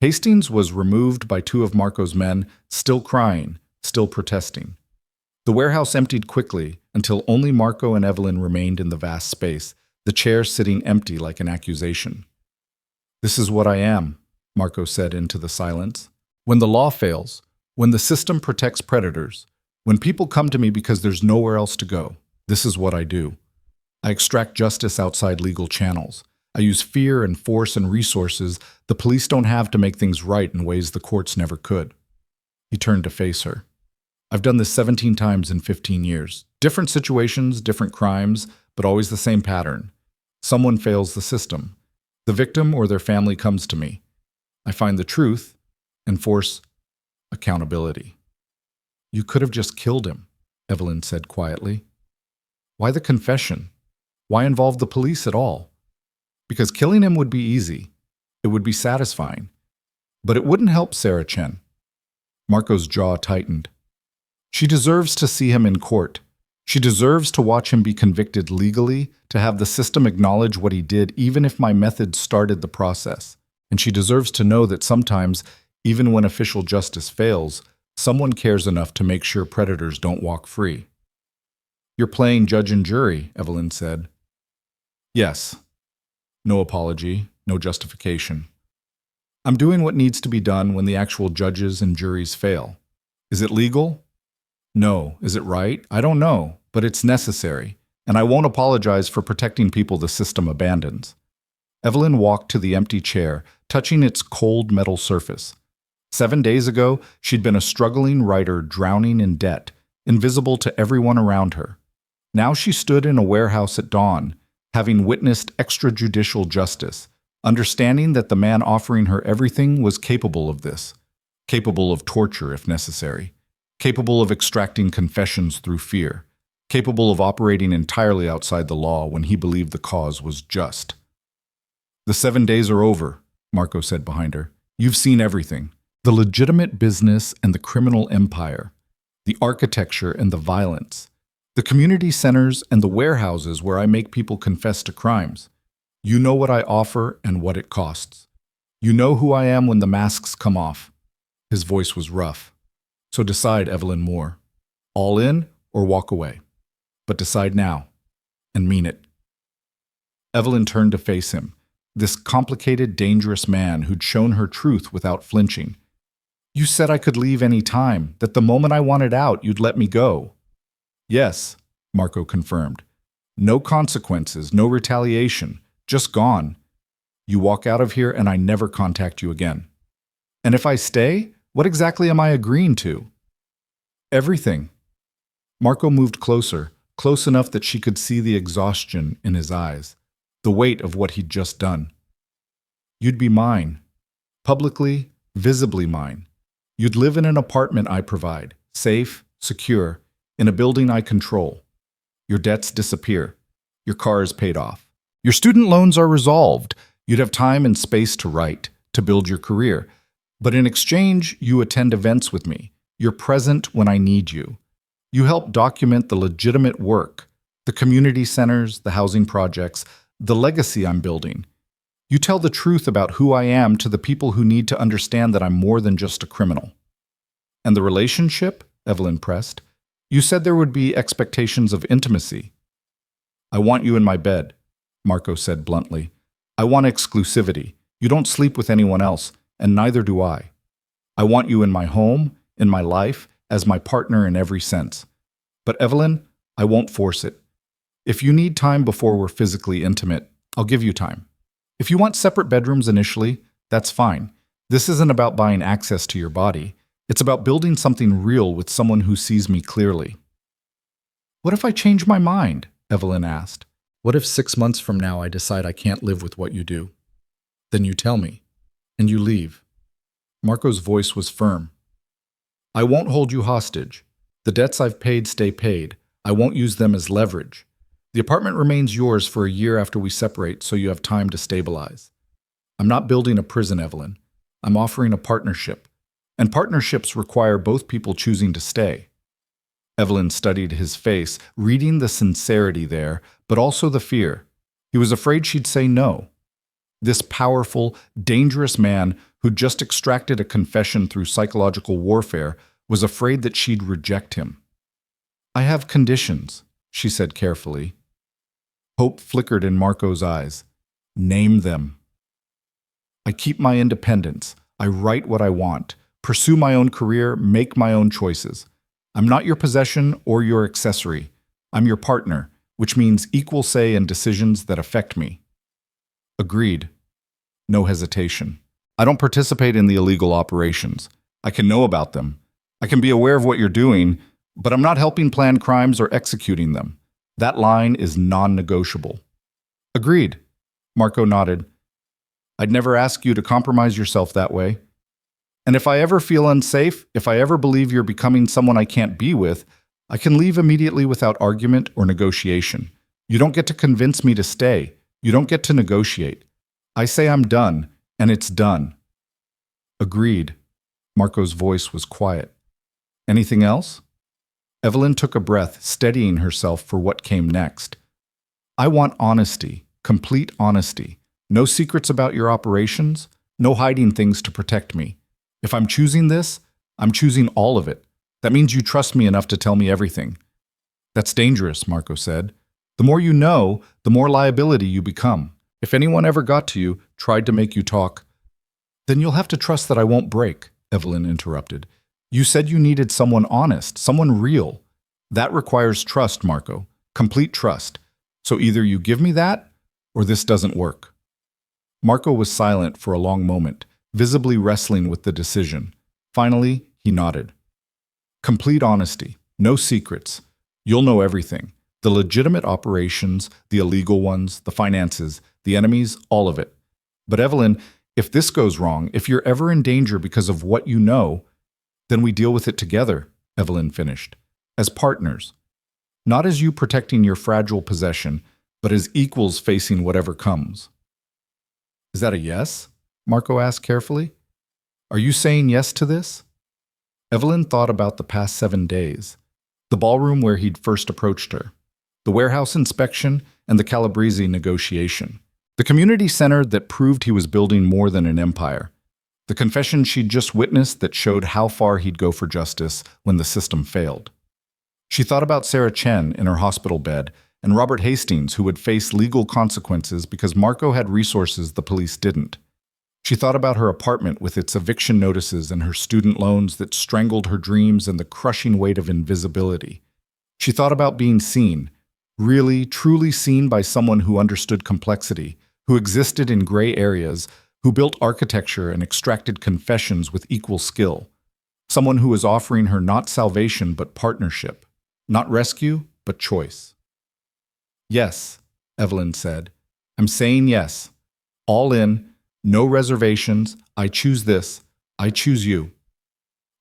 Hastings was removed by two of Marco's men, still crying, still protesting. The warehouse emptied quickly until only Marco and Evelyn remained in the vast space, the chair sitting empty like an accusation. This is what I am, Marco said into the silence. When the law fails, when the system protects predators, when people come to me because there's nowhere else to go, this is what I do. I extract justice outside legal channels. I use fear and force and resources the police don't have to make things right in ways the courts never could. He turned to face her. I've done this 17 times in 15 years. Different situations, different crimes, but always the same pattern. Someone fails the system. The victim or their family comes to me. I find the truth and force accountability. You could have just killed him, Evelyn said quietly. Why the confession? Why involve the police at all? Because killing him would be easy. It would be satisfying. But it wouldn't help Sarah Chen. Marco's jaw tightened. She deserves to see him in court. She deserves to watch him be convicted legally, to have the system acknowledge what he did even if my methods started the process. And she deserves to know that sometimes, even when official justice fails, someone cares enough to make sure predators don't walk free. You're playing judge and jury, Evelyn said. Yes. No apology, no justification. I'm doing what needs to be done when the actual judges and juries fail. Is it legal? No. Is it right? I don't know, but it's necessary, and I won't apologize for protecting people the system abandons. Evelyn walked to the empty chair, touching its cold metal surface. 7 days ago, she'd been a struggling writer drowning in debt, invisible to everyone around her. Now she stood in a warehouse at dawn, having witnessed extrajudicial justice, understanding that the man offering her everything was capable of this, capable of torture if necessary, capable of extracting confessions through fear, capable of operating entirely outside the law when he believed the cause was just. The 7 days are over, Marco said behind her. You've seen everything. The legitimate business and the criminal empire, the architecture and the violence, the community centers and the warehouses where I make people confess to crimes. You know what I offer and what it costs. You know who I am when the masks come off. His voice was rough. So decide, Evelyn Moore. All in or walk away. But decide now, and mean it. Evelyn turned to face him, this complicated, dangerous man who'd shown her truth without flinching. You said I could leave any time, that the moment I wanted out, you'd let me go. Yes, Marco confirmed. No consequences, no retaliation, just gone. You walk out of here and I never contact you again. And if I stay, what exactly am I agreeing to? Everything. Marco moved closer, close enough that she could see the exhaustion in his eyes, the weight of what he'd just done. You'd be mine. Publicly, visibly mine. You'd live in an apartment I provide, safe, secure, in a building I control. Your debts disappear. Your car is paid off. Your student loans are resolved. You'd have time and space to write, to build your career. But in exchange, you attend events with me. You're present when I need you. You help document the legitimate work, the community centers, the housing projects, the legacy I'm building. You tell the truth about who I am to the people who need to understand that I'm more than just a criminal. And the relationship? Evelyn pressed. You said there would be expectations of intimacy. I want you in my bed, Marco said bluntly. I want exclusivity. You don't sleep with anyone else, and neither do I. I want you in my home, in my life, as my partner in every sense. But Evelyn, I won't force it. If you need time before we're physically intimate, I'll give you time. If you want separate bedrooms initially, that's fine. This isn't about buying access to your body. It's about building something real with someone who sees me clearly. What if I change my mind? Evelyn asked. What if 6 months from now I decide I can't live with what you do? Then you tell me, and you leave. Marco's voice was firm. I won't hold you hostage. The debts I've paid stay paid. I won't use them as leverage. The apartment remains yours for a year after we separate, so you have time to stabilize. I'm not building a prison, Evelyn. I'm offering a partnership. And partnerships require both people choosing to stay. Evelyn studied his face, reading the sincerity there, but also the fear. He was afraid she'd say no. This powerful, dangerous man who'd just extracted a confession through psychological warfare was afraid that she'd reject him. I have conditions, she said carefully. Hope flickered in Marco's eyes. Name them. I keep my independence. I write what I want, pursue my own career, make my own choices. I'm not your possession or your accessory. I'm your partner, which means equal say in decisions that affect me. Agreed. No hesitation. I don't participate in the illegal operations. I can know about them. I can be aware of what you're doing, but I'm not helping plan crimes or executing them. That line is non-negotiable. Agreed. Marco nodded. I'd never ask you to compromise yourself that way. And if I ever feel unsafe, if I ever believe you're becoming someone I can't be with, I can leave immediately without argument or negotiation. You don't get to convince me to stay. You don't get to negotiate. I say I'm done, and it's done. Agreed. Marco's voice was quiet. Anything else? Evelyn took a breath, steadying herself for what came next. I want honesty, complete honesty. No secrets about your operations, no hiding things to protect me. If I'm choosing this, I'm choosing all of it. That means you trust me enough to tell me everything. That's dangerous, Marco said. The more you know, the more liability you become. If anyone ever got to you, tried to make you talk, then you'll have to trust that I won't break, Evelyn interrupted. You said you needed someone honest, someone real. That requires trust, Marco. Complete trust. So either you give me that, or this doesn't work. Marco was silent for a long moment, visibly wrestling with the decision. Finally, he nodded. Complete honesty. No secrets. You'll know everything. The legitimate operations, the illegal ones, the finances, the enemies, all of it. But Evelyn, if this goes wrong, if you're ever in danger because of what you know, then we deal with it together, Evelyn finished. As partners. Not as you protecting your fragile possession, but as equals facing whatever comes. Is that a yes? Marco asked carefully. Are you saying yes to this? Evelyn thought about the past 7 days. The ballroom where he'd first approached her. The warehouse inspection and the Calabrese negotiation. The community center that proved he was building more than an empire. The confession she'd just witnessed that showed how far he'd go for justice when the system failed. She thought about Sarah Chen in her hospital bed and Robert Hastings, who would face legal consequences because Marco had resources the police didn't. She thought about her apartment with its eviction notices and her student loans that strangled her dreams and the crushing weight of invisibility. She thought about being seen, really, truly seen by someone who understood complexity, who existed in gray areas, who built architecture and extracted confessions with equal skill. Someone who was offering her not salvation but partnership, not rescue but choice. Yes, Evelyn said. I'm saying yes. All in, no reservations. I choose this. I choose you.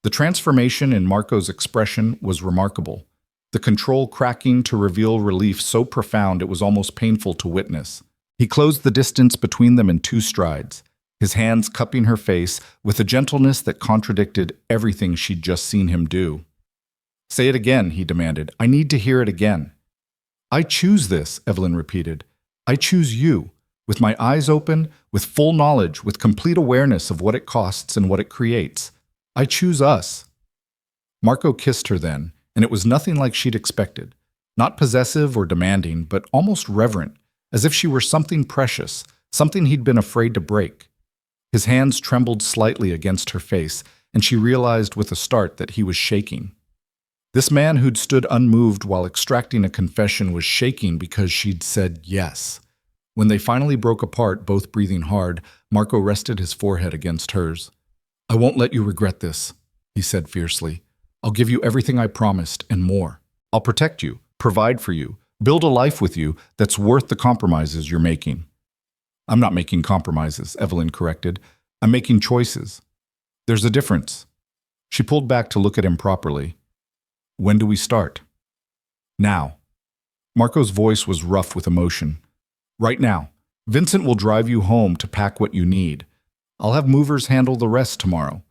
The transformation in Marco's expression was remarkable. The control cracking to reveal relief so profound it was almost painful to witness. He closed the distance between them in 2 strides, his hands cupping her face with a gentleness that contradicted everything she'd just seen him do. Say it again, he demanded. I need to hear it again. I choose this, Evelyn repeated. I choose you, with my eyes open, with full knowledge, with complete awareness of what it costs and what it creates. I choose us. Marco kissed her then, and it was nothing like she'd expected. Not possessive or demanding, but almost reverent, as if she were something precious, something he'd been afraid to break. His hands trembled slightly against her face, and she realized with a start that he was shaking. This man who'd stood unmoved while extracting a confession was shaking because she'd said yes. When they finally broke apart, both breathing hard, Marco rested his forehead against hers. "I won't let you regret this," he said fiercely. "I'll give you everything I promised and more. I'll protect you, provide for you, build a life with you that's worth the compromises you're making." "I'm not making compromises," Evelyn corrected. "I'm making choices. There's a difference." She pulled back to look at him properly. "When do we start?" "Now." Marco's voice was rough with emotion. "Right now. Vincent will drive you home to pack what you need. I'll have movers handle the rest tomorrow.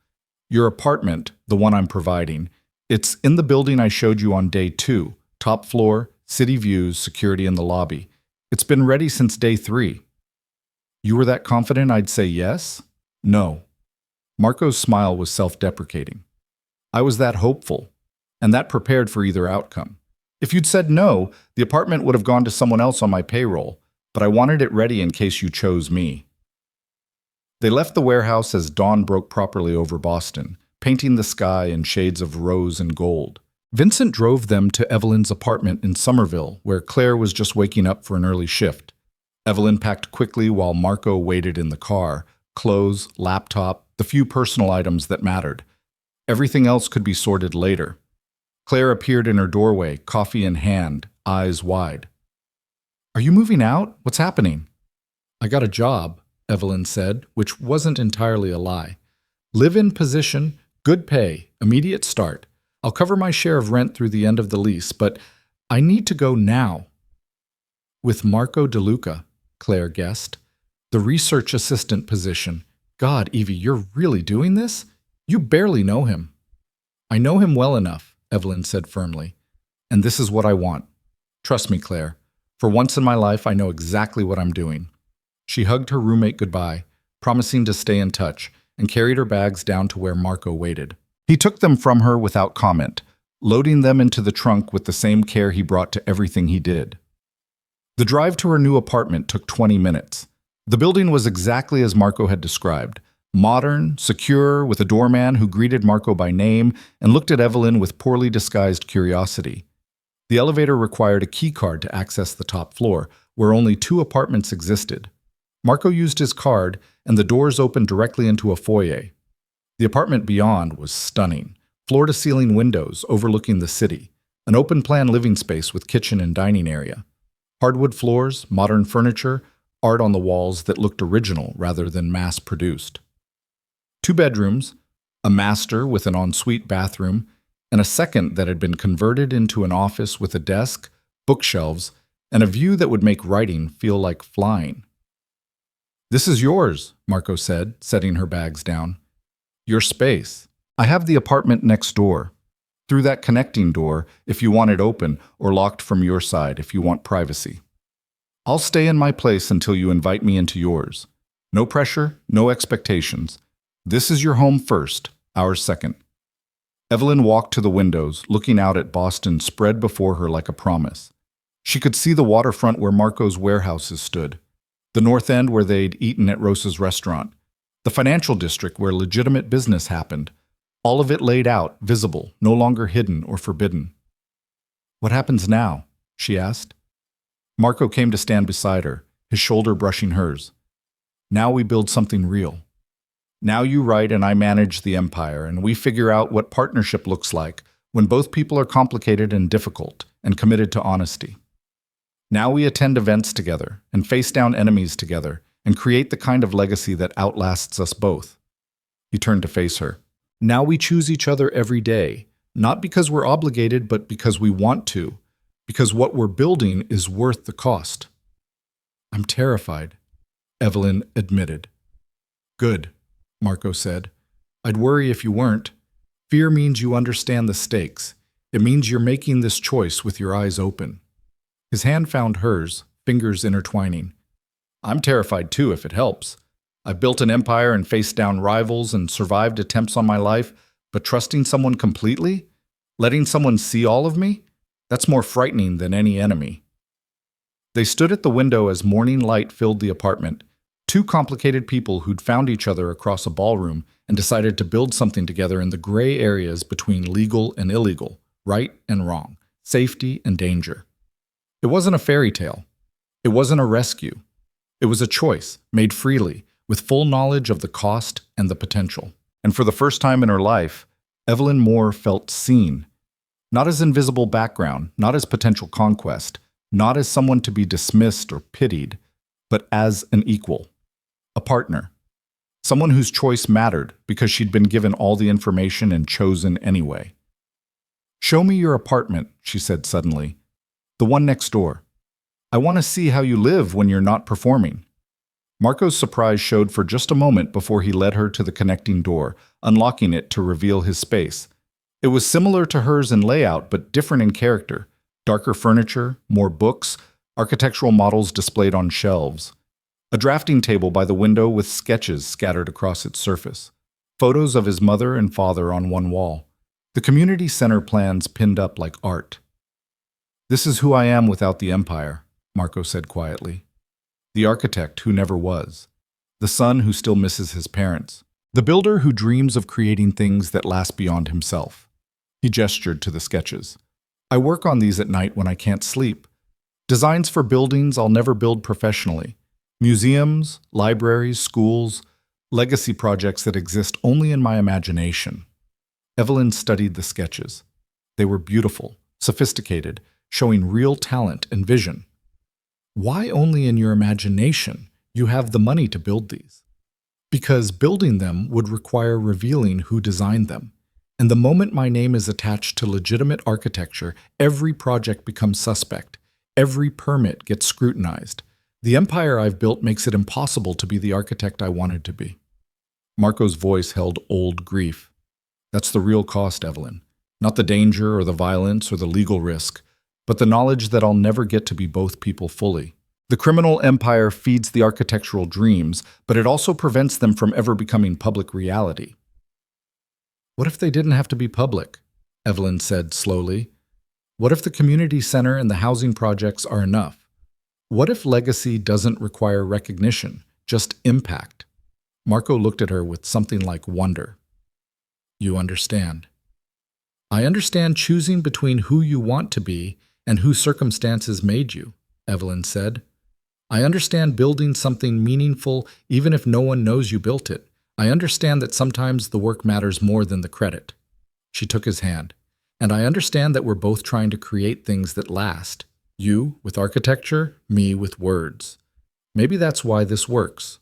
Your apartment, the one I'm providing, it's in the building I showed you on day 2, top floor, city views, security in the lobby. It's been ready since day 3. You were that confident I'd say yes? No." Marco's smile was self-deprecating. "I was that hopeful, and that prepared for either outcome. If you'd said no, the apartment would have gone to someone else on my payroll, but I wanted it ready in case you chose me." They left the warehouse as dawn broke properly over Boston, painting the sky in shades of rose and gold. Vincent drove them to Evelyn's apartment in Somerville, where Claire was just waking up for an early shift. Evelyn packed quickly while Marco waited in the car, clothes, laptop, the few personal items that mattered. Everything else could be sorted later. Claire appeared in her doorway, coffee in hand, eyes wide. "Are you moving out? What's happening?" "I got a job," Evelyn said, which wasn't entirely a lie. "Live-in position, good pay, immediate start. I'll cover my share of rent through the end of the lease, but I need to go now." "With Marco DeLuca," Claire guessed. "The research assistant position. God, Evie, you're really doing this? You barely know him." "I know him well enough," Evelyn said firmly. "And this is what I want. Trust me, Claire. For once in my life, I know exactly what I'm doing." She hugged her roommate goodbye, promising to stay in touch, and carried her bags down to where Marco waited. He took them from her without comment, loading them into the trunk with the same care he brought to everything he did. The drive to her new apartment took 20 minutes. The building was exactly as Marco had described. Modern, secure, with a doorman who greeted Marco by name and looked at Evelyn with poorly disguised curiosity. The elevator required a key card to access the top floor, where only 2 apartments existed. Marco used his card, and the doors opened directly into a foyer. The apartment beyond was stunning. Floor-to-ceiling windows overlooking the city, an open-plan living space with kitchen and dining area. Hardwood floors, modern furniture, art on the walls that looked original rather than mass-produced. 2 bedrooms, a master with an ensuite bathroom, and a second that had been converted into an office with a desk, bookshelves, and a view that would make writing feel like flying. "This is yours," Marco said, setting her bags down. "Your space. I have the apartment next door. Through that connecting door if you want it open, or locked from your side if you want privacy. I'll stay in my place until you invite me into yours. No pressure, no expectations. This is your home first, ours second." Evelyn walked to the windows, looking out at Boston spread before her like a promise. She could see the waterfront where Marco's warehouses stood, the north end where they'd eaten at Rosa's restaurant, the financial district where legitimate business happened, all of it laid out, visible, no longer hidden or forbidden. "What happens now?" she asked. Marco came to stand beside her, his shoulder brushing hers. "Now we build something real. Now you write and I manage the empire, and we figure out what partnership looks like when both people are complicated and difficult and committed to honesty. Now we attend events together and face down enemies together and create the kind of legacy that outlasts us both." He turned to face her. "Now we choose each other every day, not because we're obligated, but because we want to, because what we're building is worth the cost." "I'm terrified," Evelyn admitted. "Good," Marco said. "I'd worry if you weren't. Fear means you understand the stakes. It means you're making this choice with your eyes open." His hand found hers, fingers intertwining. "I'm terrified too, if it helps. I've built an empire and faced down rivals and survived attempts on my life, but trusting someone completely? Letting someone see all of me? That's more frightening than any enemy." They stood at the window as morning light filled the apartment, 2 complicated people who'd found each other across a ballroom and decided to build something together in the gray areas between legal and illegal, right and wrong, safety and danger. It wasn't a fairy tale. It wasn't a rescue. It was a choice, made freely, with full knowledge of the cost and the potential. And for the first time in her life, Evelyn Moore felt seen, not as invisible background, not as potential conquest, not as someone to be dismissed or pitied, but as an equal, a partner, someone whose choice mattered because she'd been given all the information and chosen anyway. "Show me your apartment," she said suddenly. "The one next door. I want to see how you live when you're not performing." Marco's surprise showed for just a moment before he led her to the connecting door, unlocking it to reveal his space. It was similar to hers in layout, but different in character. Darker furniture, more books, architectural models displayed on shelves. A drafting table by the window with sketches scattered across its surface. Photos of his mother and father on one wall. The community center plans pinned up like art. "This is who I am without the empire," Marco said quietly. The architect who never was. The son who still misses his parents. The builder who dreams of creating things that last beyond himself. He gestured to the sketches. "I work on these at night when I can't sleep. Designs for buildings I'll never build professionally. Museums, libraries, schools, legacy projects that exist only in my imagination." Evelyn studied the sketches. They were beautiful, sophisticated, showing real talent and vision. "Why only in your imagination? You have the money to build these." "Because building them would require revealing who designed them. And the moment my name is attached to legitimate architecture, every project becomes suspect. Every permit gets scrutinized. The empire I've built makes it impossible to be the architect I wanted to be." Marco's voice held old grief. "That's the real cost, Evelyn. Not the danger or the violence or the legal risk, but the knowledge that I'll never get to be both people fully. The criminal empire feeds the architectural dreams, but it also prevents them from ever becoming public reality." "What if they didn't have to be public?" Evelyn said slowly. "What if the community center and the housing projects are enough? What if legacy doesn't require recognition, just impact?" Marco looked at her with something like wonder. "You understand." "I understand choosing between who you want to be and who circumstances made you," Evelyn said. "I understand building something meaningful even if no one knows you built it. I understand that sometimes the work matters more than the credit." She took his hand. "And I understand that we're both trying to create things that last. You with architecture, me with words. Maybe that's why this works.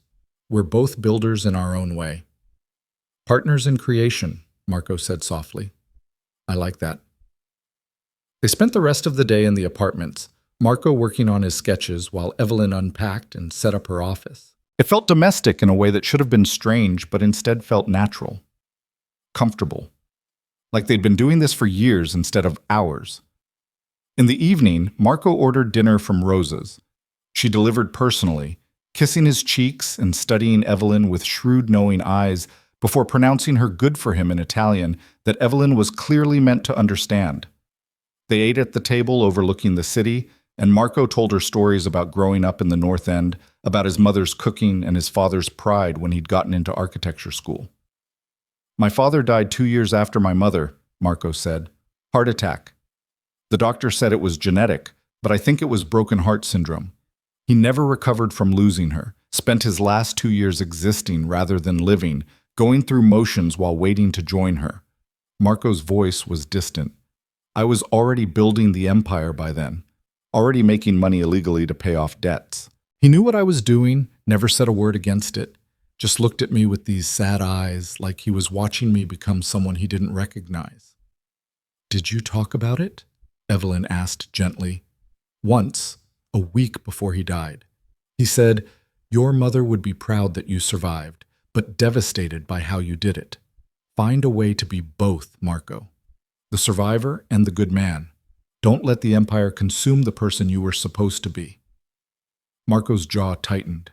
We're both builders in our own way." "Partners in creation," Marco said softly. "I like that." They spent the rest of the day in the apartments, Marco working on his sketches while Evelyn unpacked and set up her office. It felt domestic in a way that should have been strange, but instead felt natural. Comfortable. Like they'd been doing this for years instead of hours. In the evening, Marco ordered dinner from Rosa's. She delivered personally, kissing his cheeks and studying Evelyn with shrewd, knowing eyes before pronouncing her good for him in Italian that Evelyn was clearly meant to understand. They ate at the table overlooking the city, and Marco told her stories about growing up in the North End, about his mother's cooking and his father's pride when he'd gotten into architecture school. "My father died 2 years after my mother," Marco said. "Heart attack. The doctor said it was genetic, but I think it was broken heart syndrome. He never recovered from losing her, spent his last 2 years existing rather than living, going through motions while waiting to join her." Marco's voice was distant. "I was already building the empire by then, already making money illegally to pay off debts. He knew what I was doing, never said a word against it, just looked at me with these sad eyes like he was watching me become someone he didn't recognize." "Did you talk about it?" Evelyn asked gently. "Once, a week before he died. He said, 'Your mother would be proud that you survived, but devastated by how you did it. Find a way to be both, Marco. The survivor and the good man. Don't let the empire consume the person you were supposed to be.'" Marco's jaw tightened.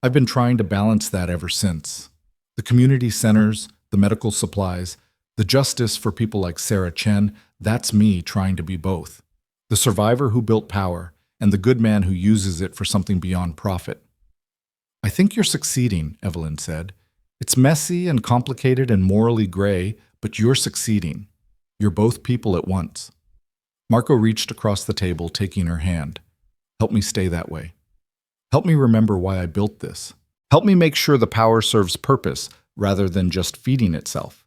"I've been trying to balance that ever since. The community centers, the medical supplies, the justice for people like Sarah Chen, that's me trying to be both. The survivor who built power, and the good man who uses it for something beyond profit." "I think you're succeeding," Evelyn said. "It's messy and complicated and morally gray, but you're succeeding. You're both people at once. Marco reached across the table, taking her hand. Help me stay that way. Help me remember why I built this. Help me make sure the power serves purpose rather than just feeding itself.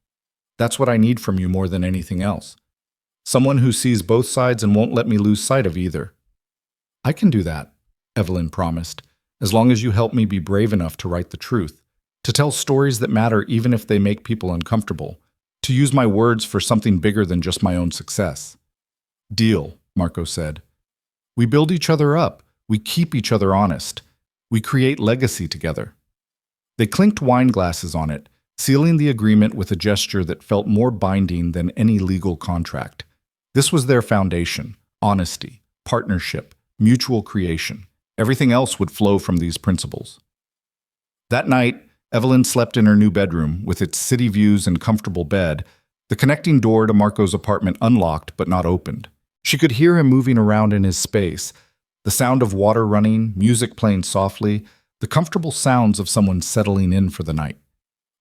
That's what I need from you more than anything else. Someone who sees both sides and won't let me lose sight of either. I can do that, Evelyn promised, as long as you help me be brave enough to write the truth, to tell stories that matter even if they make people uncomfortable, to use my words for something bigger than just my own success. Deal, Marco said. We build each other up. We keep each other honest. We create legacy together. They clinked wine glasses on it, sealing the agreement with a gesture that felt more binding than any legal contract. This was their foundation: honesty, partnership, mutual creation. Everything else would flow from these principles. That night, Evelyn slept in her new bedroom with its city views and comfortable bed, the connecting door to Marco's apartment unlocked but not opened. She could hear him moving around in his space, the sound of water running, music playing softly, the comfortable sounds of someone settling in for the night.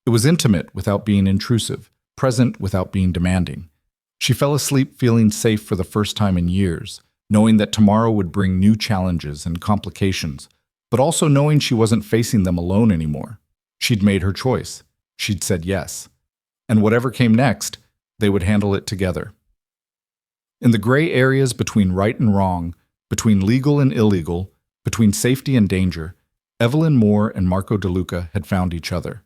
It was intimate without being intrusive, present without being demanding. She fell asleep feeling safe for the first time in years, knowing that tomorrow would bring new challenges and complications, but also knowing she wasn't facing them alone anymore. She'd made her choice. She'd said yes. And whatever came next, they would handle it together. In the gray areas between right and wrong, between legal and illegal, between safety and danger, Evelyn Moore and Marco DeLuca had found each other.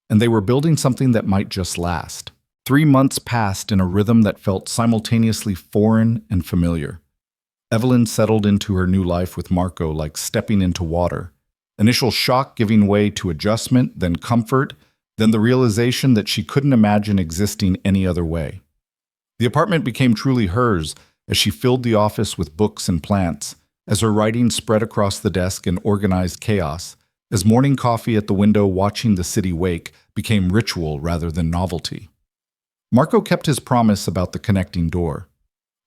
And they were building something that might just last. 3 months passed in a rhythm that felt simultaneously foreign and familiar. Evelyn settled into her new life with Marco like stepping into water. Initial shock giving way to adjustment, then comfort, then the realization that she couldn't imagine existing any other way. The apartment became truly hers as she filled the office with books and plants, as her writing spread across the desk in organized chaos, as morning coffee at the window watching the city wake became ritual rather than novelty. Marco kept his promise about the connecting door.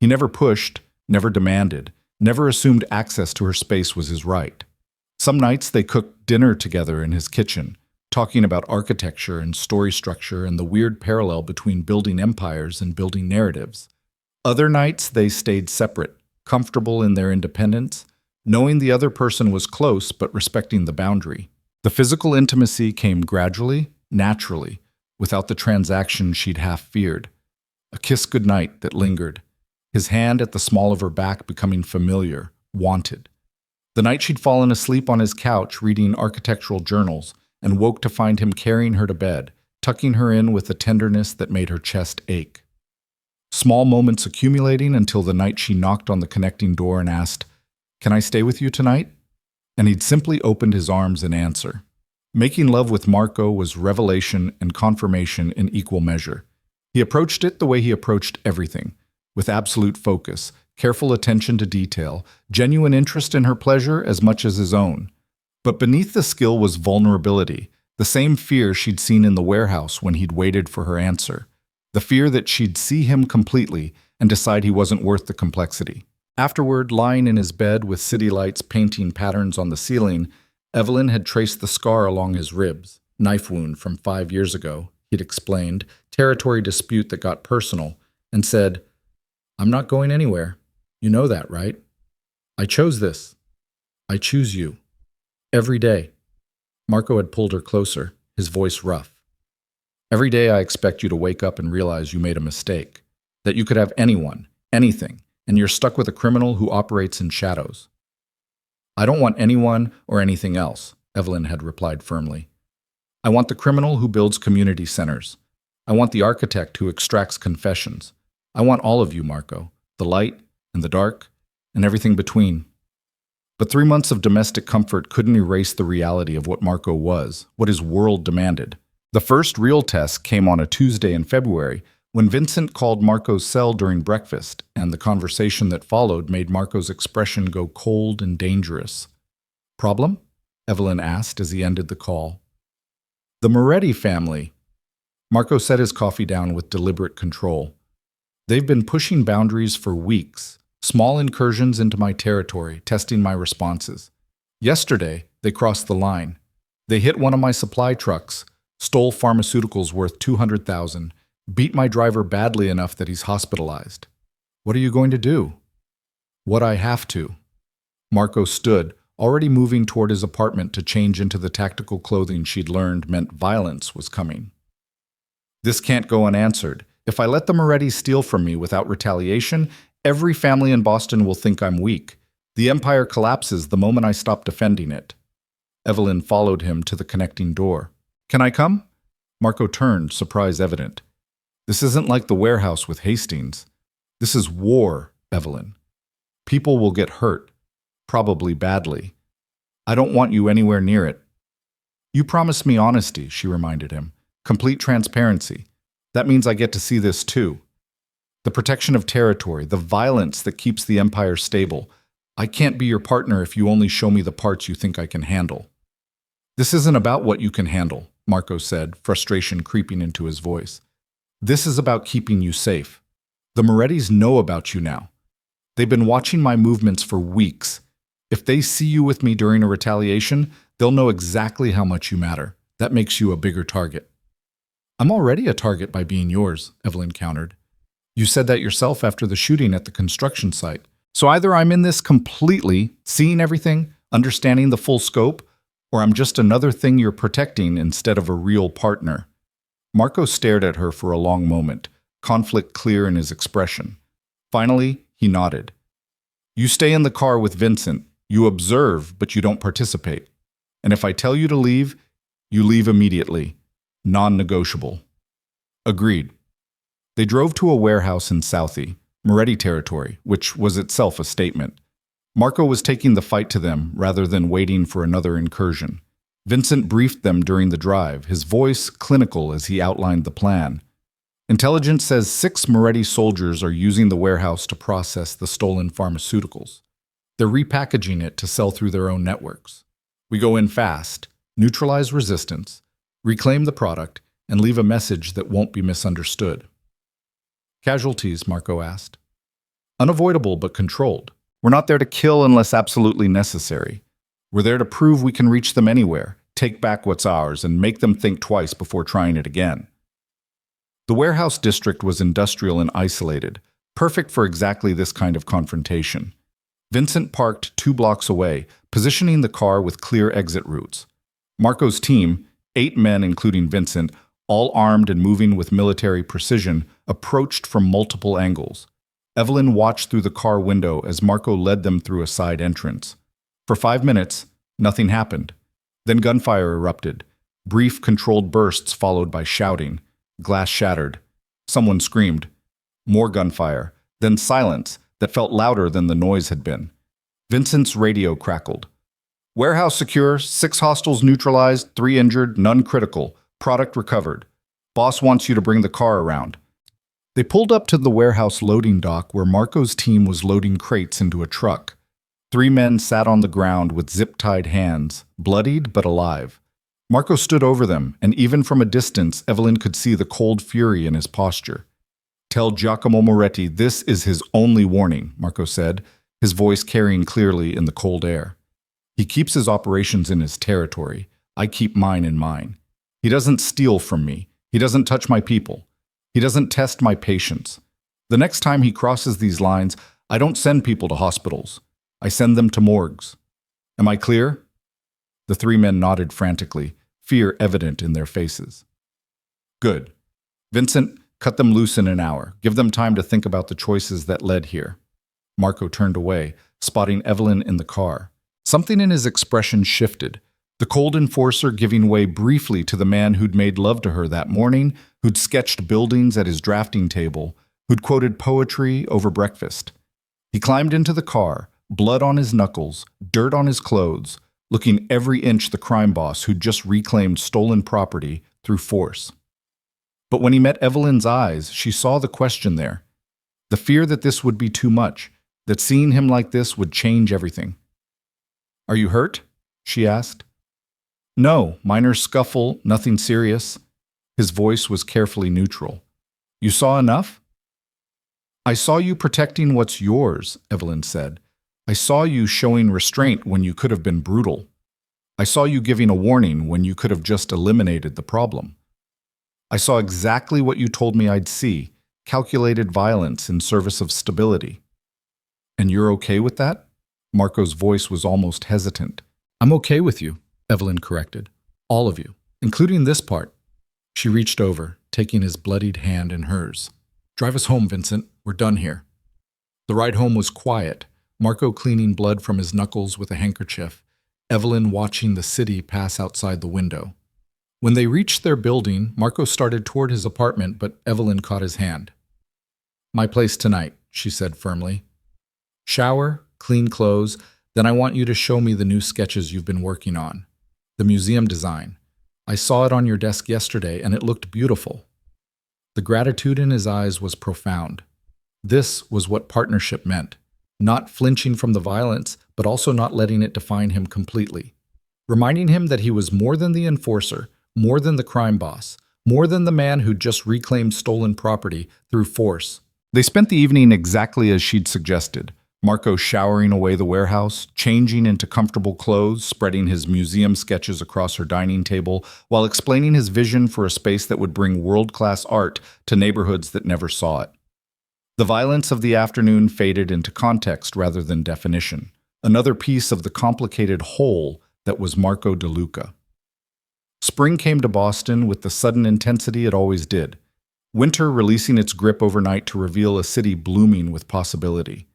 He never pushed, never demanded, never assumed access to her space was his right. Some nights they cooked dinner together in his kitchen, talking about architecture and story structure and the weird parallel between building empires and building narratives. Other nights they stayed separate, comfortable in their independence, knowing the other person was close but respecting the boundary. The physical intimacy came gradually, naturally, without the transaction she'd half feared. A kiss goodnight that lingered, his hand at the small of her back becoming familiar, wanted. The night she'd fallen asleep on his couch reading architectural journals and woke to find him carrying her to bed, tucking her in with a tenderness that made her chest ache. Small moments accumulating until the night she knocked on the connecting door and asked, "Can I stay with you tonight?" And he'd simply opened his arms in answer. Making love with Marco was revelation and confirmation in equal measure. He approached it the way he approached everything, with absolute focus, careful attention to detail, genuine interest in her pleasure as much as his own. But beneath the skill was vulnerability, the same fear she'd seen in the warehouse when he'd waited for her answer. The fear that she'd see him completely and decide he wasn't worth the complexity. Afterward, lying in his bed with city lights painting patterns on the ceiling, Evelyn had traced the scar along his ribs, knife wound from 5 years ago, he'd explained, territory dispute that got personal, and said, "I'm not going anywhere. You know that, right? I chose this. I choose you. Every day." Marco had pulled her closer, his voice rough. "Every day I expect you to wake up and realize you made a mistake, that you could have anyone, anything, and you're stuck with a criminal who operates in shadows." "I don't want anyone or anything else," Evelyn had replied firmly. "I want the criminal who builds community centers. I want the architect who extracts confessions. I want all of you, Marco, the light and the dark and everything between." But 3 months of domestic comfort couldn't erase the reality of what Marco was, what his world demanded. The first real test came on a Tuesday in February, when Vincent called Marco's cell during breakfast, and the conversation that followed made Marco's expression go cold and dangerous. "Problem?" Evelyn asked as he ended the call. "The Moretti family." Marco set his coffee down with deliberate control. "They've been pushing boundaries for weeks, small incursions into my territory, testing my responses. Yesterday, they crossed the line. They hit one of my supply trucks, stole pharmaceuticals worth $200,000, Beat my driver badly enough that he's hospitalized. What are you going to do? What I have to. Marco stood, already moving toward his apartment to change into the tactical clothing she'd learned meant violence was coming. This can't go unanswered. If I let the Morettis steal from me without retaliation, every family in Boston will think I'm weak. The empire collapses the moment I stop defending it. Evelyn followed him to the connecting door. Can I come? Marco turned, surprise evident. This isn't like the warehouse with Hastings. This is war, Evelyn. People will get hurt, probably badly. I don't want you anywhere near it. You promised me honesty, she reminded him. Complete transparency. That means I get to see this too. The protection of territory, the violence that keeps the empire stable. I can't be your partner if you only show me the parts you think I can handle. This isn't about what you can handle, Marco said, frustration creeping into his voice. This is about keeping you safe. The Morettis know about you now. They've been watching my movements for weeks. If they see you with me during a retaliation, they'll know exactly how much you matter. That makes you a bigger target. I'm already a target by being yours, Evelyn countered. You said that yourself after the shooting at the construction site. So either I'm in this completely, seeing everything, understanding the full scope, or I'm just another thing you're protecting instead of a real partner. Marco stared at her for a long moment, conflict clear in his expression. Finally, he nodded. You stay in the car with Vincent. You observe, but you don't participate. And if I tell you to leave, you leave immediately. Non-negotiable. Agreed. They drove to a warehouse in Southie, Moretti territory, which was itself a statement. Marco was taking the fight to them rather than waiting for another incursion. Vincent briefed them during the drive, his voice clinical as he outlined the plan. Intelligence says 6 Moretti soldiers are using the warehouse to process the stolen pharmaceuticals. They're repackaging it to sell through their own networks. We go in fast, neutralize resistance, reclaim the product, and leave a message that won't be misunderstood. Casualties, Marco asked. Unavoidable but controlled. We're not there to kill unless absolutely necessary. We're there to prove we can reach them anywhere, take back what's ours, and make them think twice before trying it again. The warehouse district was industrial and isolated, perfect for exactly this kind of confrontation. Vincent parked 2 blocks away, positioning the car with clear exit routes. Marco's team, 8 men including Vincent, all armed and moving with military precision, approached from multiple angles. Evelyn watched through the car window as Marco led them through a side entrance. For 5 minutes, nothing happened. Then gunfire erupted. Brief, controlled bursts followed by shouting. Glass shattered. Someone screamed. More gunfire. Then silence that felt louder than the noise had been. Vincent's radio crackled. Warehouse secure, 6 hostiles neutralized, 3 injured, none critical. Product recovered. Boss wants you to bring the car around. They pulled up to the warehouse loading dock where Marco's team was loading crates into a truck. 3 men sat on the ground with zip-tied hands, bloodied but alive. Marco stood over them, and even from a distance, Evelyn could see the cold fury in his posture. Tell Giacomo Moretti this is his only warning, Marco said, his voice carrying clearly in the cold air. He keeps his operations in his territory. I keep mine in mine. He doesn't steal from me. He doesn't touch my people. He doesn't test my patience. The next time he crosses these lines, I don't send people to hospitals. I send them to morgues. Am I clear? The 3 men nodded frantically, fear evident in their faces. Good. Vincent, cut them loose in an hour. Give them time to think about the choices that led here. Marco turned away, spotting Evelyn in the car. Something in his expression shifted. The cold enforcer giving way briefly to the man who'd made love to her that morning, who'd sketched buildings at his drafting table, who'd quoted poetry over breakfast. He climbed into the car, blood on his knuckles, dirt on his clothes, looking every inch the crime boss who'd just reclaimed stolen property through force. But when he met Evelyn's eyes, she saw the question there. The fear that this would be too much, that seeing him like this would change everything. Are you hurt? She asked. No, minor scuffle, nothing serious. His voice was carefully neutral. You saw enough? I saw you protecting what's yours, Evelyn said. I saw you showing restraint when you could have been brutal. I saw you giving a warning when you could have just eliminated the problem. I saw exactly what you told me I'd see, calculated violence in service of stability. And you're okay with that? Marco's voice was almost hesitant. I'm okay with you, Evelyn corrected. All of you, including this part. She reached over, taking his bloodied hand in hers. Drive us home, Vincent. We're done here. The ride home was quiet, Marco cleaning blood from his knuckles with a handkerchief, Evelyn watching the city pass outside the window. When they reached their building, Marco started toward his apartment, but Evelyn caught his hand. My place tonight, she said firmly. Shower, clean clothes, then I want you to show me the new sketches you've been working on. The museum design. I saw it on your desk yesterday, and it looked beautiful. The gratitude in his eyes was profound. This was what partnership meant, not flinching from the violence, but also not letting it define him completely. Reminding him that he was more than the enforcer, more than the crime boss, more than the man who'd just reclaimed stolen property through force. They spent the evening exactly as she'd suggested, Marco showering away the warehouse, changing into comfortable clothes, spreading his museum sketches across her dining table, while explaining his vision for a space that would bring world-class art to neighborhoods that never saw it. The violence of the afternoon faded into context rather than definition, another piece of the complicated whole that was Marco DeLuca. Spring came to Boston with the sudden intensity it always did, winter releasing its grip overnight to reveal a city blooming with possibility.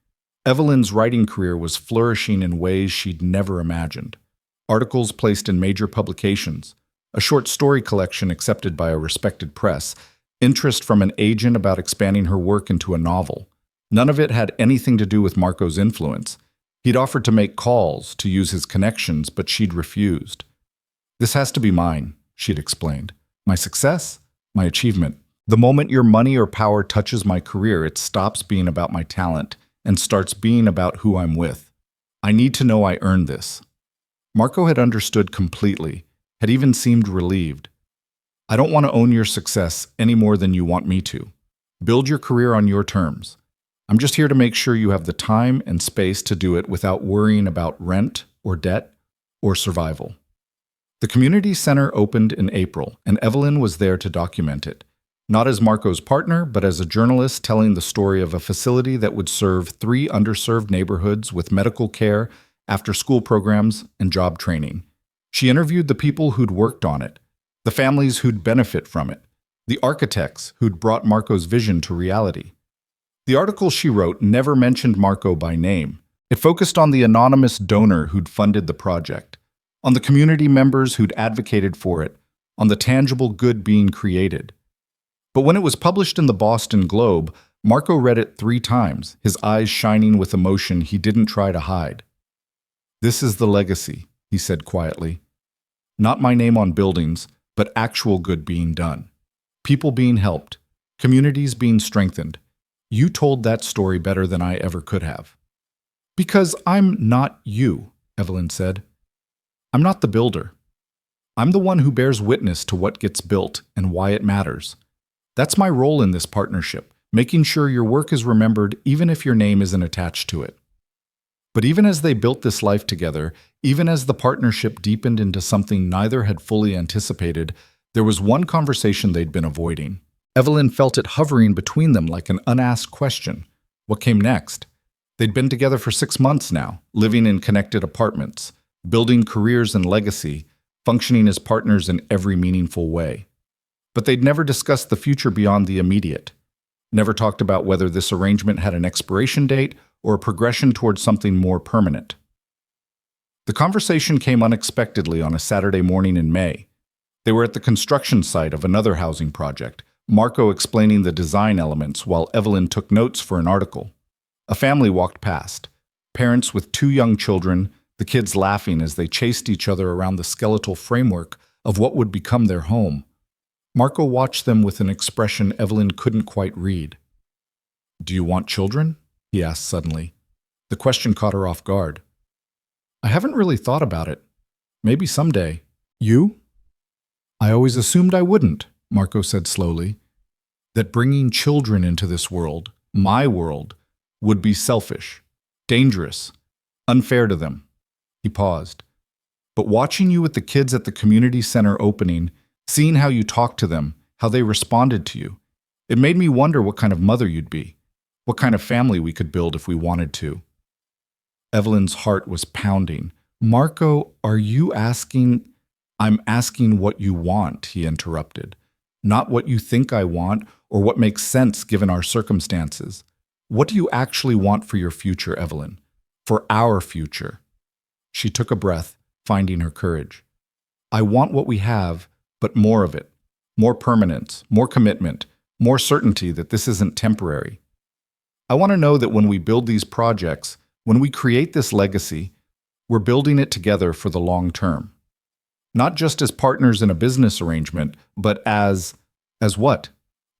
Evelyn's writing career was flourishing in ways she'd never imagined. Articles placed in major publications, a short story collection accepted by a respected press, interest from an agent about expanding her work into a novel. None of it had anything to do with Marco's influence. He'd offered to make calls, to use his connections, but she'd refused. This has to be mine, she'd explained. My success? My achievement. The moment your money or power touches my career, it stops being about my talent and starts being about who I'm with. I need to know I earned this. Marco had understood completely, had even seemed relieved. I don't want to own your success any more than you want me to. Build your career on your terms. I'm just here to make sure you have the time and space to do it without worrying about rent or debt or survival. The community center opened in April, and Evelyn was there to document it. Not as Marco's partner, but as a journalist telling the story of a facility that would serve 3 underserved neighborhoods with medical care, after-school programs, and job training. She interviewed the people who'd worked on it, the families who'd benefit from it, the architects who'd brought Marco's vision to reality. The article she wrote never mentioned Marco by name. It focused on the anonymous donor who'd funded the project, on the community members who'd advocated for it, on the tangible good being created. But when it was published in the Boston Globe, Marco read it 3 times, his eyes shining with emotion he didn't try to hide. This is the legacy, he said quietly. Not my name on buildings, but actual good being done. People being helped, communities being strengthened. You told that story better than I ever could have. Because I'm not you, Evelyn said. I'm not the builder. I'm the one who bears witness to what gets built and why it matters. That's my role in this partnership, making sure your work is remembered even if your name isn't attached to it. But even as they built this life together, even as the partnership deepened into something neither had fully anticipated, there was one conversation they'd been avoiding. Evelyn felt it hovering between them like an unasked question. What came next? They'd been together for 6 months now, living in connected apartments, building careers and legacy, functioning as partners in every meaningful way. But they'd never discussed the future beyond the immediate, never talked about whether this arrangement had an expiration date or a progression towards something more permanent. The conversation came unexpectedly on a Saturday morning in May. They were at the construction site of another housing project, Marco explaining the design elements while Evelyn took notes for an article. A family walked past, parents with 2 young children, the kids laughing as they chased each other around the skeletal framework of what would become their home. Marco watched them with an expression Evelyn couldn't quite read. Do you want children? He asked suddenly. The question caught her off guard. I haven't really thought about it. Maybe someday. You? I always assumed I wouldn't, Marco said slowly. That bringing children into this world, my world, would be selfish, dangerous, unfair to them. He paused. But watching you with the kids at the community center opening, seeing how you talk to them, how they responded to you. It made me wonder what kind of mother you'd be, what kind of family we could build if we wanted to. Evelyn's heart was pounding. Marco, are you asking? I'm asking what you want, he interrupted. Not what you think I want or what makes sense given our circumstances. What do you actually want for your future, Evelyn? For our future? She took a breath, finding her courage. I want what we have, but more of it. More permanence, more commitment, more certainty that this isn't temporary. I want to know that when we build these projects, when we create this legacy, we're building it together for the long term. Not just as partners in a business arrangement, but as what?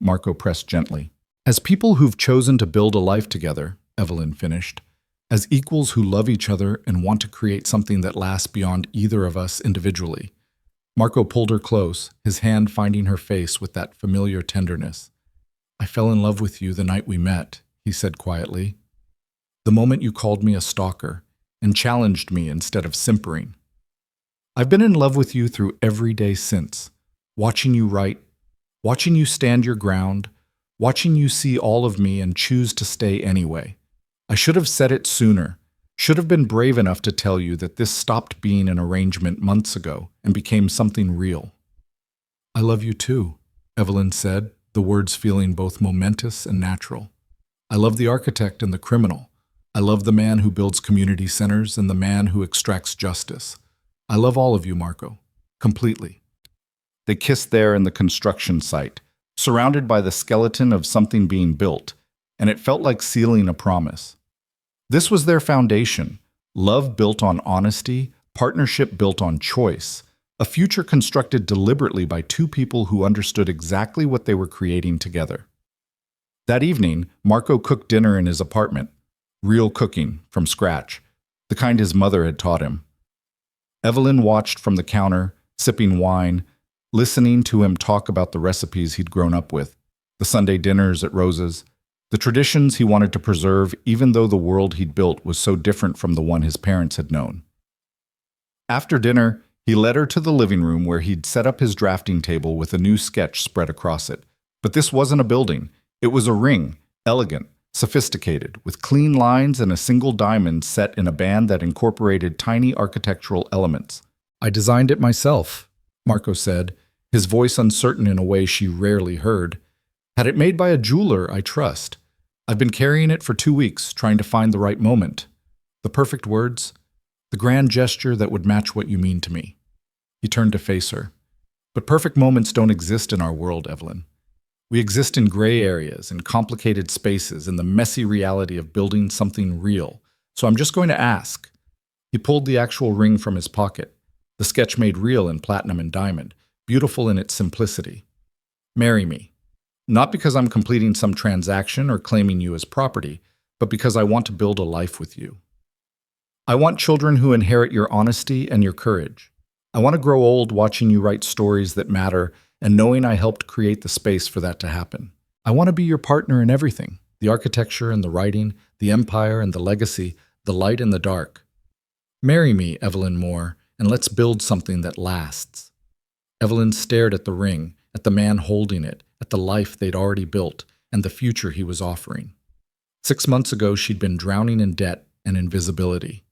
Marco pressed gently. As people who've chosen to build a life together, Evelyn finished. As equals who love each other and want to create something that lasts beyond either of us individually. Marco pulled her close, his hand finding her face with that familiar tenderness. I fell in love with you the night we met, he said quietly. The moment you called me a stalker and challenged me instead of simpering. I've been in love with you through every day since, watching you write, watching you stand your ground, watching you see all of me and choose to stay anyway. I should have said it sooner, should have been brave enough to tell you that this stopped being an arrangement months ago and became something real. I love you too, Evelyn said, the words feeling both momentous and natural. I love the architect and the criminal. I love the man who builds community centers and the man who extracts justice. I love all of you, Marco, completely. They kissed there in the construction site, surrounded by the skeleton of something being built, and it felt like sealing a promise. This was their foundation, love built on honesty, partnership built on choice, a future constructed deliberately by two people who understood exactly what they were creating together. That evening, Marco cooked dinner in his apartment, real cooking, from scratch, the kind his mother had taught him. Evelyn watched from the counter, sipping wine, listening to him talk about the recipes he'd grown up with, the Sunday dinners at Rosa's, the traditions he wanted to preserve even though the world he'd built was so different from the one his parents had known. After dinner, he led her to the living room where he'd set up his drafting table with a new sketch spread across it. But this wasn't a building. It was a ring, elegant, sophisticated, with clean lines and a single diamond set in a band that incorporated tiny architectural elements. I designed it myself, Marco said, his voice uncertain in a way she rarely heard. Had it made by a jeweler I trust. I've been carrying it for 2 weeks, trying to find the right moment. The perfect words, the grand gesture that would match what you mean to me. He turned to face her. But perfect moments don't exist in our world, Evelyn. We exist in gray areas, in complicated spaces, in the messy reality of building something real. So I'm just going to ask. He pulled the actual ring from his pocket, the sketch made real in platinum and diamond, beautiful in its simplicity. Marry me. Not because I'm completing some transaction or claiming you as property, but because I want to build a life with you. I want children who inherit your honesty and your courage. I want to grow old watching you write stories that matter and knowing I helped create the space for that to happen. I want to be your partner in everything, the architecture and the writing, the empire and the legacy, the light and the dark. Marry me, Evelyn Moore, and let's build something that lasts. Evelyn stared at the ring, at the man holding it, at the life they'd already built, and the future he was offering. 6 months ago, she'd been drowning in debt and invisibility.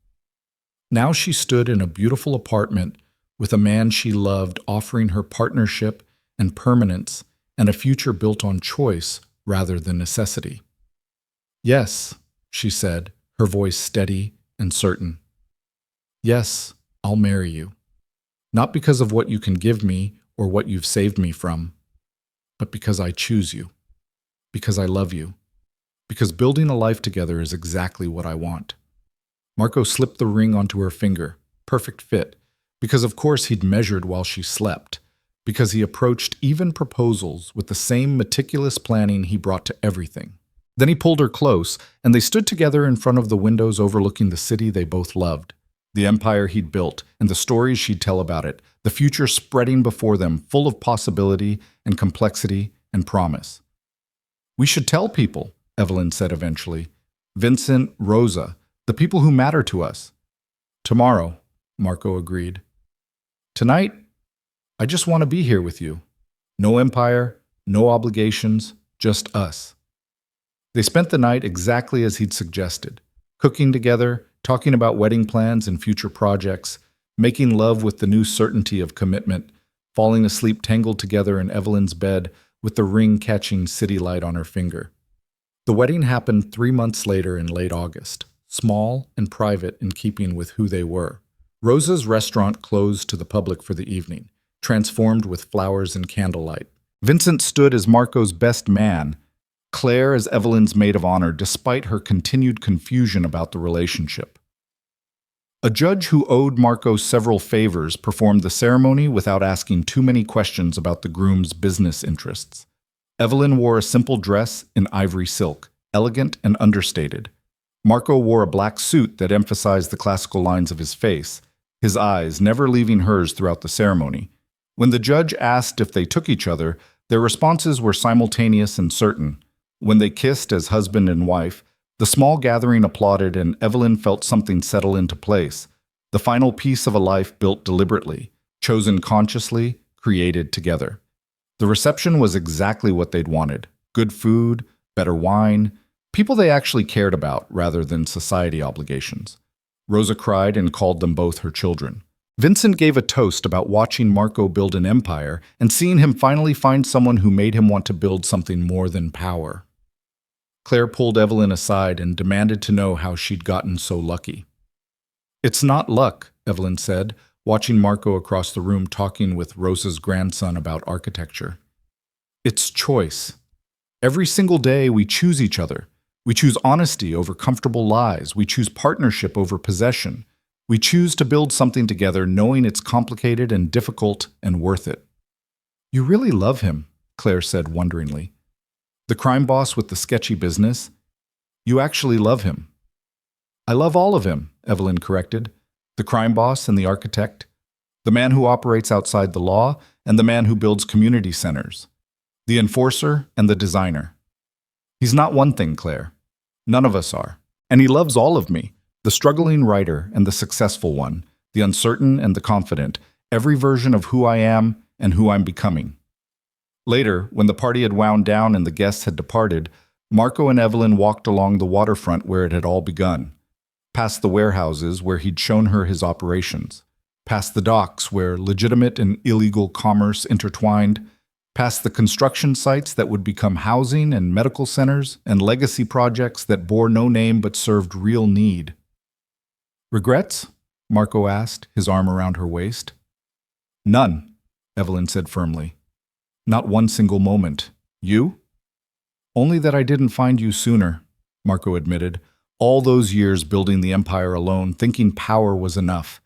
Now she stood in a beautiful apartment with a man she loved offering her partnership and permanence and a future built on choice rather than necessity. Yes, she said, her voice steady and certain. Yes, I'll marry you. Not because of what you can give me or what you've saved me from, but because I choose you, because I love you, because building a life together is exactly what I want. Marco slipped the ring onto her finger, perfect fit, because of course he'd measured while she slept, because he approached even proposals with the same meticulous planning he brought to everything. Then he pulled her close, and they stood together in front of the windows overlooking the city they both loved, the empire he'd built, and the stories she'd tell about it, the future spreading before them, full of possibility and complexity and promise. We should tell people, Evelyn said eventually. Vincent, Rosa, the people who matter to us. Tomorrow, Marco agreed. Tonight, I just want to be here with you. No empire, No obligations, just us. They spent the night exactly as he'd suggested, cooking together, talking about wedding plans and future projects, making love with the new certainty of commitment, falling asleep tangled together in Evelyn's bed with the ring-catching city light on her finger. The wedding happened 3 months later in late August, small and private in keeping with who they were. Rosa's restaurant closed to the public for the evening, transformed with flowers and candlelight. Vincent stood as Marco's best man, Claire as Evelyn's maid of honor, despite her continued confusion about the relationship. A judge who owed Marco several favors performed the ceremony without asking too many questions about the groom's business interests. Evelyn wore a simple dress in ivory silk, elegant and understated. Marco wore a black suit that emphasized the classical lines of his face, his eyes never leaving hers throughout the ceremony. When the judge asked if they took each other, their responses were simultaneous and certain. When they kissed as husband and wife, the small gathering applauded and Evelyn felt something settle into place, the final piece of a life built deliberately, chosen consciously, created together. The reception was exactly what they'd wanted: good food, better wine, people they actually cared about rather than society obligations. Rosa cried and called them both her children. Vincent gave a toast about watching Marco build an empire and seeing him finally find someone who made him want to build something more than power. Claire pulled Evelyn aside and demanded to know how she'd gotten so lucky. "It's not luck," Evelyn said, watching Marco across the room talking with Rosa's grandson about architecture. "It's choice. Every single day we choose each other. We choose honesty over comfortable lies. We choose partnership over possession. We choose to build something together knowing it's complicated and difficult and worth it." "You really love him," Claire said wonderingly. "The crime boss with the sketchy business? You actually love him." "I love all of him," Evelyn corrected. "The crime boss and the architect, the man who operates outside the law and the man who builds community centers, the enforcer and the designer. He's not one thing, Claire. None of us are. And he loves all of me, the struggling writer and the successful one, the uncertain and the confident, every version of who I am and who I'm becoming." Later, when the party had wound down and the guests had departed, Marco and Evelyn walked along the waterfront where it had all begun, past the warehouses where he'd shown her his operations, past the docks where legitimate and illegal commerce intertwined, past the construction sites that would become housing and medical centers and legacy projects that bore no name but served real need. "Regrets?" Marco asked, his arm around her waist. "None," Evelyn said firmly. "Not one single moment. You?" "Only that I didn't find you sooner," Marco admitted. "All those years building the empire alone, thinking power was enough.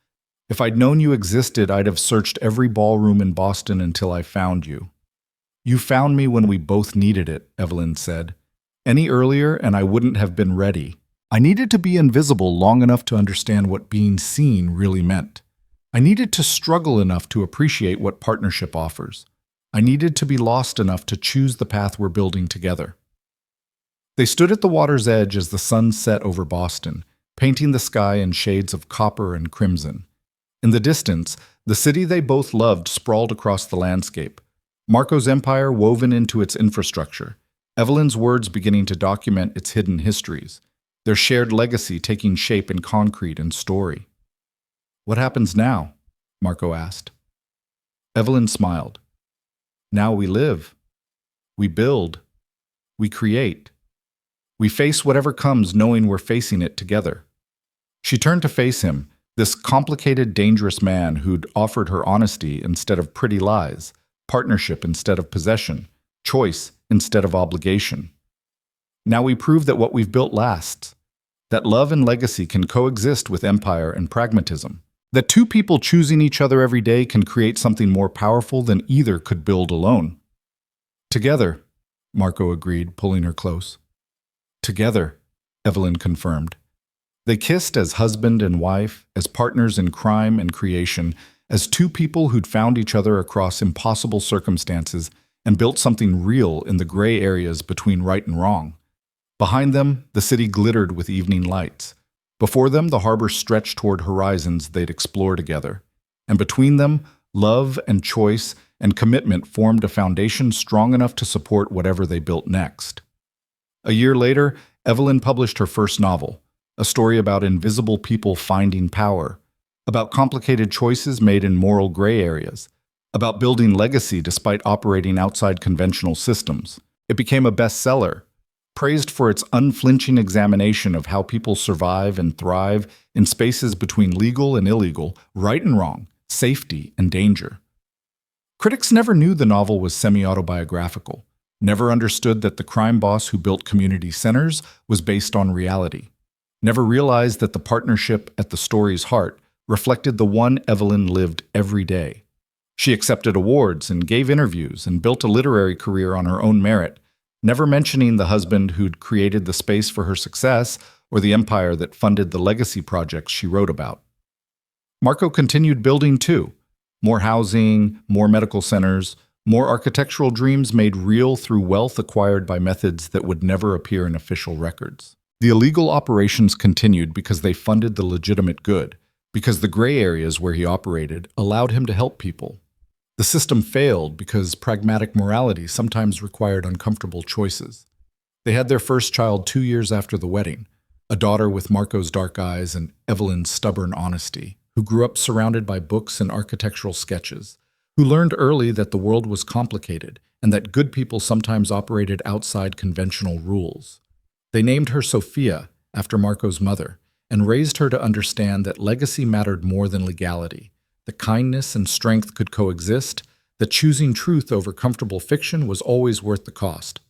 If I'd known you existed, I'd have searched every ballroom in Boston until I found you." "You found me when we both needed it," Evelyn said. "Any earlier and I wouldn't have been ready. I needed to be invisible long enough to understand what being seen really meant. I needed to struggle enough to appreciate what partnership offers. I needed to be lost enough to choose the path we're building together." They stood at the water's edge as the sun set over Boston, painting the sky in shades of copper and crimson. In the distance, the city they both loved sprawled across the landscape, Marco's empire woven into its infrastructure, Evelyn's words beginning to document its hidden histories, their shared legacy taking shape in concrete and story. "What happens now?" Marco asked. Evelyn smiled. "Now we live. We build. We create. We face whatever comes knowing we're facing it together." She turned to face him, this complicated, dangerous man who'd offered her honesty instead of pretty lies, partnership instead of possession, choice instead of obligation. "Now we prove that what we've built lasts, that love and legacy can coexist with empire and pragmatism, that two people choosing each other every day can create something more powerful than either could build alone." "Together," Marco agreed, pulling her close. "Together," Evelyn confirmed. They kissed as husband and wife, as partners in crime and creation, as two people who'd found each other across impossible circumstances and built something real in the gray areas between right and wrong. Behind them, the city glittered with evening lights. Before them, the harbor stretched toward horizons they'd explore together. And between them, love and choice and commitment formed a foundation strong enough to support whatever they built next. A year later, Evelyn published her first novel, a story about invisible people finding power, about complicated choices made in moral gray areas, about building legacy despite operating outside conventional systems. It became a bestseller, praised for its unflinching examination of how people survive and thrive in spaces between legal and illegal, right and wrong, safety and danger. Critics never knew the novel was semi-autobiographical, never understood that the crime boss who built community centers was based on reality, never realized that the partnership at the story's heart reflected the one Evelyn lived every day. She accepted awards and gave interviews and built a literary career on her own merit, never mentioning the husband who'd created the space for her success or the empire that funded the legacy projects she wrote about. Marco continued building too. More housing, more medical centers, more architectural dreams made real through wealth acquired by methods that would never appear in official records. The illegal operations continued because they funded the legitimate good, because the gray areas where he operated allowed him to help people. The system failed because pragmatic morality sometimes required uncomfortable choices. They had their first child 2 years after the wedding, a daughter with Marco's dark eyes and Evelyn's stubborn honesty, who grew up surrounded by books and architectural sketches, who learned early that the world was complicated and that good people sometimes operated outside conventional rules. They named her Sophia, after Marco's mother, and raised her to understand that legacy mattered more than legality, that kindness and strength could coexist, that choosing truth over comfortable fiction was always worth the cost.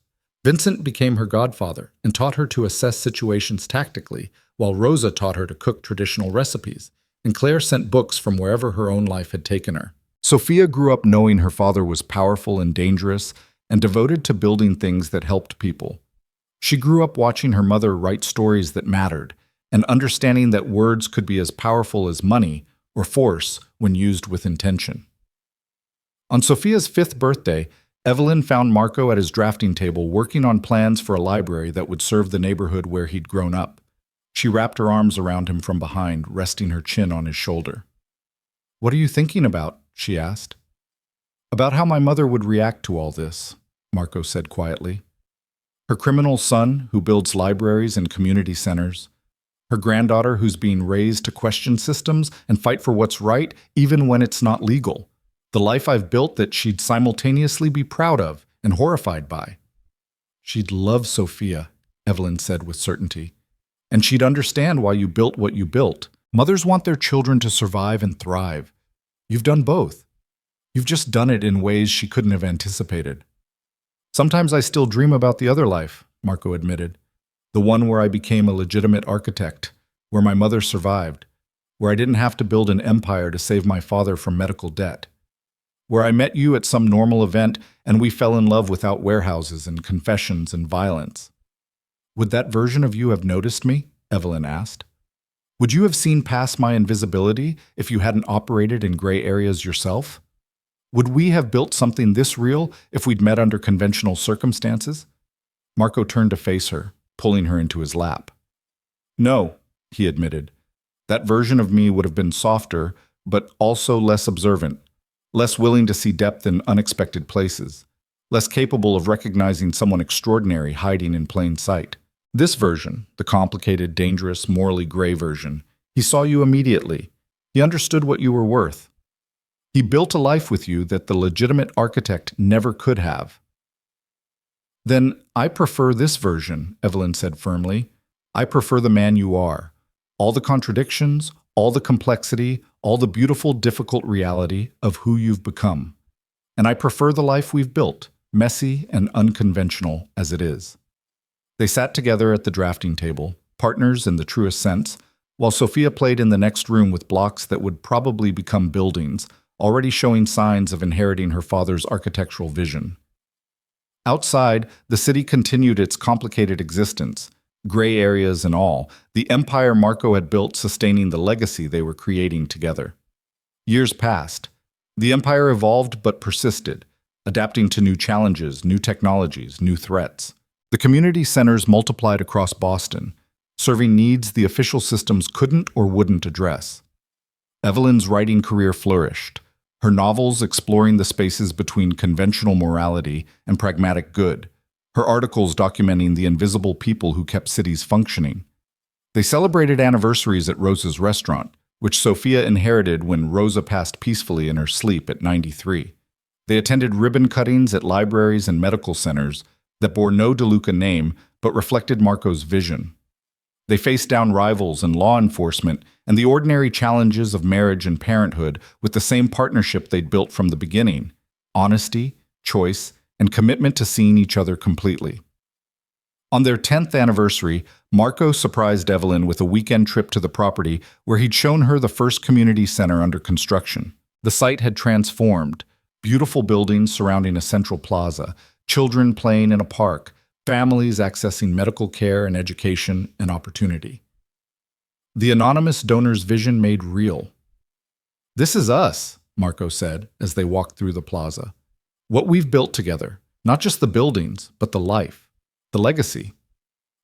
Vincent became her godfather and taught her to assess situations tactically, while Rosa taught her to cook traditional recipes, and Claire sent books from wherever her own life had taken her. Sophia grew up knowing her father was powerful and dangerous and devoted to building things that helped people. She grew up watching her mother write stories that mattered and understanding that words could be as powerful as money or force when used with intention. On Sophia's 5th birthday, Evelyn found Marco at his drafting table working on plans for a library that would serve the neighborhood where he'd grown up. She wrapped her arms around him from behind, resting her chin on his shoulder. "What are you thinking about?" she asked. "About how my mother would react to all this," Marco said quietly. "Her criminal son, who builds libraries and community centers. Her granddaughter, who's being raised to question systems and fight for what's right, even when it's not legal. The life I've built that she'd simultaneously be proud of and horrified by." "She'd love Sophia," Evelyn said with certainty. "And she'd understand why you built what you built. Mothers want their children to survive and thrive. You've done both. You've just done it in ways she couldn't have anticipated." "Sometimes I still dream about the other life," Marco admitted. "The one where I became a legitimate architect, where my mother survived, where I didn't have to build an empire to save my father from medical debt, where I met you at some normal event and we fell in love without warehouses and confessions and violence." "Would that version of you have noticed me?" Evelyn asked. "Would you have seen past my invisibility if you hadn't operated in gray areas yourself? Would we have built something this real if we'd met under conventional circumstances?" Marco turned to face her, pulling her into his lap. "No," he admitted. "That version of me would have been softer, but also less observant, less willing to see depth in unexpected places, less capable of recognizing someone extraordinary hiding in plain sight. This version, the complicated, dangerous, morally gray version, he saw you immediately. He understood what you were worth. He built a life with you that the legitimate architect never could have." "Then I prefer this version," Evelyn said firmly. "I prefer the man you are. All the contradictions, all the complexity, all the beautiful, difficult reality of who you've become. And I prefer the life we've built, messy and unconventional as it is." They sat together at the drafting table, partners in the truest sense, while Sophia played in the next room with blocks that would probably become buildings, already showing signs of inheriting her father's architectural vision. Outside, the city continued its complicated existence, gray areas and all, the empire Marco had built sustaining the legacy they were creating together. Years passed. The empire evolved but persisted, adapting to new challenges, new technologies, new threats. The community centers multiplied across Boston, serving needs the official systems couldn't or wouldn't address. Evelyn's writing career flourished. her novels exploring the spaces between conventional morality and pragmatic good, her articles documenting the invisible people who kept cities functioning. They celebrated anniversaries at Rosa's restaurant, which Sophia inherited when Rosa passed peacefully in her sleep at 93. They attended ribbon cuttings at libraries and medical centers that bore no DeLuca name but reflected Marco's vision. They faced down rivals and law enforcement and the ordinary challenges of marriage and parenthood with the same partnership they'd built from the beginning: honesty, choice, and commitment to seeing each other completely. On their 10th anniversary, Marco surprised Evelyn with a weekend trip to the property where he'd shown her the first community center under construction. The site had transformed: beautiful buildings surrounding a central plaza, children playing in a park, families accessing medical care and education and opportunity. The anonymous donor's vision made real. "This is us," Marco said as they walked through the plaza. "What we've built together, not just the buildings, but the life, the legacy.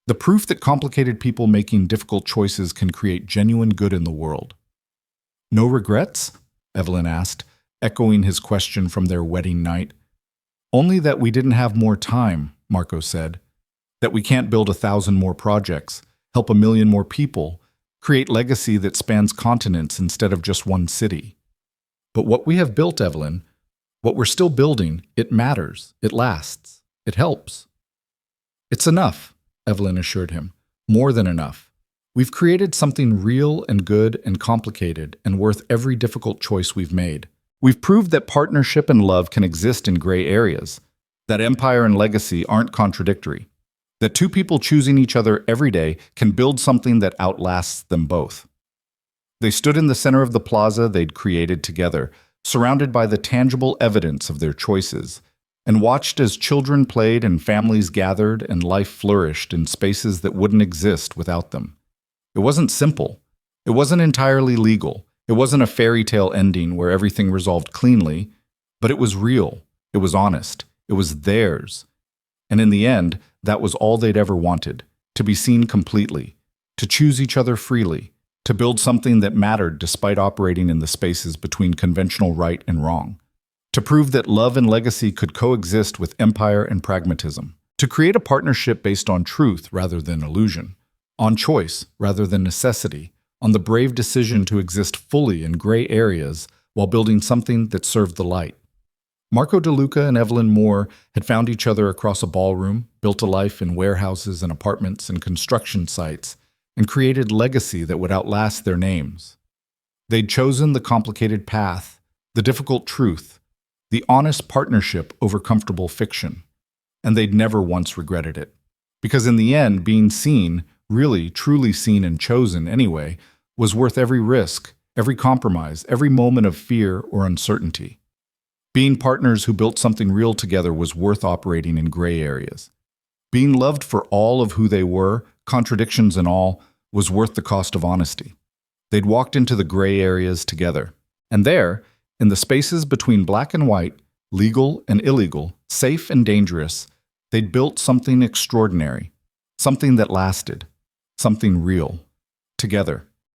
The proof that complicated people making difficult choices can create genuine good in the world." "No regrets?" Evelyn asked, echoing his question from their wedding night. "Only that we didn't have more time," Marco said. "That we can't build 1,000 more projects, help 1,000,000 more people, create legacy that spans continents instead of just one city. But what we have built, Evelyn, what we're still building, it matters, it lasts, it helps." "It's enough," Evelyn assured him. "More than enough. We've created something real and good and complicated and worth every difficult choice we've made. We've proved that partnership and love can exist in gray areas, that empire and legacy aren't contradictory, that two people choosing each other every day can build something that outlasts them both." They stood in the center of the plaza they'd created together, surrounded by the tangible evidence of their choices, and watched as children played and families gathered and life flourished in spaces that wouldn't exist without them. It wasn't simple. It wasn't entirely legal. It wasn't a fairy tale ending where everything resolved cleanly, but it was real. It was honest. It was theirs. And in the end, that was all they'd ever wanted: to be seen completely, to choose each other freely, to build something that mattered despite operating in the spaces between conventional right and wrong, to prove that love and legacy could coexist with empire and pragmatism, to create a partnership based on truth rather than illusion, on choice rather than necessity, on the brave decision to exist fully in gray areas while building something that served the light. Marco DeLuca and Evelyn Moore had found each other across a ballroom, built a life in warehouses and apartments and construction sites, and created legacy that would outlast their names. They'd chosen the complicated path, the difficult truth, the honest partnership over comfortable fiction, and they'd never once regretted it. Because in the end, being seen, really, truly seen and chosen anyway, was worth every risk, every compromise, every moment of fear or uncertainty. Being partners who built something real together was worth operating in gray areas. Being loved for all of who they were, contradictions and all, was worth the cost of honesty. They'd walked into the gray areas together. And there, in the spaces between black and white, legal and illegal, safe and dangerous, they'd built something extraordinary, something that lasted, something real, together.